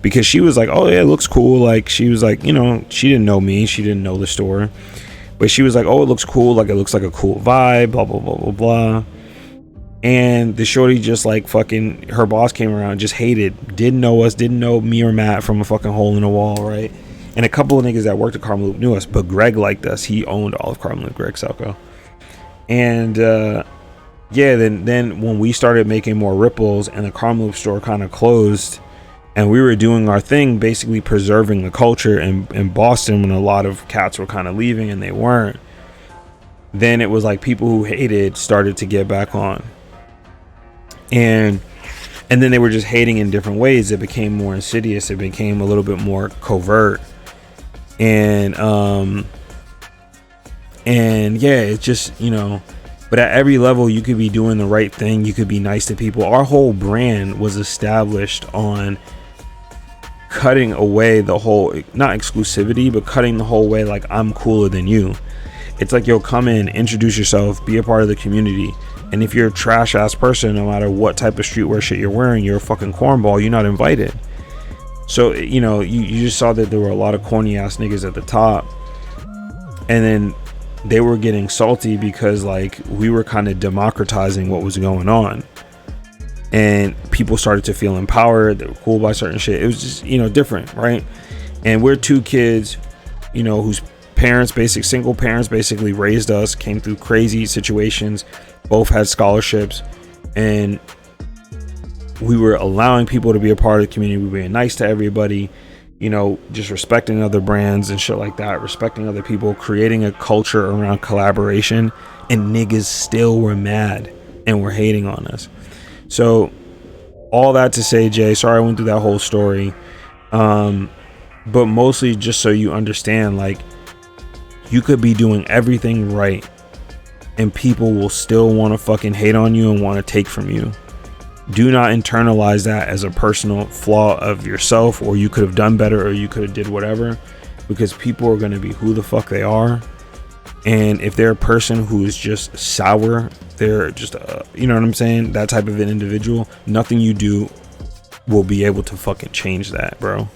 because she was like, oh yeah, it looks cool. Like, she was like, you know, she didn't know me, she didn't know the store, But she was like, oh, it looks cool, like it looks like a cool vibe, blah blah blah blah blah. And the shorty just like fucking, her boss came around, just hated, didn't know us, didn't know me or Matt from a fucking hole in the wall, right? And a couple of niggas that worked at Karma Loop knew us, but Greg liked us. He owned all of Karma Loop, Greg Selko. And yeah, then when we started making more ripples and the Karma Loop store kind of closed, and we were doing our thing, basically preserving the culture in Boston when a lot of cats were kind of leaving and they weren't, then it was like people who hated started to get back on. And then they were just hating in different ways. It became more insidious. It became a little bit more covert. And yeah, it's just, you know, but at every level you could be doing the right thing. You could be nice to people. Our whole brand was established on cutting away the whole, not exclusivity, but cutting the whole way, like, I'm cooler than you. It's like, yo, come in, introduce yourself, be a part of the community. And if you're a trash ass person, no matter what type of streetwear shit you're wearing, you're a fucking cornball, you're not invited. So, you know, you just saw that there were a lot of corny ass niggas at the top. And then they were getting salty because, like, we were kind of democratizing what was going on. And people started to feel empowered. They were cool by certain shit. It was just, you know, different, right? And we're two kids, you know, whose single parents basically raised us, came through crazy situations, both had scholarships, and we were allowing people to be a part of the community. We were being nice to everybody, you know, just respecting other brands and shit like that, respecting other people, creating a culture around collaboration, and niggas still were mad and were hating on us. So all that to say, Jay, sorry I went through that whole story, but mostly just so you understand, like, you could be doing everything right and people will still want to fucking hate on you and want to take from you. Do not internalize that as a personal flaw of yourself, or you could have done better, or you could have did whatever, because people are going to be who the fuck they are. And if they're a person who is just sour, they're just you know what I'm saying, that type of an individual, nothing you do will be able to fucking change that, bro.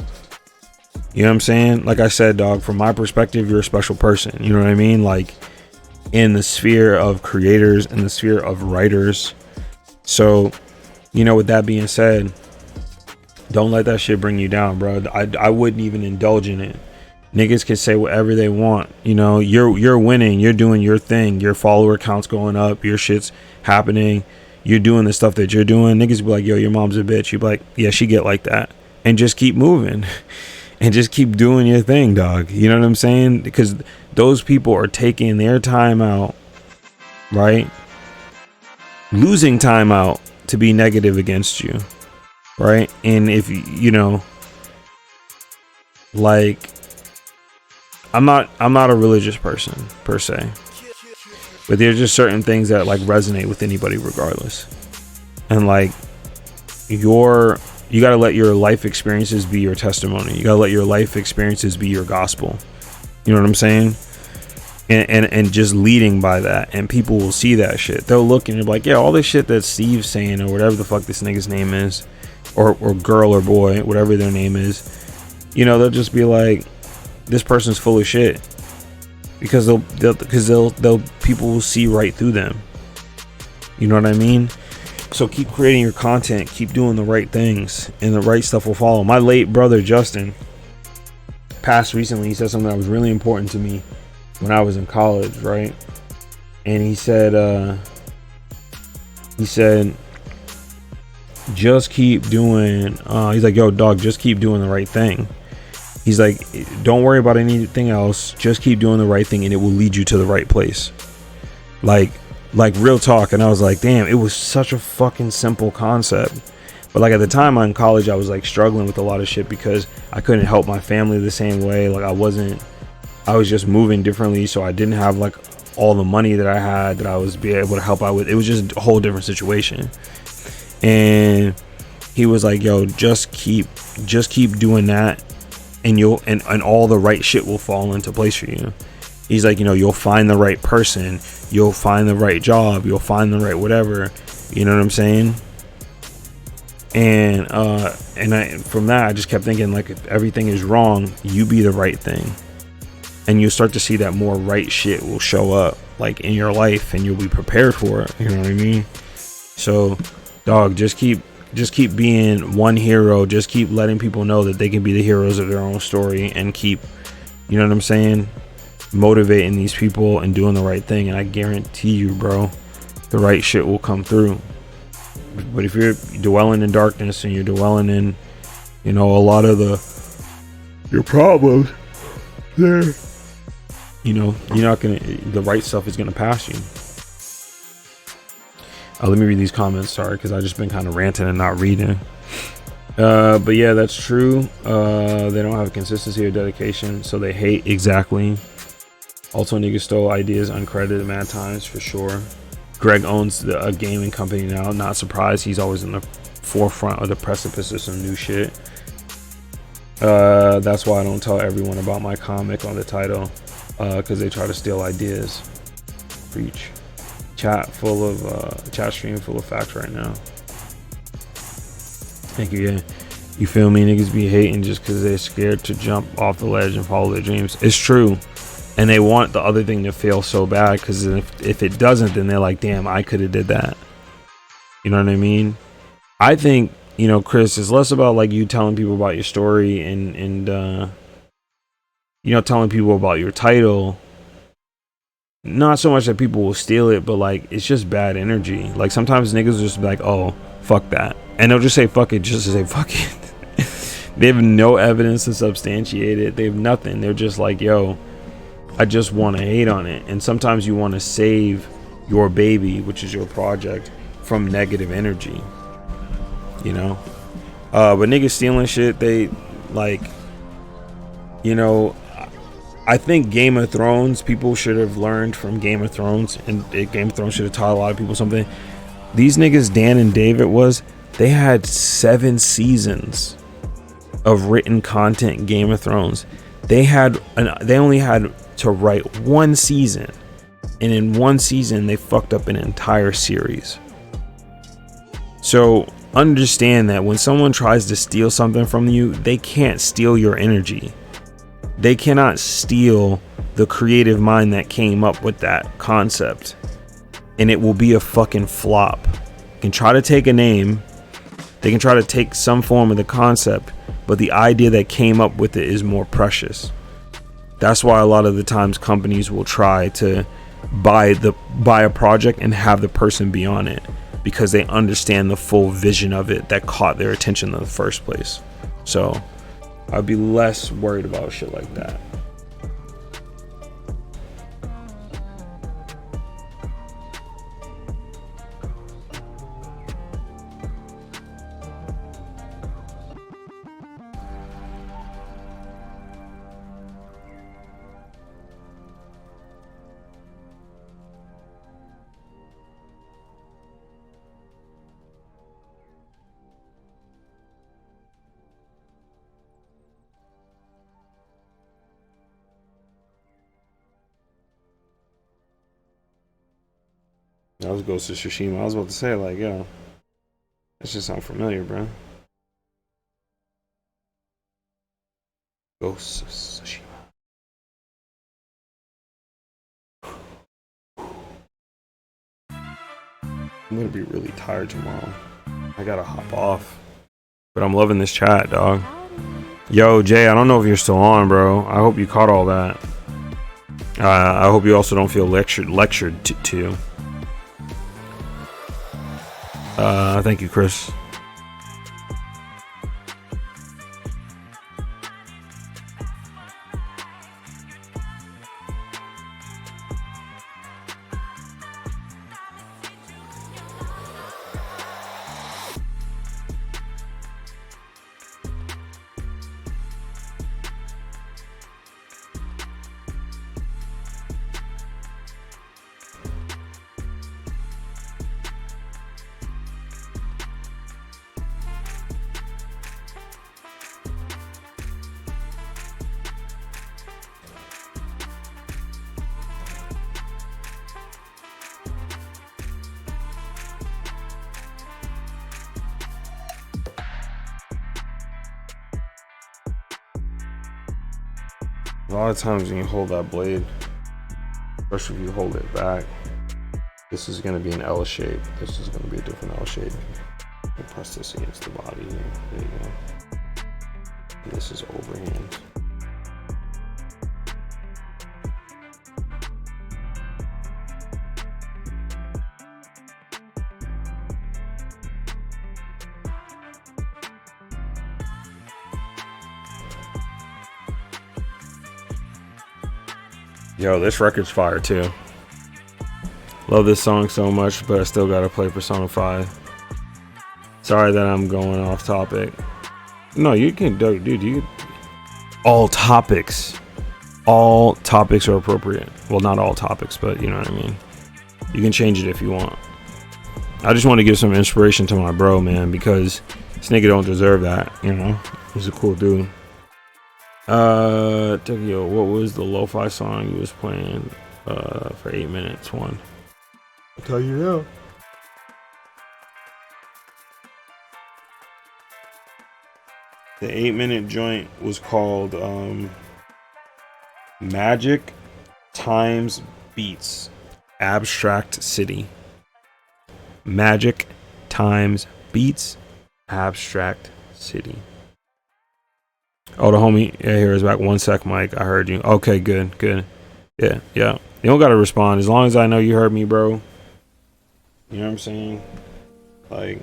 You know what I'm saying? Like I said, dog, from my perspective, you're a special person. You know what I mean? Like, in the sphere of creators, in the sphere of writers. So, you know, with that being said, don't let that shit bring you down, bro. I wouldn't even indulge in it. Niggas can say whatever they want. You know, you're winning. You're doing your thing. Your follower count's going up. Your shit's happening. You're doing the stuff that you're doing. Niggas be like, yo, your mom's a bitch. You be like, yeah, she get like that. And just keep moving. And just keep doing your thing, dog. You know what I'm saying? Because those people are taking their time out, right? Losing time out to be negative against you, right? And if you know, like, I'm not a religious person per se, but there's just certain things that like resonate with anybody regardless. And like, you got to let your life experiences be your testimony. You got to let your life experiences be your gospel. You know what I'm saying? And just leading by that, and people will see that shit. They'll look and they're like, yeah, all this shit that Steve's saying, or whatever the fuck this nigga's name is, or girl or boy, whatever their name is, you know, they'll just be like, this person's full of shit, because they'll people will see right through them. You know what I mean? So keep creating your content, keep doing the right things, and the right stuff will follow. My late brother Justin passed recently. He said something that was really important to me when I was in college, right? And he said just keep doing, he's like, yo, dog, just keep doing the right thing. He's like, don't worry about anything else, just keep doing the right thing and it will lead you to the right place. Like real talk. And I was like, damn, it was such a fucking simple concept. But like at the time in college, I was like struggling with a lot of shit because I couldn't help my family the same way. Like I was just moving differently, so I didn't have like all the money that I had that I was be able to help out with. It was just a whole different situation. And he was like, yo, just keep doing that, and and all the right shit will fall into place for you. He's like, you know, you'll find the right person, you'll find the right job, you'll find the right whatever. You know what I'm saying? And from that, I just kept thinking, like, if everything is wrong, you be the right thing. and you'll start to see that more right shit will show up like in your life, and you'll be prepared for it. You know what I mean? So, dog, just keep being one hero. Just keep letting people know that they can be the heroes of their own story, and keep, you know what I'm saying, motivating these people and doing the right thing. And I guarantee you, bro, the right shit will come through. But if you're dwelling in darkness and you're dwelling in, you know, a lot of your problems there, you know, you're not gonna, the right stuff is gonna pass you. Let me read these comments, sorry, because I just been kind of ranting and not reading. But yeah, that's true. They don't have consistency or dedication, so they hate. Exactly. Also, niggas stole ideas uncredited mad times for sure. Greg owns a gaming company now. Not surprised. He's always in the forefront of the precipice of some new shit. That's why I don't tell everyone about my comic on the title, because they try to steal ideas. Preach. Chat stream full of facts right now. Thank you. Yeah, you feel me? Niggas be hating just because they're scared to jump off the ledge and follow their dreams. It's true, and they want the other thing to fail so bad, because if it doesn't, then they're like, damn, I could have did that. You know what I mean? I think, you know, Chris, it's less about like you telling people about your story and you know, telling people about your title. Not so much that people will steal it, but like it's just bad energy. Like sometimes niggas will just be like, oh, fuck that, and they'll just say fuck it just to say fuck it. They have no evidence to substantiate it. They have nothing. They're just like, yo, I just want to hate on it. And sometimes you want to save your baby, which is your project, from negative energy, you know. But niggas stealing shit, they like, you know, I think Game of Thrones, people should have learned from Game of Thrones, and Game of Thrones should have taught a lot of people something. These niggas, Dan and David, they had 7 seasons of written content in Game of Thrones. They only had to write 1 season, and in 1 season they fucked up an entire series. So understand that when someone tries to steal something from you, they can't steal your energy. They cannot steal the creative mind that came up with that concept, and it will be a fucking flop. They can try to take a name, they can try to take some form of the concept, but the idea that came up with it is more precious. That's why a lot of the times companies will try to buy a project and have the person be on it, because they understand the full vision of it that caught their attention in the first place. So I'd be less worried about shit like that. That was Ghost of Tsushima. I was about to say, like, yo, that just sound familiar, bro. Ghost of Tsushima. I'm gonna be really tired tomorrow. I gotta hop off. But I'm loving this chat, dog. Yo, Jay, I don't know if you're still on, bro. I hope you caught all that. I hope you also don't feel lectured to. Thank you, Chris. A lot of times when you hold that blade, especially if you hold it back, this is going to be an L shape. This is going to be a different L shape. You press this against the body. There you go. And this is overhand. Yo, this record's fire too. Love this song so much, but I still gotta play Persona 5. Sorry that I'm going off topic. No, you can, dude, all topics are appropriate. Well, not all topics, but you know what I mean. You can change it if you want. I just want to give some inspiration to my bro, man, because this nigga don't deserve that, you know. He's a cool dude. Tokyo, what was the lo-fi song you was playing for 8 minutes? One. I'll tell you now. The 8-minute joint was called Magic Times Beats Abstract City. Magic Times Beats Abstract City. Oh, the homie, yeah, here is back. 1 sec, Mike. I heard you. Okay, good. Yeah. You don't gotta respond as long as I know you heard me, bro. You know what I'm saying? Like,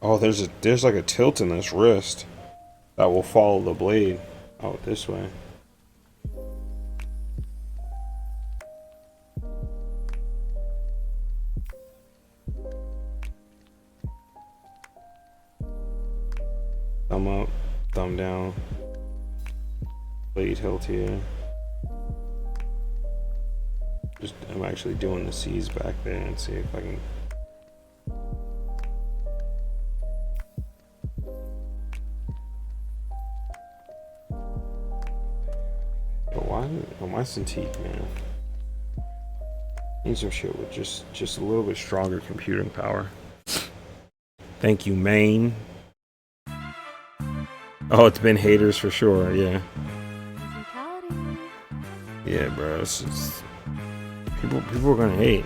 oh, there's like a tilt in this wrist that will follow the blade out this way. Thumb up, thumb down, blade tilt here. I'm actually doing the C's back there and see if I can. My Cintiq, man. Need some shit with just a little bit stronger computing power. Thank you, Maine. Oh, it's been haters for sure, yeah. Yeah, bro. It's just, people are gonna hate.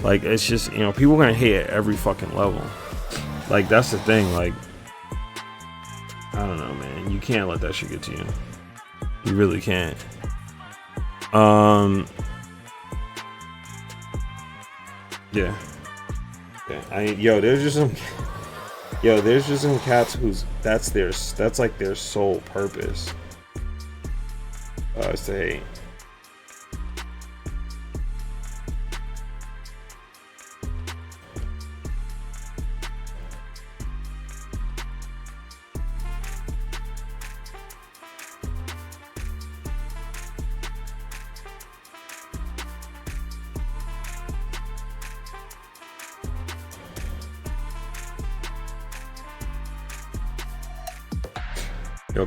Like, it's just, you know, people are gonna hate at every fucking level. Like, that's the thing. Like, I don't know, man. You can't let that shit get to you. You really can't. Yeah. There's just some cats who's that's like their sole purpose. Is to hate.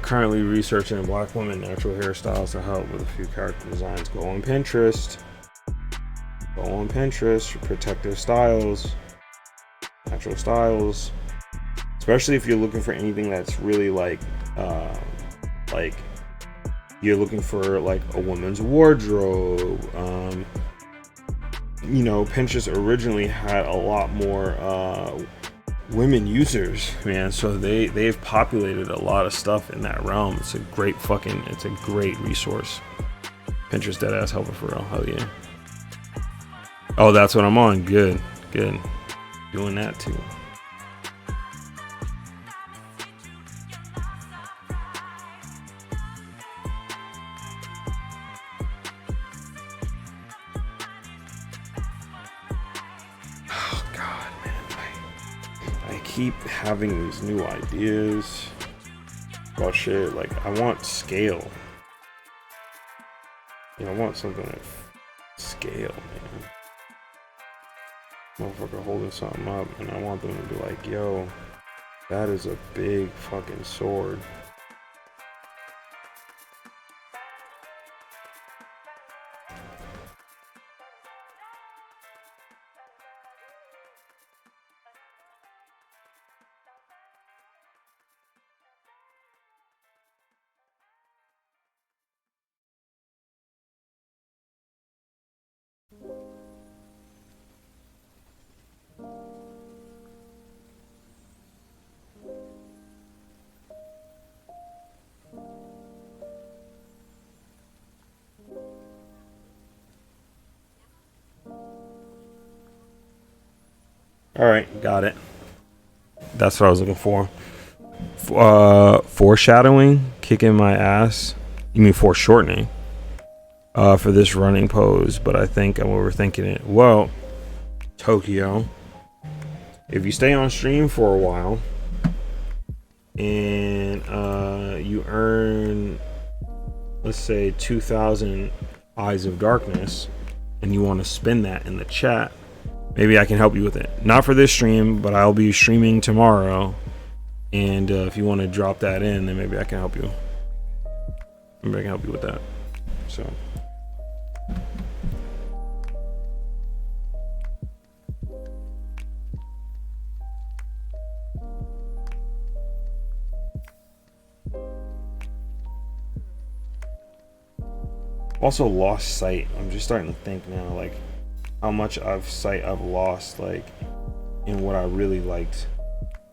Currently researching black women natural hairstyles to help with a few character designs. Go on Pinterest for protective styles, natural styles, especially if you're looking for anything that's really like you're looking for like a woman's wardrobe. You know, Pinterest originally had a lot more women users, man, so they've populated a lot of stuff in that realm. It's a great resource. Pinterest dead ass helper for real. Hell yeah. Oh, that's what I'm on. Good doing that too. Keep having these new ideas about shit. Like, I want scale. You know, I want something that scale, man. Motherfucker holding something up, and I want them to be like, yo, That is a big fucking sword. All right, got it. That's what I was looking for. Foreshadowing, kicking my ass. You mean foreshortening? For this running pose, but I think I'm overthinking it. Well, Tokyo, if you stay on stream for a while and you earn, let's say, 2,000 Eyes of Darkness, and you want to spend that in the chat, maybe I can help you with it. Not for this stream, but I'll be streaming tomorrow. And if you want to drop that in, then maybe I can help you. Maybe I can help you with that. So. Also lost sight. I'm just starting to think now, like, how much I've lost, like, in what I really liked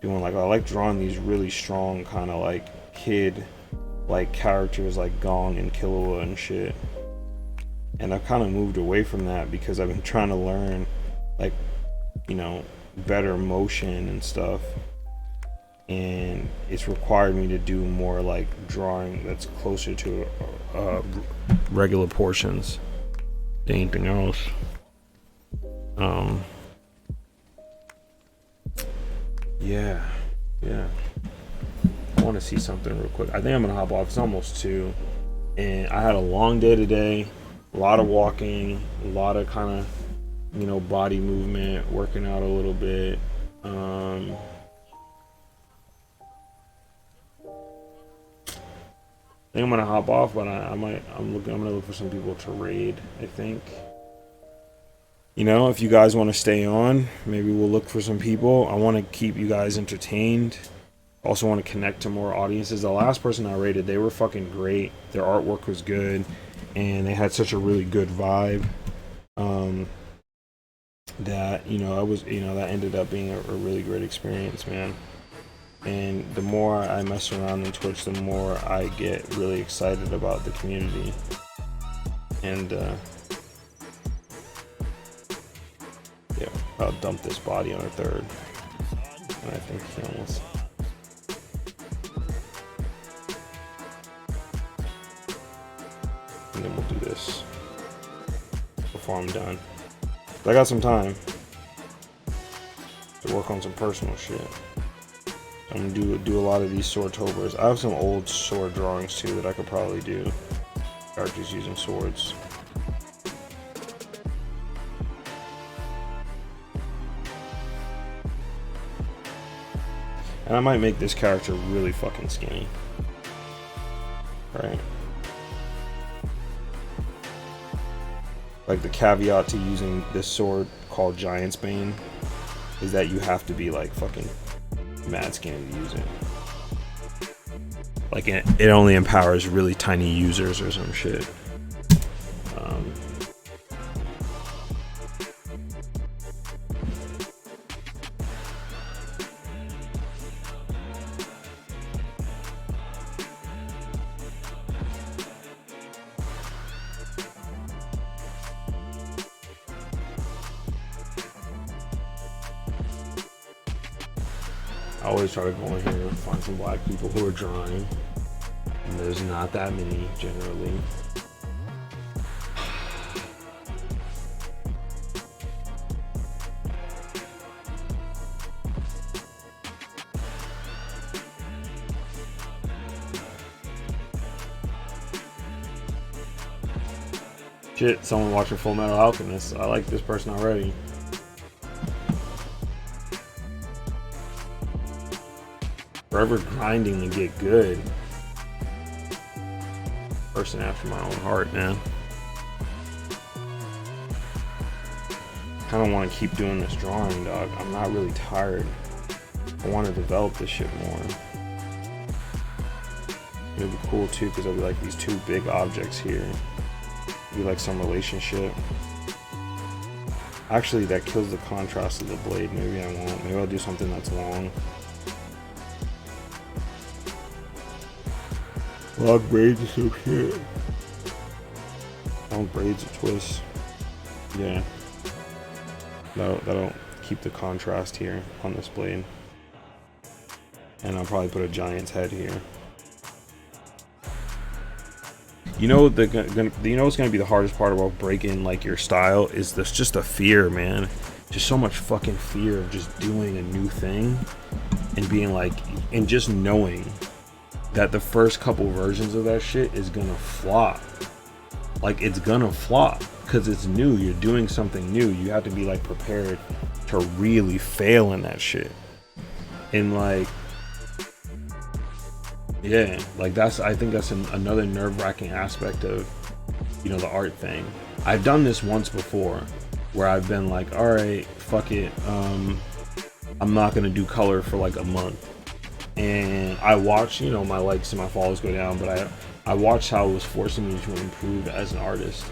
doing. Like, I like drawing these really strong kind of like kid like characters like Gong and Killua and shit, and I've kind of moved away from that because I've been trying to learn, like, you know, better motion and stuff, and it's required me to do more like drawing that's closer to regular portions than anything else. Yeah. I want to see something real quick. I think I'm gonna hop off. It's almost 2, and I had a long day today. A lot of walking, a lot of kind of, you know, body movement, working out a little bit. I think I'm gonna hop off, but I'm gonna look for some people to raid, I think. You know, if you guys want to stay on, maybe we'll look for some people. I want to keep you guys entertained. Also want to connect to more audiences. The last person I rated, they were fucking great. Their artwork was good, and they had such a really good vibe. That, you know, that ended up being a really great experience, man. And the more I mess around in Twitch, the more I get really excited about the community. And yeah, I'll dump this body on a third. And I think he almost. And then we'll do this before I'm done. I got some time to work on some personal shit. I'm gonna do a lot of these sword tovers. I have some old sword drawings too that I could probably do. Characters using swords. And I might make this character really fucking skinny. Right? Like, the caveat to using this sword called Giant's Bane is that you have to be like fucking mad skinny to use it. Like, it only empowers really tiny users or some shit. I always try to go in here and find some black people who are drawing, and there's not that many generally. Shit, someone watching Full Metal Alchemist. I like this person already. Forever grinding to get good. Person after my own heart, man. Kind of want to keep doing this drawing, dog. I'm not really tired. I want to develop this shit more. It'd be cool too, because there'll be like these two big objects here. Be like some relationship. Actually, that kills the contrast of the blade. Maybe I won't. Maybe I'll do something that's long. Long braids or some shit. Long braids or twists. Yeah. That'll keep the contrast here on this blade. And I'll probably put a giant's head here. You know what's gonna be the hardest part about breaking like your style is this, just a fear, man. Just so much fucking fear of just doing a new thing and being like, and just knowing that the first couple versions of that shit is gonna flop. Like, it's gonna flop because it's new. You're doing something new. You have to be like prepared to really fail in that shit. And like, yeah, like I think that's another nerve-wracking aspect of, you know, the art thing. I've done this once before where I've been like, all right, fuck it, I'm not gonna do color for like a month, and I watched, you know, my likes and my follows go down, but I watched how it was forcing me to improve as an artist,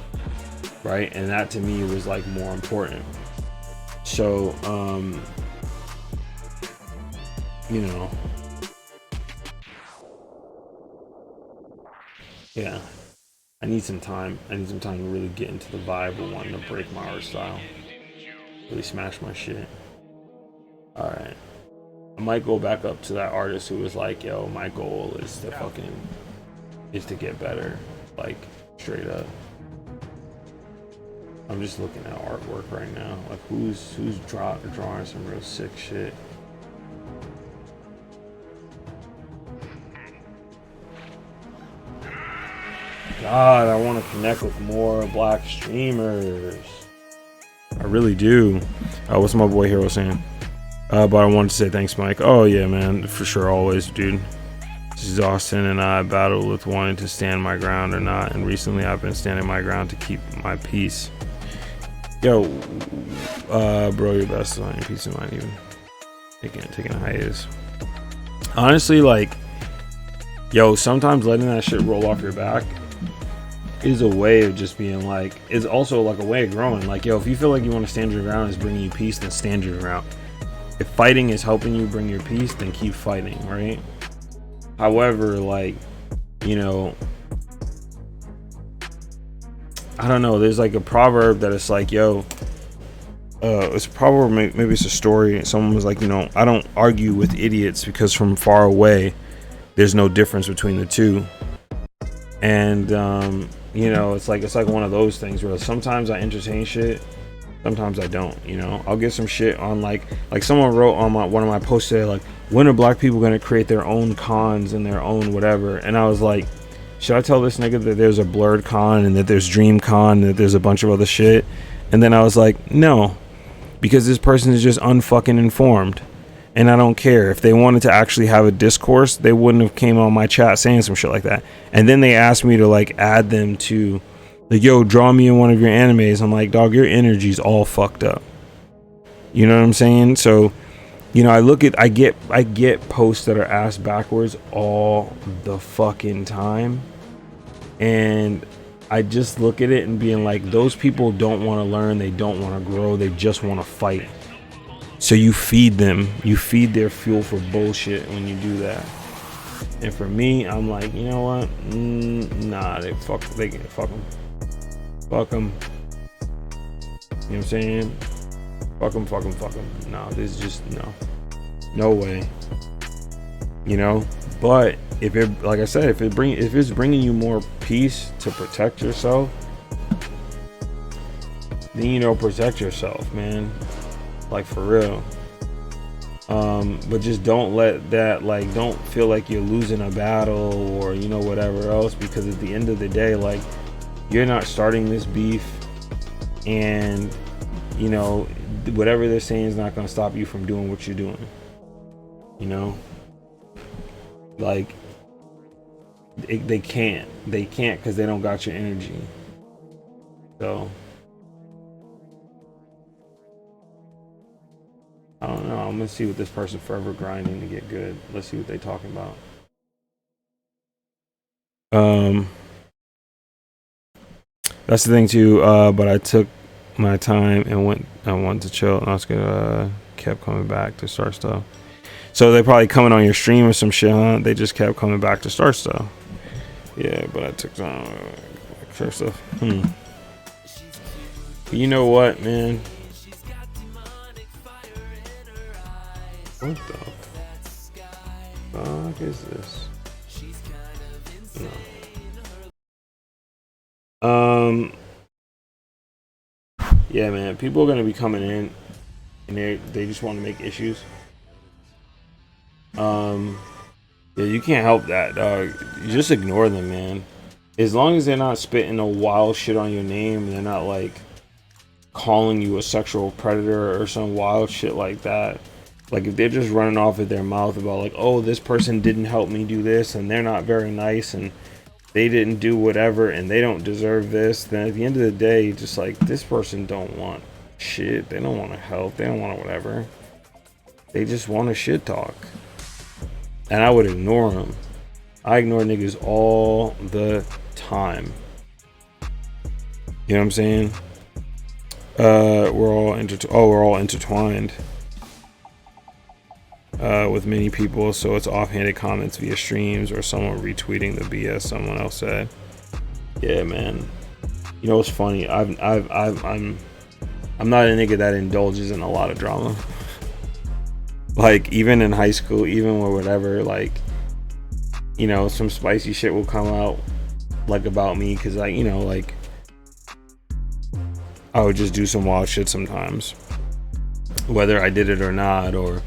right? And that to me was like more important. So you know, yeah, I need some time. I need some time to really get into the vibe of wanting to break my art style. Really smash my shit. Alright. I might go back up to that artist who was like, yo, my goal is to get better. Like, straight up. I'm just looking at artwork right now. Like, who's drawing some real sick shit. God, I want to connect with more black streamers. I really do. What's my boy Hero saying? But I wanted to say thanks, Mike. Oh yeah, man, for sure, always, dude. This is Austin, and I battled with wanting to stand my ground or not, and recently I've been standing my ground to keep my peace. Yo, bro, your best on your peace of mind, even taking a hiatus. Honestly, like, yo, sometimes letting that shit roll off your back is a way of just being like, it's also like a way of growing. Like, yo, if you feel like you want to stand your ground is bringing you peace, then stand your ground. If fighting is helping you bring your peace, then keep fighting, right? However, like, you know, I don't know, there's like a proverb that it's like, yo, it's a proverb, maybe it's a story. Someone was like, you know, I don't argue with idiots because from far away there's no difference between the two. And you know, it's like one of those things where sometimes I entertain shit, sometimes I don't. You know, I'll get some shit on like someone wrote on one of my posts today, like, when are black people gonna create their own cons and their own whatever? And I was like, should I tell this nigga that there's a blurred con and that there's dream con and that there's a bunch of other shit? And then I was like, no, because this person is just unfucking informed. And I don't care. If they wanted to actually have a discourse, they wouldn't have came on my chat saying some shit like that. And then they asked me to like add them to, like, yo, draw me in one of your animes. I'm like, dog, your energy's all fucked up. You know what I'm saying? So, you know, I get posts that are asked backwards all the fucking time. And I just look at it and being like, those people don't want to learn, they don't want to grow, they just want to fight. So you feed them, you feed their fuel for bullshit when you do that. And for me, I'm like, you know what? Nah, they can fuck them. Fuck them. You know what I'm saying? Fuck them. No, this is just, no way. You know? But if it, like I said, if it's bringing you more peace to protect yourself, then, you know, protect yourself, man. Like, for real. But just don't let that, like, don't feel like you're losing a battle or, you know, whatever else, because at the end of the day, like, you're not starting this beef, and, you know, whatever they're saying is not going to stop you from doing what you're doing, you know? Like they can't because they don't got your energy. So I don't know. I'm gonna see what this person forever grinding to get good. Let's see what they talking about. That's the thing too. But I took my time and I wanted to chill, and I was gonna kept coming back to start stuff. So they probably coming on your stream or some shit, huh? They just kept coming back to start stuff. Yeah, but I took time to start stuff. But you know what, man? What the fuck is this? No. Yeah, man. People are gonna be coming in, and they just want to make issues. Yeah, you can't help that, dog. You just ignore them, man. As long as they're not spitting no wild shit on your name, and they're not like calling you a sexual predator or some wild shit like that. Like if they're just running off at their mouth about like, oh, this person didn't help me do this, and they're not very nice, and they didn't do whatever, and they don't deserve this, then at the end of the day, just like, this person don't want shit. They don't want to help. They don't want whatever. They just want to shit talk. And I would ignore them. I ignore niggas all the time. You know what I'm saying? We're all intertwined with many people, so it's offhanded comments via streams or someone retweeting the BS someone else said. Yeah, man. You know what's funny? I'm not a nigga that indulges in a lot of drama. Like even in high school, even or whatever, like, you know, some spicy shit will come out like about me, because like, you know, like I would just do some wild shit sometimes, whether I did it or not, or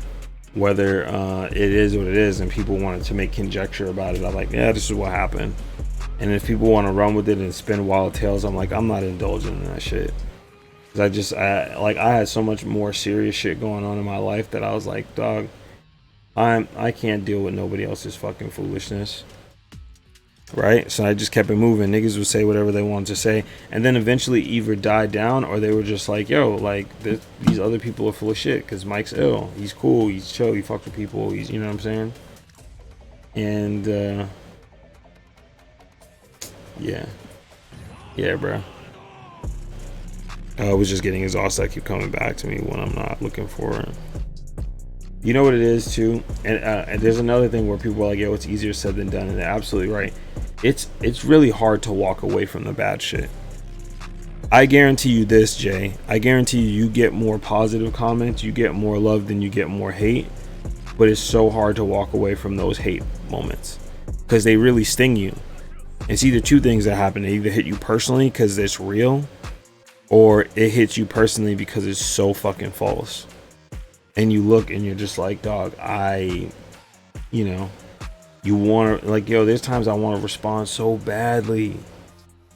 whether it is what it is, and people wanted to make conjecture about it. I'm like, yeah, this is what happened. And if people want to run with it and spin wild tales, I'm like, I'm not indulging in that shit. Because I had so much more serious shit going on in my life that I was like, dog, I can't deal with nobody else's fucking foolishness. Right? So I just kept it moving. Niggas would say whatever they wanted to say, and then eventually either died down, or they were just like, yo, like these other people are full of shit, because Mike's ill. He's cool. He's chill. He fucks with people. He's, you know what I'm saying? And yeah, bro. I was just getting exhausted. I keep coming back to me when I'm not looking for it. You know what it is too, and there's another thing where people are like, yo, it's easier said than done, and they're absolutely right. It's really hard to walk away from the bad shit. I guarantee you this, Jay. I guarantee you get more positive comments, you get more love than you get more hate, but it's so hard to walk away from those hate moments, because they really sting you. It's either two things that happen. They either hit you personally because it's real, or it hits you personally because it's so fucking false. And you look and you're just like, dog, you know, you want to, like, yo, there's times I want to respond so badly.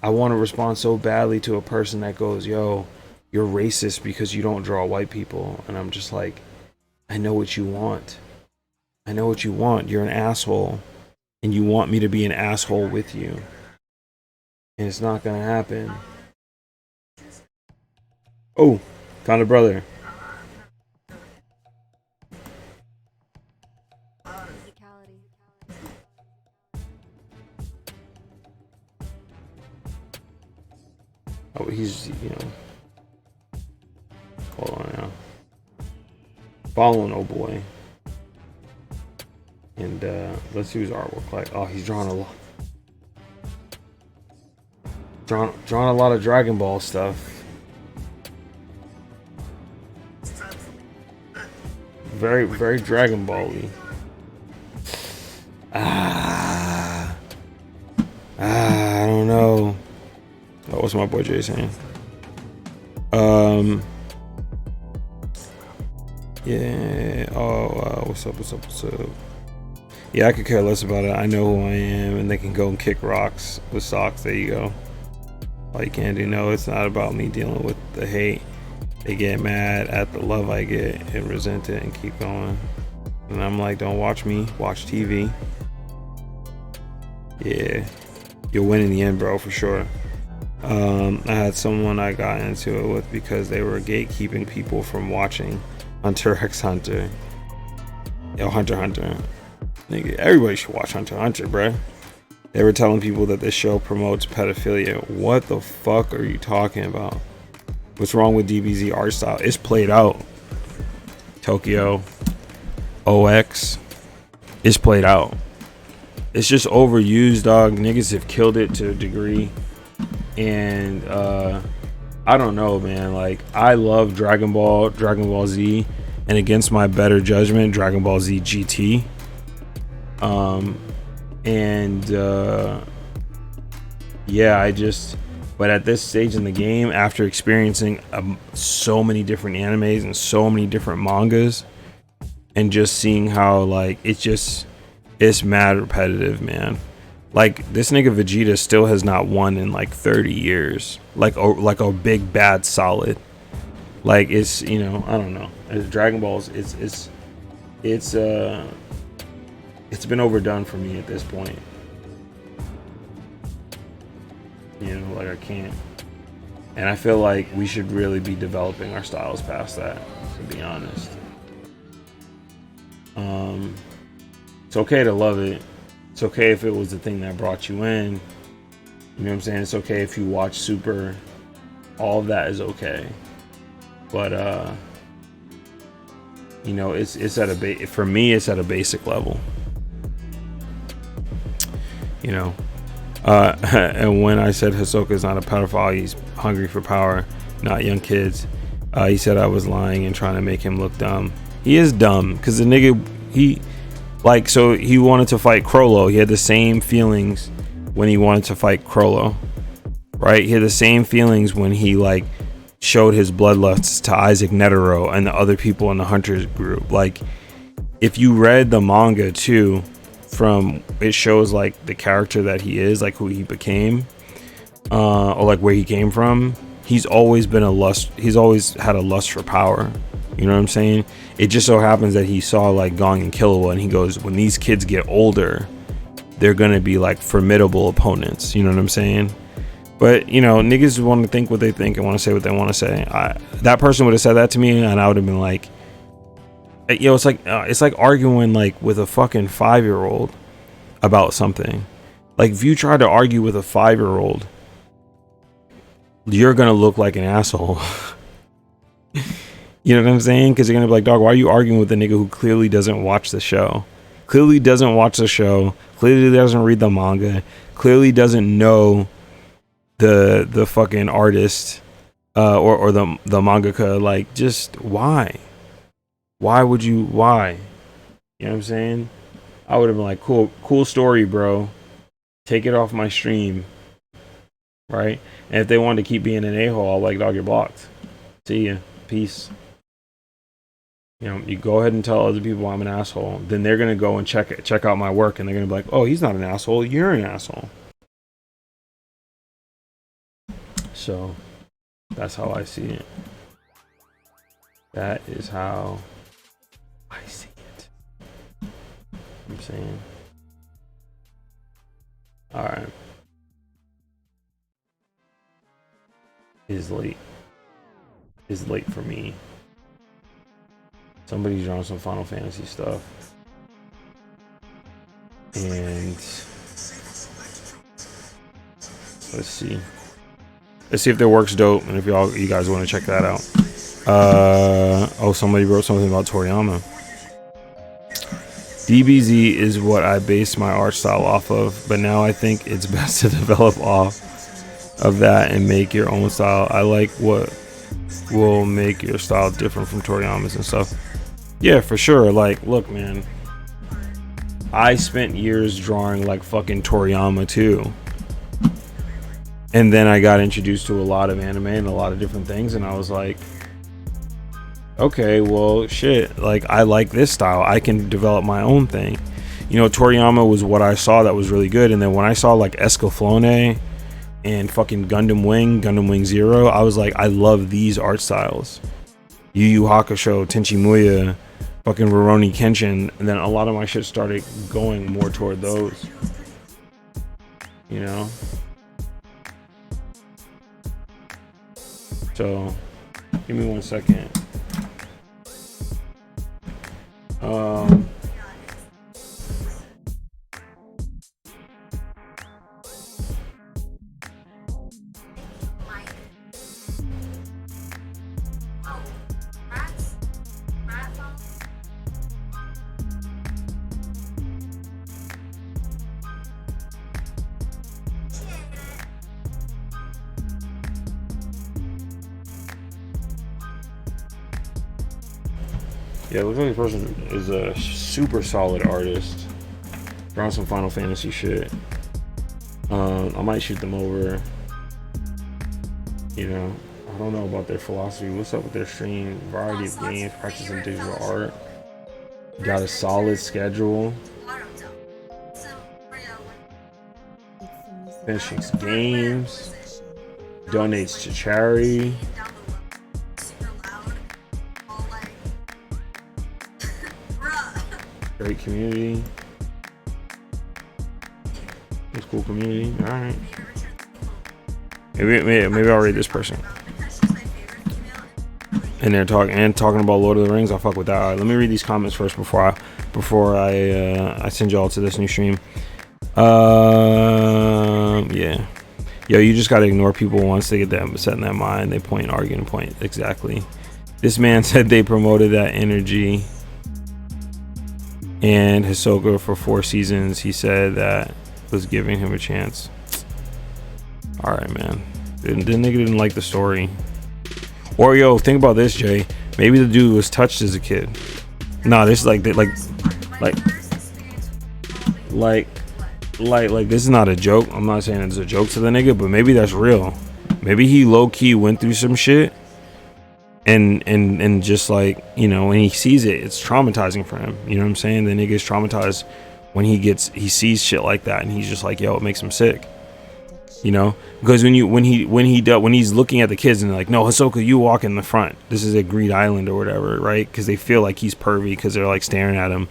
I want to respond so badly to a person that goes, yo, you're racist because you don't draw white people. And I'm just like, I know what you want. I know what you want. You're an asshole, and you want me to be an asshole with you. And it's not going to happen. Oh, found a brother. Oh, he's, you know. Hold on now. Following old boy. And let's see his artwork like. Oh, he's drawing a lot. Drawing a lot of Dragon Ball stuff. Very, very Dragon Ball-y. I don't know. Oh, what's my boy Jay saying? Yeah. Oh, what's up? Yeah, I could care less about it. I know who I am, and they can go and kick rocks with socks. There you go. All you can do. No, it's not about me dealing with the hate. They get mad at the love I get and resent it and keep going. And I'm like, don't watch me. Watch TV. Yeah, you'll win in the end, bro, for sure. I had someone I got into it with because they were gatekeeping people from watching Hunter x Hunter. Yo, Hunter x Hunter. Nigga, everybody should watch Hunter x Hunter, bruh. They were telling people that this show promotes pedophilia. What the fuck are you talking about? What's wrong with DBZ art style? It's played out. Tokyo, OX, it's played out. It's just overused, dog. Niggas have killed it to a degree. And I don't know, man. Like, I love Dragon Ball Z, and against my better judgment, Dragon Ball Z GT. Yeah, but at this stage in the game, after experiencing so many different animes and so many different mangas, and just seeing how, like, it's mad repetitive, man. Like, this nigga Vegeta still has not won in like 30 years, like a big bad solid. Like, it's, you know, I don't know. It's Dragon Balls, it's been overdone for me at this point. You know, like, I can't. And I feel like we should really be developing our styles past that, to be honest. It's okay to love it. It's okay if it was the thing that brought you in. You know what I'm saying? It's okay if you watch Super. All of that is okay. But you know, it's at for me, it's at a basic level. You know. And when I said Hisoka is not a pedophile, he's hungry for power, not young kids. He said I was lying and trying to make him look dumb. He is dumb because the nigga, he wanted to fight Crollo. He had the same feelings when he wanted to fight Crollo, right? He had the same feelings when he like showed his bloodlust to Isaac Netero and the other people in the Hunters group. Like, if you read the manga too, it shows like the character that he is, like who he became, or like where he came from. He's always had a lust for power. You know what I'm saying? It just so happens that he saw like Gong and Killua, and he goes, when these kids get older, they're gonna be like formidable opponents. You know what I'm saying? But, you know, niggas want to think what they think and want to say what they want to say. That person would have said that to me, and I would have been like, yo, it's like arguing like with a fucking 5-year-old about something. Like, if you try to argue with a 5-year-old, you're gonna look like an asshole. You know what I'm saying? Because you're gonna be like, dog, why are you arguing with a nigga who clearly doesn't watch the show? Clearly doesn't read the manga, clearly doesn't know the fucking artist or the mangaka. Like, just why? Why would you? Why? You know what I'm saying? I would have been like, cool story, bro. Take it off my stream, right? And if they wanted to keep being an a-hole, I'll like, dog, you're blocked. See ya. Peace. You know, you go ahead and tell other people I'm an asshole. Then they're gonna go and check out my work, and they're gonna be like, oh, he's not an asshole. You're an asshole. So that's how I see it. That is how I see it. I'm saying. Alright. It's late for me. Somebody's drawing some Final Fantasy stuff. And let's see if their work's dope, and if you guys want to check that out. Oh, somebody wrote something about Toriyama. DBZ is what I base my art style off of, but now I think it's best to develop off of that and make your own style. I like what will make your style different from Toriyama's and stuff. Yeah, for sure. Like, look, man, I spent years drawing like fucking Toriyama too. And then I got introduced to a lot of anime and a lot of different things, and I was like, okay, well, shit, like, I like this style. I can develop my own thing. You know, Toriyama was what I saw that was really good, and then when I saw like Escaflowne and fucking Gundam Wing Zero, I was like, I love these art styles. Yu Yu Hakusho, Tenchi Muya, fucking Rurouni Kenshin, and then a lot of my shit started going more toward those. you know. So give me 1 second. Yeah, it looks like this person is a super solid artist. They're on some Final Fantasy shit. I might shoot them over. You know, I don't know about their philosophy. What's up with their stream? Variety of games, practicing digital art. Got a solid schedule. Finishing games. Donates to charity. Great community. It's cool community. All right. Maybe I'll read this person. And they're talking about Lord of the Rings. I'll fuck with that. All right, let me read these comments first before I send y'all to this new stream. Yeah. Yo, you just gotta ignore people once they get that set in their mind. They point, argue, and point. Exactly. This man said they promoted that energy and Hisoka for 4 seasons. He said that was giving him a chance. All right, man. The nigga didn't like the story. Or yo, think about this, Jay. Maybe the dude was touched as a kid. Nah, this is like this is not a joke. I'm not saying it's a joke to the nigga, but maybe that's real. Maybe he low key went through some shit, and just like, you know, when he sees it, it's traumatizing for him. You know what I'm saying? The nigga is traumatized when he sees shit like that, and he's just like, yo, it makes him sick. You know, because when he's looking at the kids and they're like, no, Hisoka, you walk in the front. This is a Greed Island or whatever, right? Because they feel like he's pervy because they're like staring at him.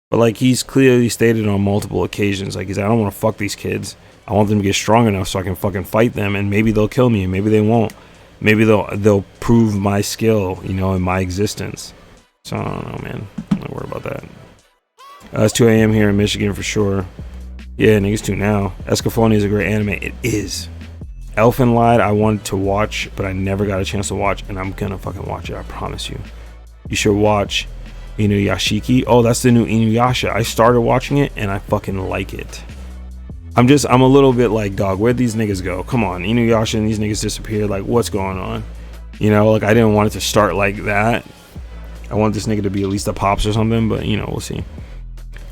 But like he's clearly stated on multiple occasions, like he's like, I don't want to fuck these kids. I want them to get strong enough so I can fucking fight them, and maybe they'll kill me, and maybe they won't. Maybe they'll prove my skill, you know, and my existence. So I don't know, man. I'm not worried about that. It's 2 a.m. here in Michigan for sure. Yeah, niggas too now. Escaflowne is a great anime. It is. Elfen Lied I wanted to watch, but I never got a chance to watch, and I'm gonna fucking watch it, I promise you. You should watch Inuyashiki. Oh, that's the new Inuyasha. I started watching it, and I fucking like it. I'm a little bit like, dog, where'd these niggas go? Come on, Inuyasha and these niggas disappeared. Like, what's going on? You know, like, I didn't want it to start like that. I want this nigga to be at least a pops or something, but, you know, we'll see.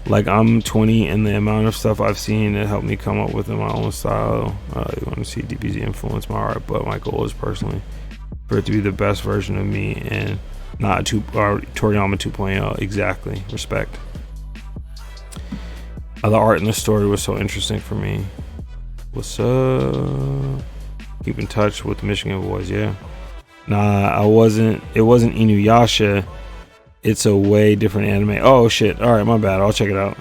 Like, I'm 20, and the amount of stuff I've seen that helped me come up with my own style. You want to see DPZ influence my art, but my goal is personally for it to be the best version of me and not Toriyama 2.0. Exactly. Respect. The art in the story was so interesting for me. What's up? Keep in touch with the Michigan boys, yeah. Nah, it wasn't Inuyasha. It's a way different anime. Oh shit. Alright, my bad. I'll check it out.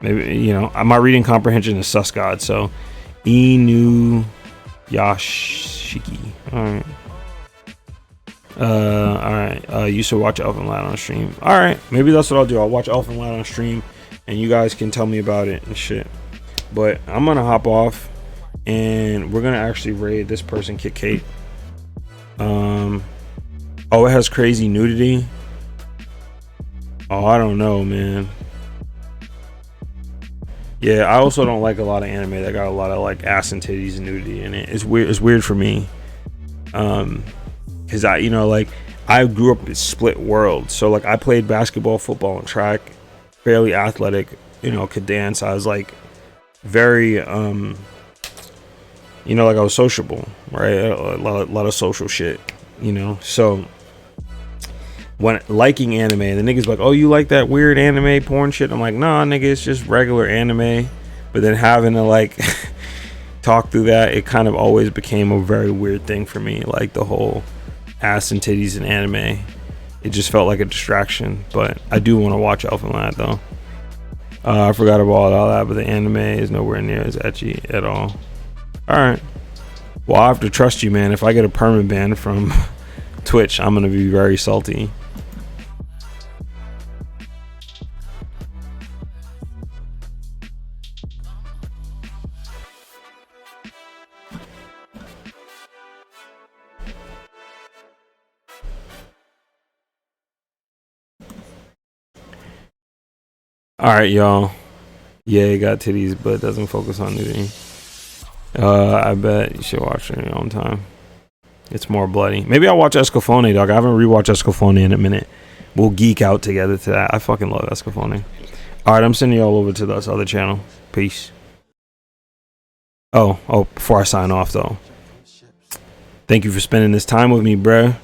Maybe, you know, my reading comprehension is sus god, so Inuyashiki. Alright. Alright. You should watch Elfen Lied on stream. Alright, maybe that's what I'll do. I'll watch Elfen Lied on stream and you guys can tell me about it and shit. But I'm gonna hop off and we're gonna actually raid this person, Kit Kate. Oh, it has crazy nudity. Oh, I don't know, man. Yeah, I also don't like a lot of anime that got a lot of like ass and titties and nudity in it. It's weird for me. Cause I, you know, like I grew up in split world. So like I played basketball, football, and track, fairly athletic, you know, could dance. I was like very, you know, like I was sociable, right? A lot of social shit, you know? So when liking anime, the niggas like, oh, you like that weird anime porn shit? I'm like, nah, nigga, it's just regular anime. But then having to like talk through that, it kind of always became a very weird thing for me. Like the whole ass and titties in anime, it just felt like a distraction. But I do want to watch Elfen Lied though. I forgot about all that, but the anime is nowhere near as etchy at all. All right. Well, I have to trust you, man. If I get a permanent ban from Twitch, I'm gonna be very salty. All right, y'all. Yeah, it got titties, but doesn't focus on nudity. I bet you should watch it in your own time. It's more bloody. Maybe I'll watch Escaflowne, dog. I haven't rewatched Escaflowne in a minute. We'll geek out together to that. I fucking love Escaflowne. All right, I'm sending y'all over to this other channel. Peace. Oh, before I sign off, though. Thank you for spending this time with me, bruh.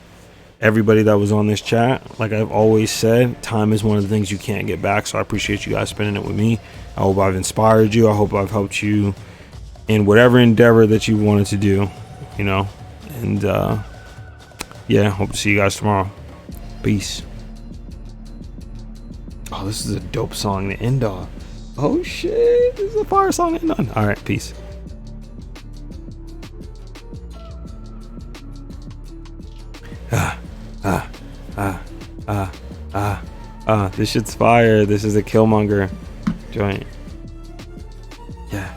Everybody that was on this chat, like I've always said, time is one of the things you can't get back. So I appreciate you guys spending it with me. I hope I've inspired you. I hope I've helped you in whatever endeavor that you wanted to do, you know. And yeah, hope to see you guys tomorrow. Peace. Oh, this is a dope song to end on. Oh shit, this is a fire song to end on. All right, peace. This shit's fire. This is a Killmonger joint. Yeah.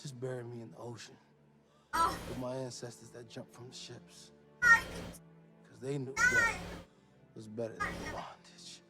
Just bury me in the ocean with my ancestors that jumped from the ships. Because they knew death was better than bondage.